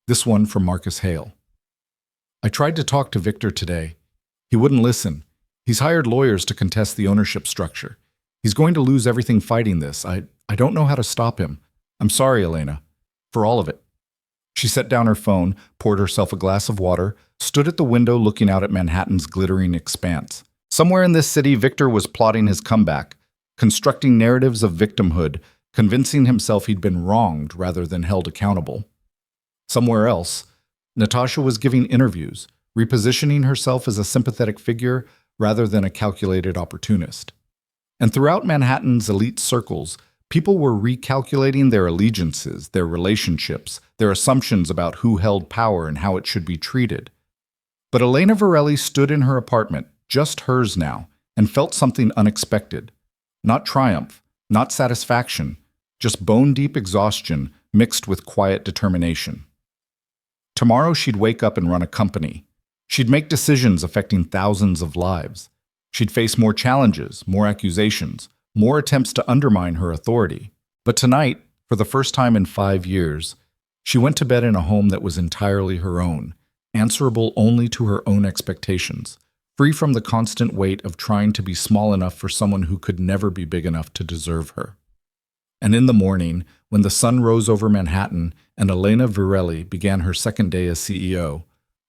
This one from Marcus Hale. I tried to talk to Victor today. He wouldn't listen. He's hired lawyers to contest the ownership structure. He's going to lose everything fighting this. I don't know how to stop him. I'm sorry, Elena. For all of it. She set down her phone, poured herself a glass of water, stood at the window looking out at Manhattan's glittering expanse. Somewhere in this city, Victor was plotting his comeback, constructing narratives of victimhood, convincing himself he'd been wronged rather than held accountable. Somewhere else, Natasha was giving interviews, repositioning herself as a sympathetic figure rather than a calculated opportunist. And throughout Manhattan's elite circles, people were recalculating their allegiances, their relationships, their assumptions about who held power and how it should be treated. But Elena Varelli stood in her apartment, just hers now, and felt something unexpected. Not triumph, not satisfaction, just bone-deep exhaustion mixed with quiet determination. Tomorrow she'd wake up and run a company. She'd make decisions affecting thousands of lives. She'd face more challenges, more accusations, more attempts to undermine her authority. But tonight, for the first time in 5 years, she went to bed in a home that was entirely her own, answerable only to her own expectations, free from the constant weight of trying to be small enough for someone who could never be big enough to deserve her. And in the morning, when the sun rose over Manhattan and Elena Varelli began her second day as CEO,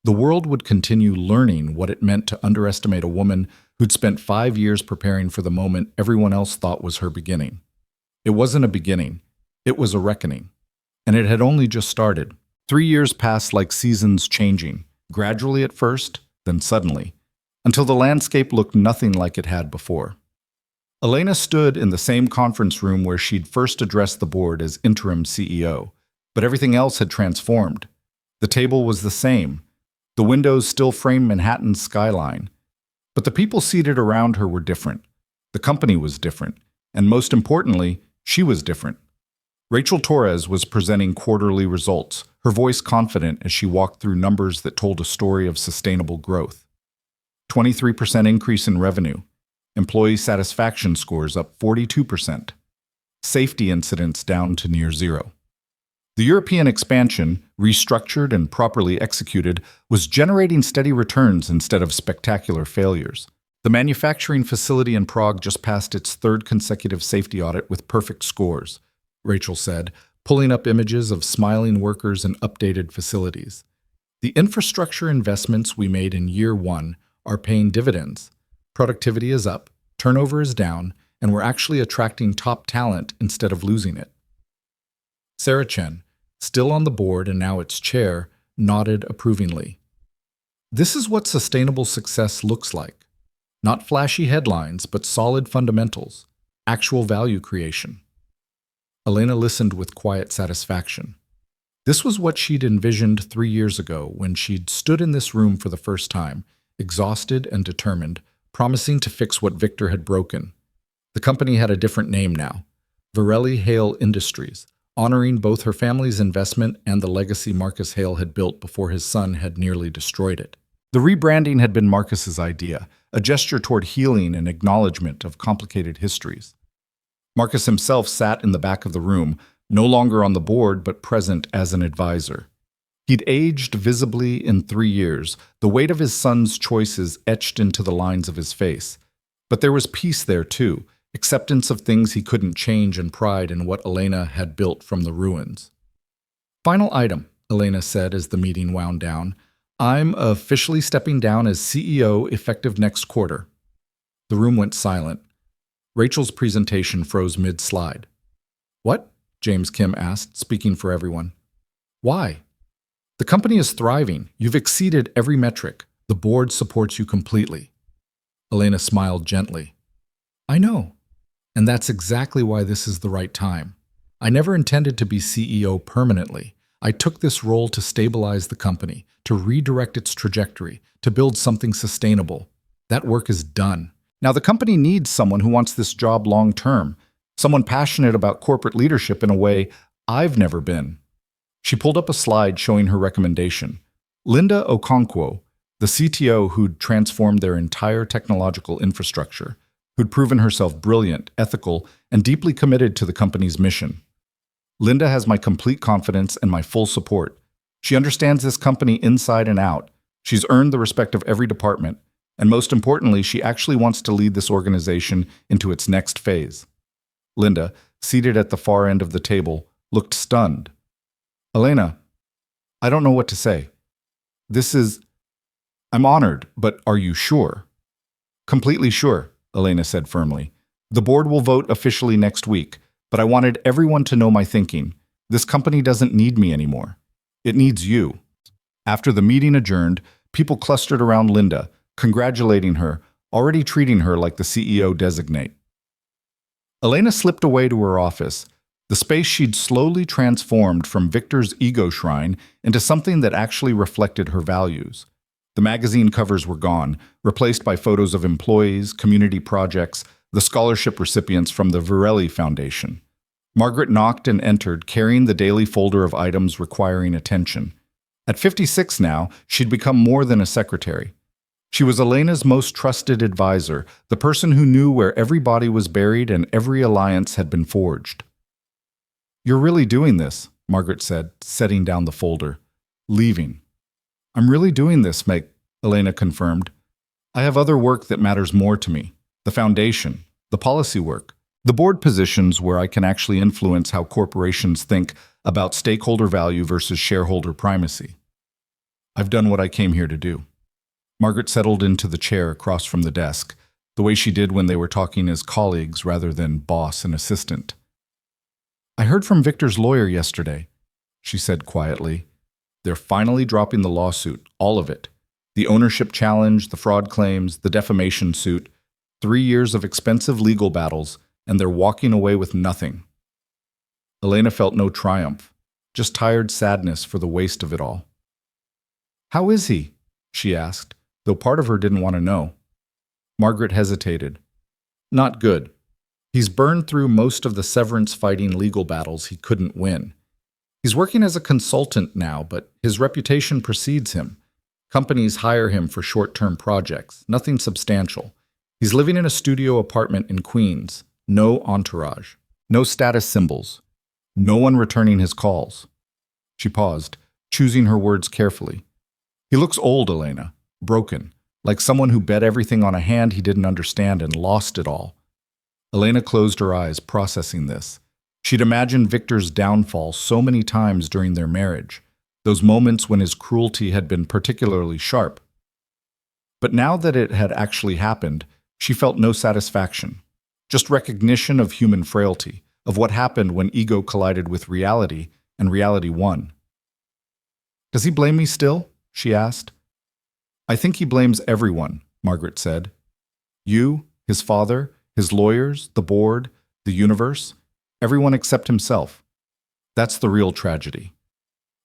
the world would continue learning what it meant to underestimate a woman who'd spent 5 years preparing for the moment everyone else thought was her beginning. It wasn't a beginning, it was a reckoning. And it had only just started. 3 years passed like seasons changing, gradually at first, then suddenly, until the landscape looked nothing like it had before. Elena stood in the same conference room where she'd first addressed the board as interim CEO, but everything else had transformed. The table was the same. The windows still framed Manhattan's skyline. But the people seated around her were different. The company was different. And most importantly, she was different. Rachel Torres was presenting quarterly results, her voice confident as she walked through numbers that told a story of sustainable growth. 23% increase in revenue. Employee satisfaction scores up 42%. Safety incidents down to near zero. The European expansion, restructured and properly executed, was generating steady returns instead of spectacular failures. The manufacturing facility in Prague just passed its third consecutive safety audit with perfect scores, Rachel said, pulling up images of smiling workers and updated facilities. The infrastructure investments we made in year one are paying dividends. Productivity is up, turnover is down, and we're actually attracting top talent instead of losing it. Sarah Chen, still on the board and now its chair, nodded approvingly. This is what sustainable success looks like. Not flashy headlines, but solid fundamentals, actual value creation. Elena listened with quiet satisfaction. This was what she'd envisioned 3 years ago when she'd stood in this room for the first time, exhausted and determined, promising to fix what Victor had broken. The company had a different name now, Varelli Hale Industries, honoring both her family's investment and the legacy Marcus Hale had built before his son had nearly destroyed it. The rebranding had been Marcus's idea, a gesture toward healing and acknowledgement of complicated histories. Marcus himself sat in the back of the room, no longer on the board but present as an advisor. He'd aged visibly in 3 years, the weight of his son's choices etched into the lines of his face. But there was peace there too, acceptance of things he couldn't change and pride in what Elena had built from the ruins. Final item, Elena said as the meeting wound down. I'm officially stepping down as CEO effective next quarter. The room went silent. Rachel's presentation froze mid-slide. What? James Kim asked, speaking for everyone. Why? The company is thriving. You've exceeded every metric. The board supports you completely. Elena smiled gently. I know. And that's exactly why this is the right time. I never intended to be CEO permanently. I took this role to stabilize the company, to redirect its trajectory, to build something sustainable. That work is done. Now the company needs someone who wants this job long-term, someone passionate about corporate leadership in a way I've never been. She pulled up a slide showing her recommendation. Linda Okonkwo, the CTO who'd transformed their entire technological infrastructure, who'd proven herself brilliant, ethical, and deeply committed to the company's mission. Linda has my complete confidence and my full support. She understands this company inside and out. She's earned the respect of every department. And most importantly, she actually wants to lead this organization into its next phase. Linda, seated at the far end of the table, looked stunned. Elena, I don't know what to say. I'm honored, but are you sure? Completely sure, Elena said firmly. The board will vote officially next week, but I wanted everyone to know my thinking. This company doesn't need me anymore. It needs you. After the meeting adjourned, people clustered around Linda, congratulating her, already treating her like the CEO designate. Elena slipped away to her office, the space she'd slowly transformed from Victor's ego shrine into something that actually reflected her values. The magazine covers were gone, replaced by photos of employees, community projects, the scholarship recipients from the Virelli Foundation. Margaret knocked and entered, carrying the daily folder of items requiring attention. At 56 now, she'd become more than a secretary. She was Elena's most trusted advisor, the person who knew where every body was buried and every alliance had been forged. "You're really doing this," Margaret said, setting down the folder. Leaving. "I'm really doing this, Meg," Elena confirmed. "I have other work that matters more to me. The foundation, the policy work, the board positions where I can actually influence how corporations think about stakeholder value versus shareholder primacy. I've done what I came here to do." Margaret settled into the chair across from the desk, the way she did when they were talking as colleagues rather than boss and assistant. "I heard from Victor's lawyer yesterday," she said quietly. "They're finally dropping the lawsuit, all of it. The ownership challenge, the fraud claims, the defamation suit, 3 years of expensive legal battles, and they're walking away with nothing." Elena felt no triumph, just tired sadness for the waste of it all. "How is he?" she asked, though part of her didn't want to know. Margaret hesitated. "Not good. He's burned through most of the severance-fighting legal battles he couldn't win. He's working as a consultant now, but his reputation precedes him. Companies hire him for short-term projects, nothing substantial. He's living in a studio apartment in Queens. No entourage. No status symbols. No one returning his calls." She paused, choosing her words carefully. "He looks old, Elena. Broken. Like someone who bet everything on a hand he didn't understand and lost it all." Elena closed her eyes, processing this. She'd imagined Victor's downfall so many times during their marriage, those moments when his cruelty had been particularly sharp. But now that it had actually happened, she felt no satisfaction, just recognition of human frailty, of what happened when ego collided with reality and reality won. "Does he blame me still?" she asked. "I think he blames everyone," Margaret said. "You, his father, his lawyers, the board, the universe, everyone except himself. That's the real tragedy.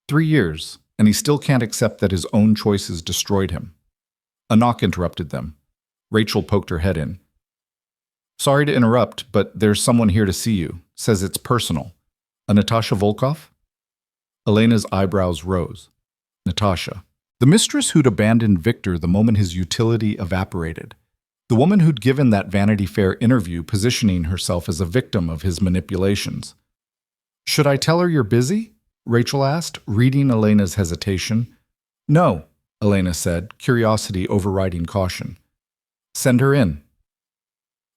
3 years, and he still can't accept that his own choices destroyed him." A knock interrupted them. Rachel poked her head in. "Sorry to interrupt, but there's someone here to see you. Says it's personal. A Natasha Volkov?" Elena's eyebrows rose. Natasha. The mistress who'd abandoned Victor the moment his utility evaporated. The woman who'd given that Vanity Fair interview positioning herself as a victim of his manipulations. "Should I tell her you're busy?" Rachel asked, reading Elena's hesitation. "No," Elena said, curiosity overriding caution. "Send her in."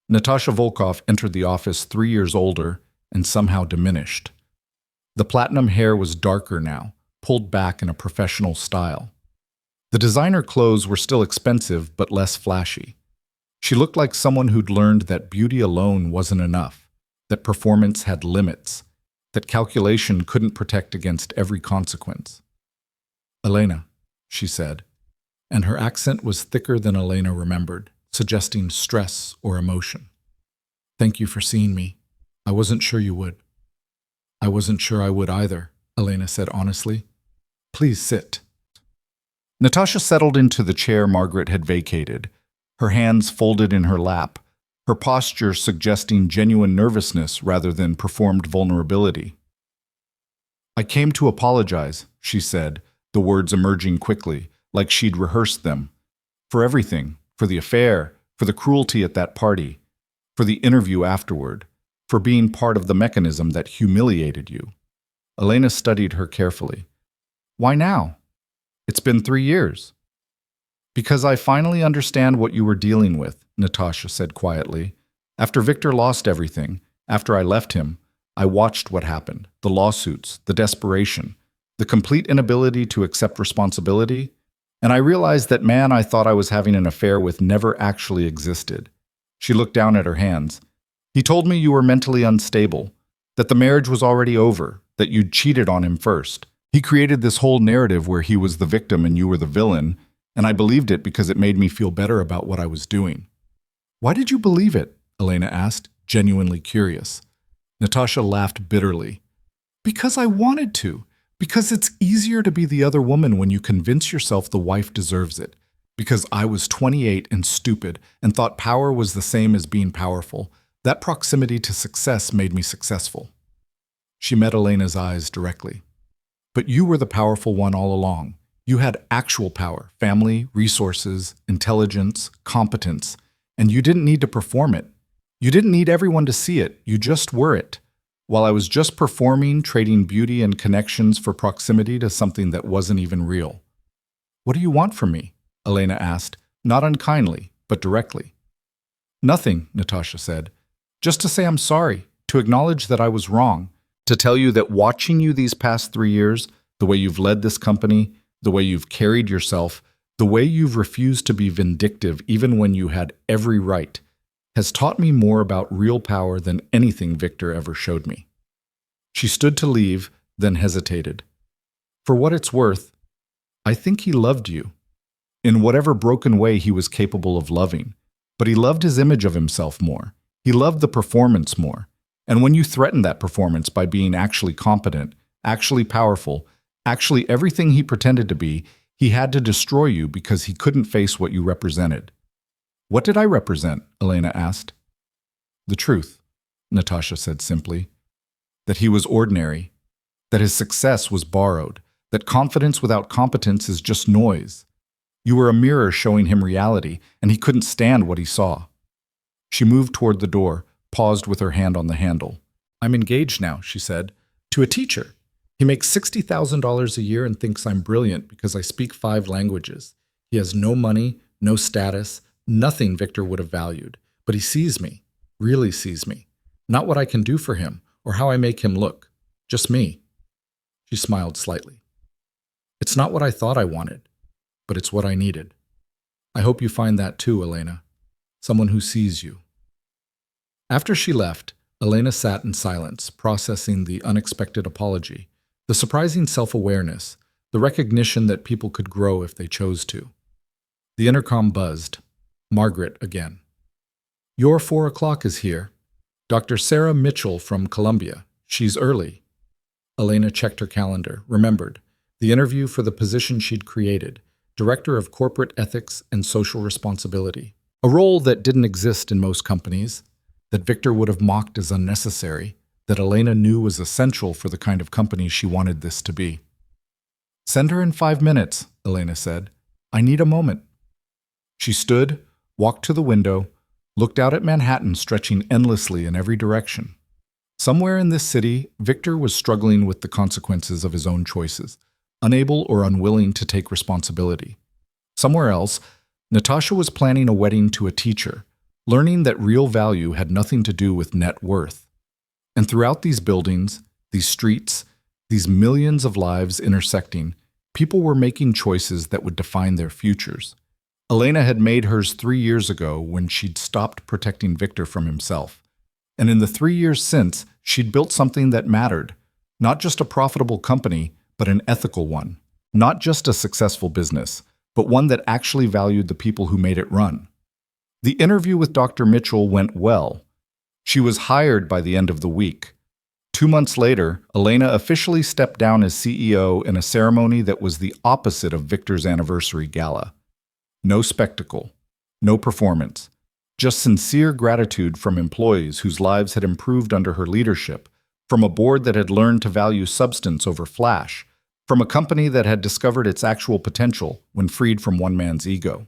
Natasha Volkov entered the office 3 years older and somehow diminished. The platinum hair was darker now, pulled back in a professional style. The designer clothes were still expensive but less flashy. She looked like someone who'd learned that beauty alone wasn't enough, that performance had limits, that calculation couldn't protect against every consequence. "Elena," she said, and her accent was thicker than Elena remembered, suggesting stress or emotion. "Thank you for seeing me. I wasn't sure you would." "I wasn't sure I would either," Elena said honestly. "Please sit." Natasha settled into the chair Margaret had vacated, her hands folded in her lap, her posture suggesting genuine nervousness rather than performed vulnerability. "I came to apologize," she said, the words emerging quickly, like she'd rehearsed them. "For everything, for the affair, for the cruelty at that party, for the interview afterward, for being part of the mechanism that humiliated you." Elena studied her carefully. "Why now? It's been 3 years." "Because I finally understand what you were dealing with," Natasha said quietly. "After Victor lost everything, after I left him, I watched what happened, the lawsuits, the desperation, the complete inability to accept responsibility. And I realized that man I thought I was having an affair with never actually existed. She looked down at her hands. He told me you were mentally unstable, that the marriage was already over, that you'd cheated on him first. He created this whole narrative where he was the victim and you were the villain, and I believed it because it made me feel better about what I was doing. Why did you believe it? Elena asked, genuinely curious. Natasha laughed bitterly. Because I wanted to. Because it's easier to be the other woman when you convince yourself the wife deserves it. Because I was 28 and stupid and thought power was the same as being powerful. That proximity to success made me successful. She met Elena's eyes directly. But you were the powerful one all along. You had actual power, family, resources, intelligence, competence, and you didn't need to perform it. You didn't need everyone to see it. You just were it. While I was just performing, trading beauty and connections for proximity to something that wasn't even real. What do you want from me? Elena asked, not unkindly, but directly. Nothing, Natasha said. Just to say I'm sorry, to acknowledge that I was wrong, to tell you that watching you these past 3 years, the way you've led this company, the way you've carried yourself, the way you've refused to be vindictive even when you had every right, has taught me more about real power than anything Victor ever showed me. She stood to leave, then hesitated. For what it's worth, I think he loved you. In whatever broken way he was capable of loving, but he loved his image of himself more. He loved the performance more. And when you threatened that performance by being actually competent, actually powerful, actually everything he pretended to be, he had to destroy you because he couldn't face what you represented. What did I represent? Elena asked. The truth, Natasha said simply. That he was ordinary, that his success was borrowed, that confidence without competence is just noise. You were a mirror showing him reality, and he couldn't stand what he saw. She moved toward the door, paused with her hand on the handle. I'm engaged now, she said, to a teacher. He makes $60,000 a year and thinks I'm brilliant because I speak 5 languages. He has no money, no status, nothing Victor would have valued, but he sees me, really sees me. Not what I can do for him or how I make him look, just me. She smiled slightly. It's not what I thought I wanted, but it's what I needed. I hope you find that too, Elena. Someone who sees you. After she left, Elena sat in silence, processing the unexpected apology, the surprising self-awareness, the recognition that people could grow if they chose to. The intercom buzzed. Margaret again. Your 4 o'clock is here. Dr. Sarah Mitchell from Columbia. She's early. Elena checked her calendar, remembered. The interview for the position she'd created, Director of Corporate Ethics and Social Responsibility. A role that didn't exist in most companies, that Victor would have mocked as unnecessary, that Elena knew was essential for the kind of company she wanted this to be. Send her in 5 minutes, Elena said. I need a moment. She stood, walked to the window, looked out at Manhattan stretching endlessly in every direction. Somewhere in this city, Victor was struggling with the consequences of his own choices, unable or unwilling to take responsibility. Somewhere else, Natasha was planning a wedding to a teacher, learning that real value had nothing to do with net worth. And throughout these buildings, these streets, these millions of lives intersecting, people were making choices that would define their futures. Elena had made hers 3 years ago when she'd stopped protecting Victor from himself. And in the 3 years since, she'd built something that mattered. Not just a profitable company, but an ethical one. Not just a successful business, but one that actually valued the people who made it run. The interview with Dr. Mitchell went well. She was hired by the end of the week. 2 months later, Elena officially stepped down as CEO in a ceremony that was the opposite of Victor's anniversary gala. No spectacle, no performance, just sincere gratitude from employees whose lives had improved under her leadership, from a board that had learned to value substance over flash, from a company that had discovered its actual potential when freed from one man's ego.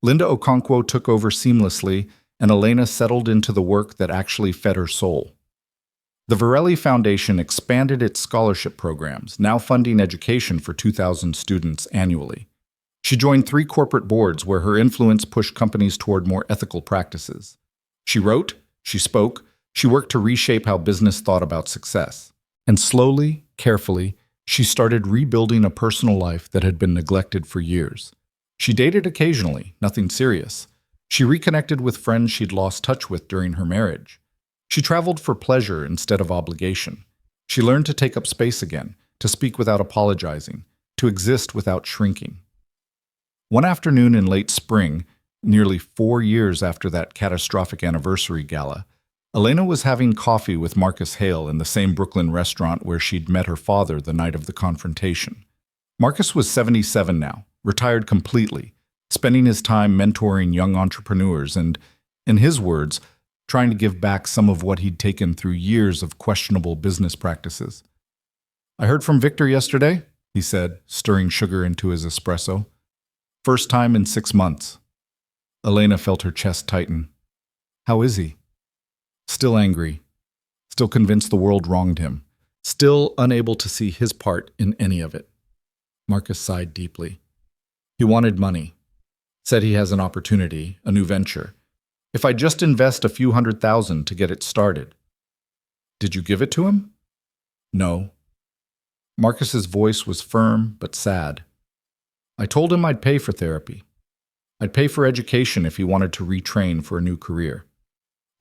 Linda Okonkwo took over seamlessly, and Elena settled into the work that actually fed her soul. The Varelli Foundation expanded its scholarship programs, now funding education for 2,000 students annually. She joined 3 corporate boards where her influence pushed companies toward more ethical practices. She wrote, she spoke, she worked to reshape how business thought about success. And slowly, carefully, She started rebuilding a personal life that had been neglected for years. She dated occasionally, nothing serious. She reconnected with friends she'd lost touch with during her marriage. She traveled for pleasure instead of obligation. She learned to take up space again, to speak without apologizing, to exist without shrinking. One afternoon in late spring, nearly 4 years after that catastrophic anniversary gala, Elena was having coffee with Marcus Hale in the same Brooklyn restaurant where she'd met her father the night of the confrontation. Marcus was 77 now, retired completely, spending his time mentoring young entrepreneurs and, in his words, trying to give back some of what he'd taken through years of questionable business practices. "I heard from Victor yesterday," he said, stirring sugar into his espresso. "First time in 6 months." Elena felt her chest tighten. "How is he?" Still angry, still convinced the world wronged him, still unable to see his part in any of it. Marcus sighed deeply. He wanted money. Said he has an opportunity, a new venture. "If I just invest a few $100,000 to get it started." "Did you give it to him?" "No." Marcus's voice was firm but sad. "I told him I'd pay for therapy. I'd pay for education if he wanted to retrain for a new career.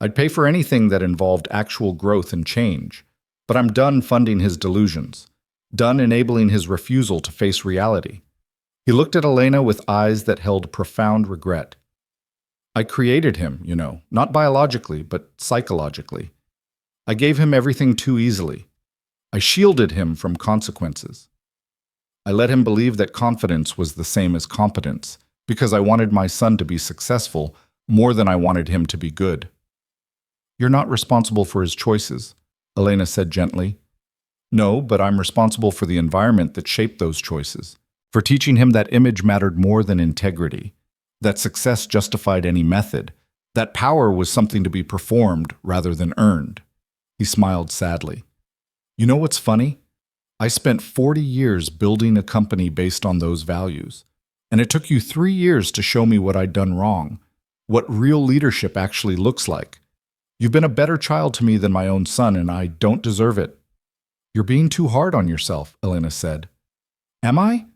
I'd pay for anything that involved actual growth and change, but I'm done funding his delusions, done enabling his refusal to face reality." He looked at Elena with eyes that held profound regret. "I created him, not biologically, but psychologically. I gave him everything too easily. I shielded him from consequences. I let him believe that confidence was the same as competence, because I wanted my son to be successful more than I wanted him to be good." "You're not responsible for his choices," Elena said gently. "No, but I'm responsible for the environment that shaped those choices, for teaching him that image mattered more than integrity, that success justified any method, that power was something to be performed rather than earned." He smiled sadly. "You know what's funny? I spent 40 years building a company based on those values, and it took you 3 years to show me what I'd done wrong, what real leadership actually looks like. You've been a better child to me than my own son, and I don't deserve it." "You're being too hard on yourself," Elena said. "Am I?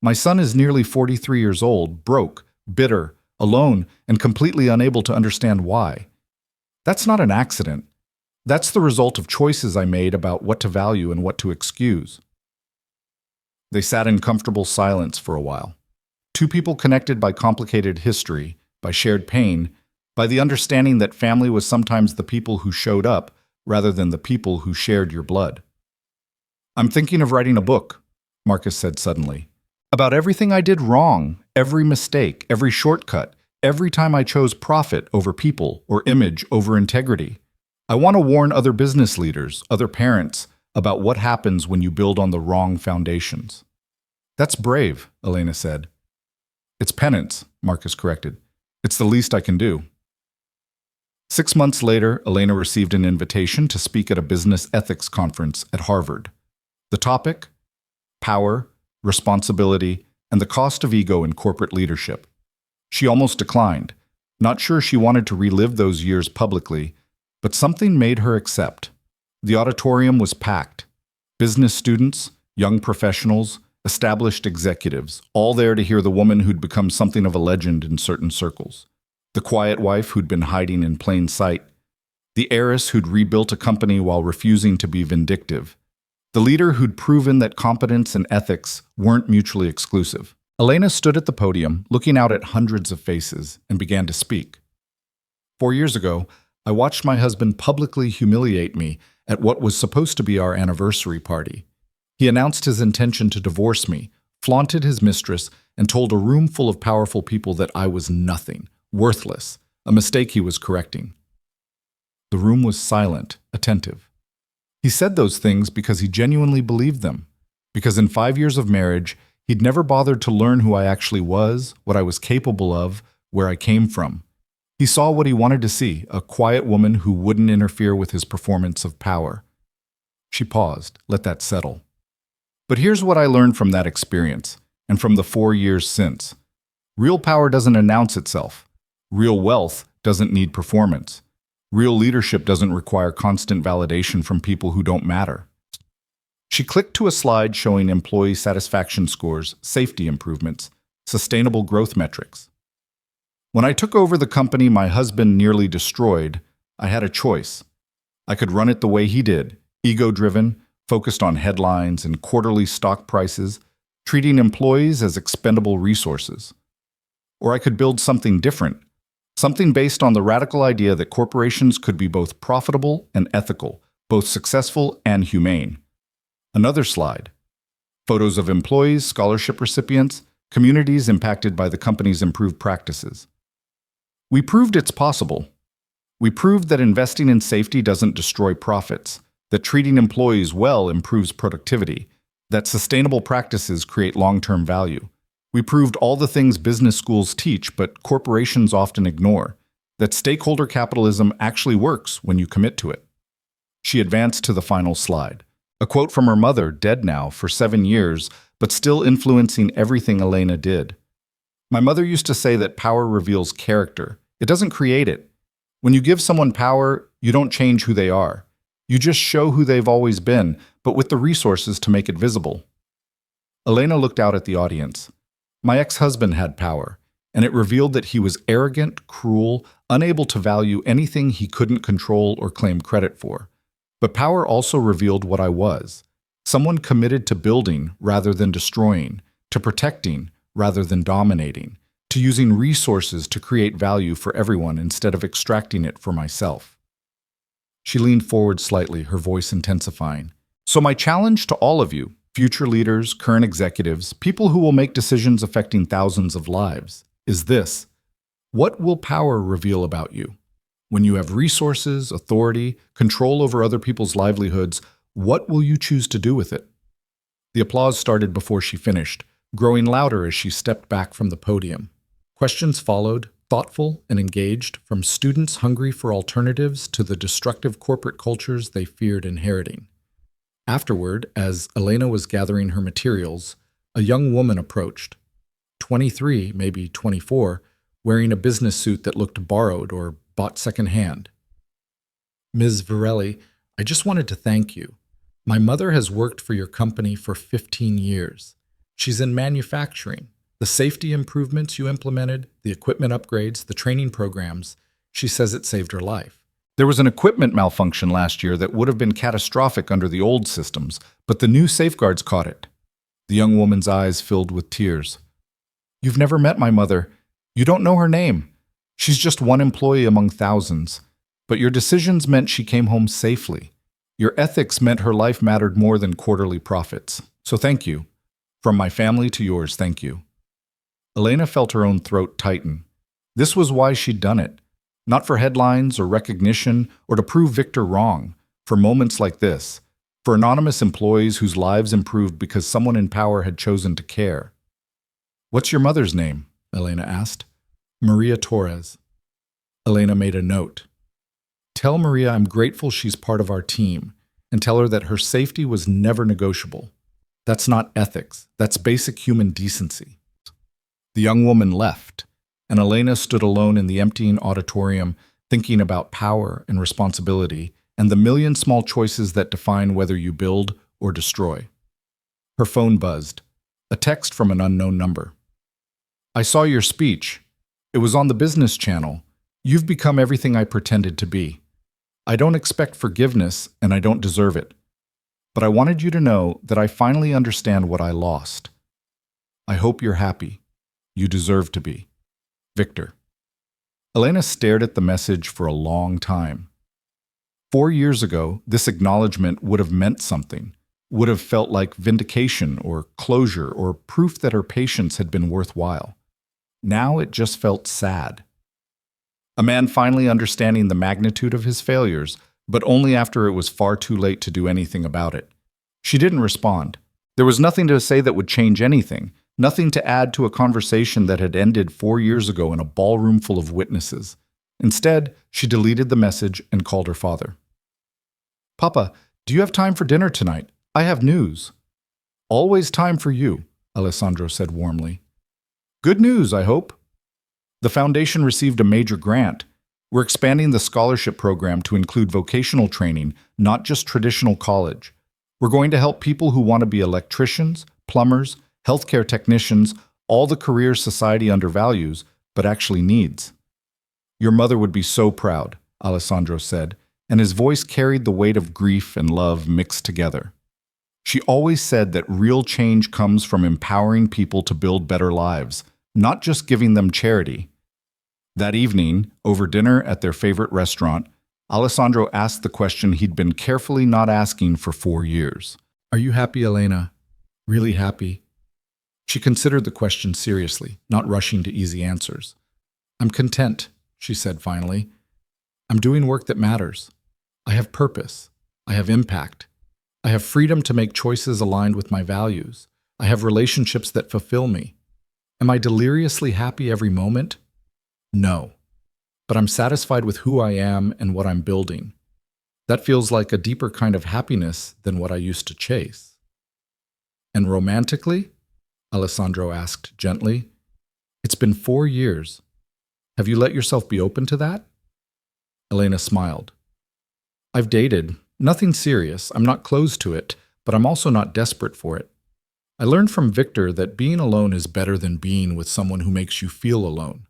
My son is nearly 43 years old, broke, bitter, alone, and completely unable to understand why. That's not an accident. That's the result of choices I made about what to value and what to excuse." They sat in comfortable silence for a while. Two people connected by complicated history, by shared pain, by the understanding that family was sometimes the people who showed up rather than the people who shared your blood. "I'm thinking of writing a book," Marcus said suddenly, "about everything I did wrong, every mistake, every shortcut, every time I chose profit over people or image over integrity. I want to warn other business leaders, other parents, about what happens when you build on the wrong foundations." "That's brave," Elena said. "It's penance," Marcus corrected. "It's the least I can do." 6 months later, Elena received an invitation to speak at a business ethics conference at Harvard. The topic? Power, responsibility, and the cost of ego in corporate leadership. She almost declined, not sure she wanted to relive those years publicly, but something made her accept. The auditorium was packed. Business students, young professionals, established executives, all there to hear the woman who'd become something of a legend in certain circles. The quiet wife who'd been hiding in plain sight. The heiress who'd rebuilt a company while refusing to be vindictive. The leader who'd proven that competence and ethics weren't mutually exclusive. Elena stood at the podium, looking out at hundreds of faces, and began to speak. "4 years ago, I watched my husband publicly humiliate me at what was supposed to be our anniversary party. He announced his intention to divorce me, flaunted his mistress, and told a room full of powerful people that I was nothing, worthless, a mistake he was correcting." The room was silent, attentive. He said those things because he genuinely believed them, because in 5 years of marriage, he'd never bothered to learn who I actually was, what I was capable of, where I came from. He saw what he wanted to see, a quiet woman who wouldn't interfere with his performance of power. She paused, let that settle. "But here's what I learned from that experience, and from the 4 years since. Real power doesn't announce itself. Real wealth doesn't need performance. Real leadership doesn't require constant validation from people who don't matter." She clicked to a slide showing employee satisfaction scores, safety improvements, sustainable growth metrics. When I took over the company my husband nearly destroyed, I had a choice. I could run it the way he did, ego-driven, focused on headlines and quarterly stock prices, treating employees as expendable resources. Or I could build something different, something based on the radical idea that corporations could be both profitable and ethical, both successful and humane. Another slide. Photos of employees, scholarship recipients, communities impacted by the company's improved practices. We proved it's possible. We proved that investing in safety doesn't destroy profits, that treating employees well improves productivity, that sustainable practices create long-term value. We proved all the things business schools teach but corporations often ignore, that stakeholder capitalism actually works when you commit to it. She advanced to the final slide. A quote from her mother, dead now for 7 years, but still influencing everything Elena did. My mother used to say that power reveals character. It doesn't create it. When you give someone power, you don't change who they are. You just show who they've always been, but with the resources to make it visible. Elena looked out at the audience. My ex-husband had power, and it revealed that he was arrogant, cruel, unable to value anything he couldn't control or claim credit for. But power also revealed what I was, someone committed to building rather than destroying, to protecting rather than dominating, to using resources to create value for everyone instead of extracting it for myself. She leaned forward slightly, her voice intensifying. So my challenge to all of you, future leaders, current executives, people who will make decisions affecting thousands of lives, is this. What will power reveal about you? When you have resources, authority, control over other people's livelihoods, what will you choose to do with it? The applause started before she finished, growing louder as she stepped back from the podium. Questions followed, thoughtful and engaged, from students hungry for alternatives to the destructive corporate cultures they feared inheriting. Afterward, as Elena was gathering her materials, a young woman approached, 23, maybe 24, wearing a business suit that looked borrowed or bought secondhand. Ms. Varelli, I just wanted to thank you. My mother has worked for your company for 15 years. She's in manufacturing. The safety improvements you implemented, the equipment upgrades, the training programs, she says it saved her life. There was an equipment malfunction last year that would have been catastrophic under the old systems, but the new safeguards caught it. The young woman's eyes filled with tears. You've never met my mother. You don't know her name. She's just one employee among thousands. But your decisions meant she came home safely. Your ethics meant her life mattered more than quarterly profits. So thank you. From my family to yours, thank you. Elena felt her own throat tighten. This was why she'd done it. Not for headlines or recognition or to prove Victor wrong. For moments like this. For anonymous employees whose lives improved because someone in power had chosen to care. What's your mother's name? Elena asked. Maria Torres. Elena made a note. Tell Maria I'm grateful she's part of our team, and tell her that her safety was never negotiable. That's not ethics. That's basic human decency. The young woman left, and Elena stood alone in the emptying auditorium, thinking about power and responsibility and the million small choices that define whether you build or destroy. Her phone buzzed. A text from an unknown number. I saw your speech. It was on the business channel. You've become everything I pretended to be. I don't expect forgiveness, and I don't deserve it. But I wanted you to know that I finally understand what I lost. I hope you're happy. You deserve to be. Victor. Elena stared at the message for a long time. 4 years ago, this acknowledgement would have meant something, would have felt like vindication or closure or proof that her patience had been worthwhile. Now it just felt sad. A man finally understanding the magnitude of his failures, but only after it was far too late to do anything about it. She didn't respond. There was nothing to say that would change anything, nothing to add to a conversation that had ended 4 years ago in a ballroom full of witnesses. Instead, she deleted the message and called her father. Papa, do you have time for dinner tonight? I have news. Always time for you, Alessandro said warmly. Good news, I hope. The foundation received a major grant. We're expanding the scholarship program to include vocational training, not just traditional college. We're going to help people who want to be electricians, plumbers, healthcare technicians, all the careers society undervalues, but actually needs. Your mother would be so proud, Alessandro said, and his voice carried the weight of grief and love mixed together. She always said that real change comes from empowering people to build better lives, not just giving them charity. That evening, over dinner at their favorite restaurant, Alessandro asked the question he'd been carefully not asking for 4 years. Are you happy, Elena? Really happy? She considered the question seriously, not rushing to easy answers. I'm content, she said finally. I'm doing work that matters. I have purpose. I have impact. I have freedom to make choices aligned with my values. I have relationships that fulfill me. Am I deliriously happy every moment? No. But I'm satisfied with who I am and what I'm building. That feels like a deeper kind of happiness than what I used to chase. And romantically? Alessandro asked gently. It's been 4 years. Have you let yourself be open to that? Elena smiled. I've dated. Nothing serious. I'm not closed to it, but I'm also not desperate for it. I learned from Victor that being alone is better than being with someone who makes you feel alone.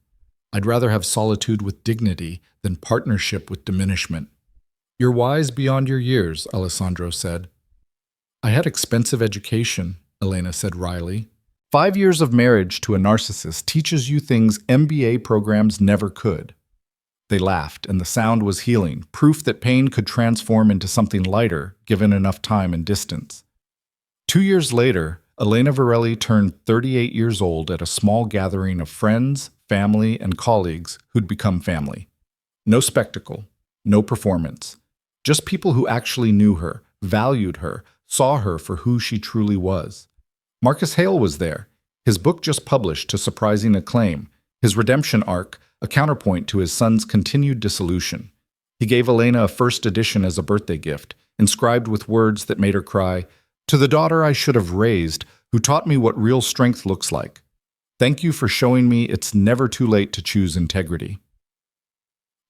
I'd rather have solitude with dignity than partnership with diminishment. You're wise beyond your years, Alessandro said. I had expensive education, Elena said wryly. 5 years of marriage to a narcissist teaches you things MBA programs never could. They laughed, and the sound was healing, proof that pain could transform into something lighter, given enough time and distance. 2 years later, Elena Varelli turned 38 years old at a small gathering of friends, family, and colleagues who'd become family. No spectacle, no performance. Just people who actually knew her, valued her, saw her for who she truly was. Marcus Hale was there, his book just published to surprising acclaim, his redemption arc, a counterpoint to his son's continued dissolution. He gave Elena a first edition as a birthday gift, inscribed with words that made her cry, "To the daughter I should have raised, who taught me what real strength looks like. Thank you for showing me it's never too late to choose integrity."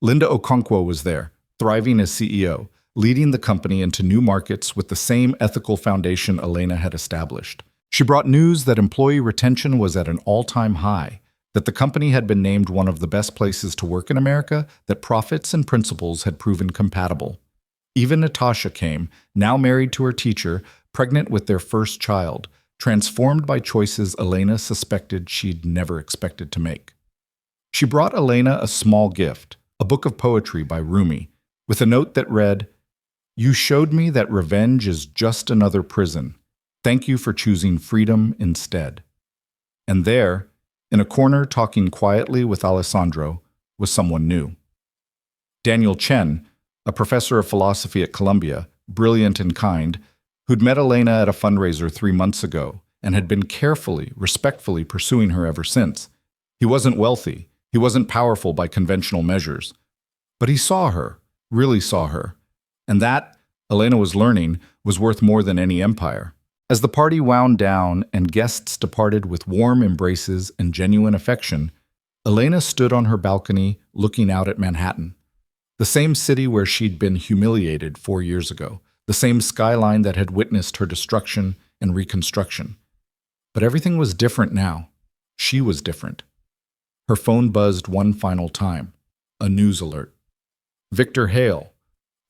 Linda Okonkwo was there, thriving as CEO, leading the company into new markets with the same ethical foundation Elena had established. She brought news that employee retention was at an all-time high, that the company had been named one of the best places to work in America, that profits and principles had proven compatible. Even Natasha came, now married to her teacher, pregnant with their first child, transformed by choices Elena suspected she'd never expected to make. She brought Elena a small gift, a book of poetry by Rumi, with a note that read, "You showed me that revenge is just another prison. Thank you for choosing freedom instead." And there, in a corner talking quietly with Alessandro, was someone new. Daniel Chen, a professor of philosophy at Columbia, brilliant and kind, who'd met Elena at a fundraiser 3 months ago and had been carefully, respectfully pursuing her ever since. He wasn't wealthy, he wasn't powerful by conventional measures, but he saw her, really saw her, and that, Elena was learning, was worth more than any empire. As the party wound down and guests departed with warm embraces and genuine affection, Elena stood on her balcony looking out at Manhattan, the same city where she'd been humiliated 4 years ago, the same skyline that had witnessed her destruction and reconstruction. But everything was different now. She was different. Her phone buzzed one final time, a news alert. Victor Hale,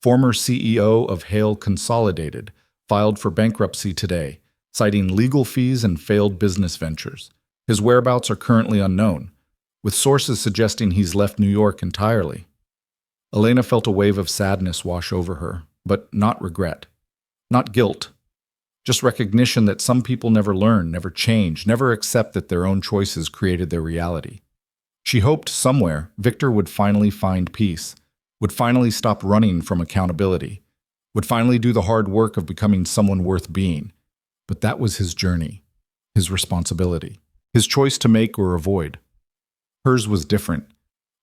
former CEO of Hale Consolidated, filed for bankruptcy today, citing legal fees and failed business ventures. His whereabouts are currently unknown, with sources suggesting he's left New York entirely. Elena felt a wave of sadness wash over her, but not regret, not guilt, just recognition that some people never learn, never change, never accept that their own choices created their reality. She hoped somewhere Victor would finally find peace, would finally stop running from accountability, would finally do the hard work of becoming someone worth being. But that was his journey, his responsibility, his choice to make or avoid. Hers was different.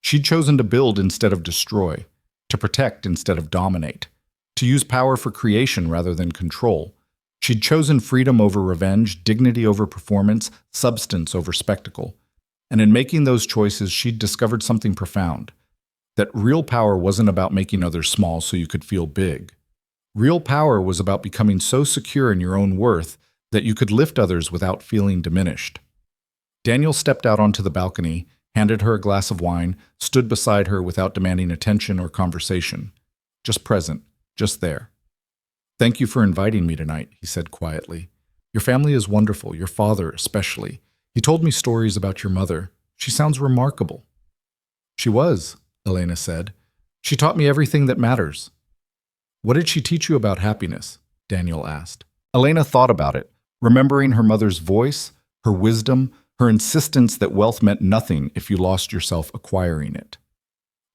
She'd chosen to build instead of destroy, to protect instead of dominate, to use power for creation rather than control. She'd chosen freedom over revenge, dignity over performance, substance over spectacle. And in making those choices, she'd discovered something profound, that real power wasn't about making others small so you could feel big. Real power was about becoming so secure in your own worth that you could lift others without feeling diminished. Daniel stepped out onto the balcony, handed her a glass of wine, stood beside her without demanding attention or conversation. Just present, just there. "Thank you for inviting me tonight," he said quietly. "Your family is wonderful, your father especially. He told me stories about your mother. She sounds remarkable." "She was," Elena said. "She taught me everything that matters." "What did she teach you about happiness?" Daniel asked. Elena thought about it, remembering her mother's voice, her wisdom, her insistence that wealth meant nothing if you lost yourself acquiring it.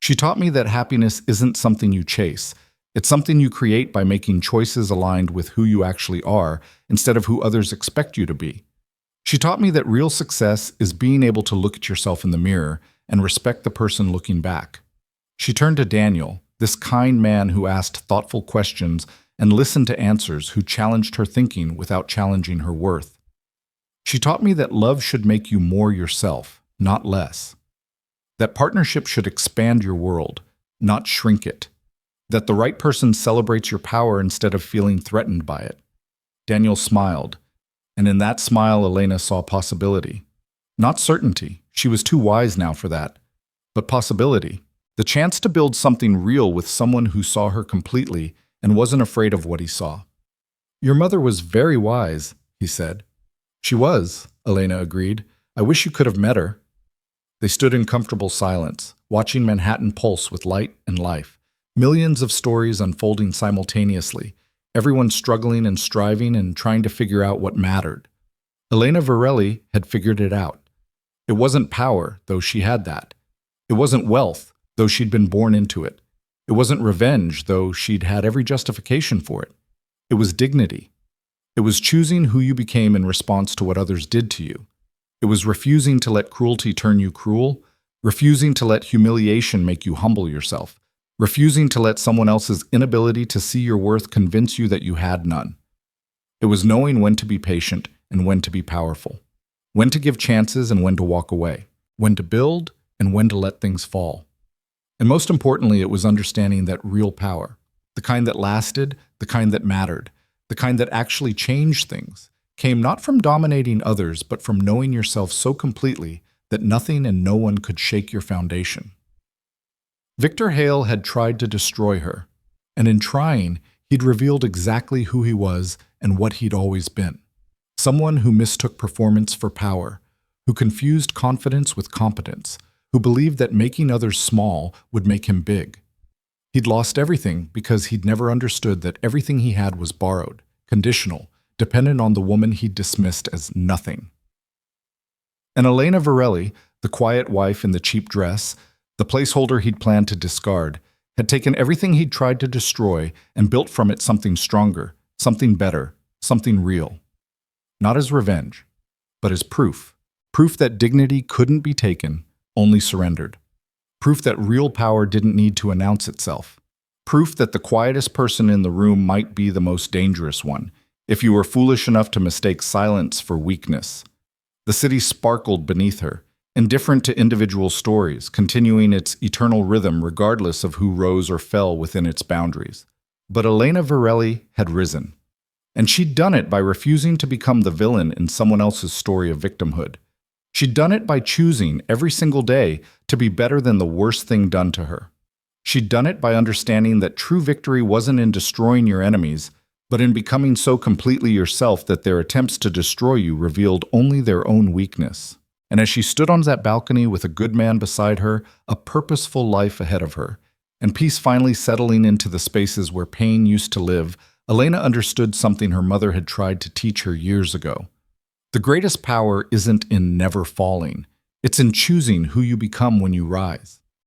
"She taught me that happiness isn't something you chase. It's something you create by making choices aligned with who you actually are instead of who others expect you to be. She taught me that real success is being able to look at yourself in the mirror and respect the person looking back." She turned to Daniel, this kind man who asked thoughtful questions and listened to answers, who challenged her thinking without challenging her worth. "She taught me that love should make you more yourself, not less. That partnership should expand your world, not shrink it. That the right person celebrates your power instead of feeling threatened by it." Daniel smiled, and in that smile Elena saw possibility. Not certainty, she was too wise now for that, but possibility. The chance to build something real with someone who saw her completely and wasn't afraid of what he saw. "Your mother was very wise," he said. "She was," Elena agreed. "I wish you could have met her." They stood in comfortable silence, watching Manhattan pulse with light and life. Millions of stories unfolding simultaneously, everyone struggling and striving and trying to figure out what mattered. Elena Varelli had figured it out. It wasn't power, though she had that. It wasn't wealth, though she'd been born into it. It wasn't revenge, though she'd had every justification for it. It was dignity. It was choosing who you became in response to what others did to you. It was refusing to let cruelty turn you cruel, refusing to let humiliation make you humble yourself, refusing to let someone else's inability to see your worth convince you that you had none. It was knowing when to be patient and when to be powerful, when to give chances and when to walk away, when to build and when to let things fall. And most importantly, it was understanding that real power, the kind that lasted, the kind that mattered, the kind that actually changed things, came not from dominating others, but from knowing yourself so completely that nothing and no one could shake your foundation. Victor Hale had tried to destroy her, and in trying, he'd revealed exactly who he was and what he'd always been. Someone who mistook performance for power, who confused confidence with competence, who believed that making others small would make him big. He'd lost everything because he'd never understood that everything he had was borrowed, conditional, dependent on the woman he'd dismissed as nothing. And Elena Varelli, the quiet wife in the cheap dress, the placeholder he'd planned to discard, had taken everything he'd tried to destroy and built from it something stronger, something better, something real. Not as revenge, but as proof. Proof that dignity couldn't be taken, only surrendered. Proof that real power didn't need to announce itself. Proof that the quietest person in the room might be the most dangerous one, if you were foolish enough to mistake silence for weakness. The city sparkled beneath her, indifferent to individual stories, continuing its eternal rhythm regardless of who rose or fell within its boundaries. But Elena Varelli had risen. And she'd done it by refusing to become the villain in someone else's story of victimhood. She'd done it by choosing every single day to be better than the worst thing done to her. She'd done it by understanding that true victory wasn't in destroying your enemies, but in becoming so completely yourself that their attempts to destroy you revealed only their own weakness. And as she stood on that balcony with a good man beside her, a purposeful life ahead of her, and peace finally settling into the spaces where pain used to live, Elena understood something her mother had tried to teach her years ago. The greatest power isn't in never falling. It's in choosing who you become when you rise.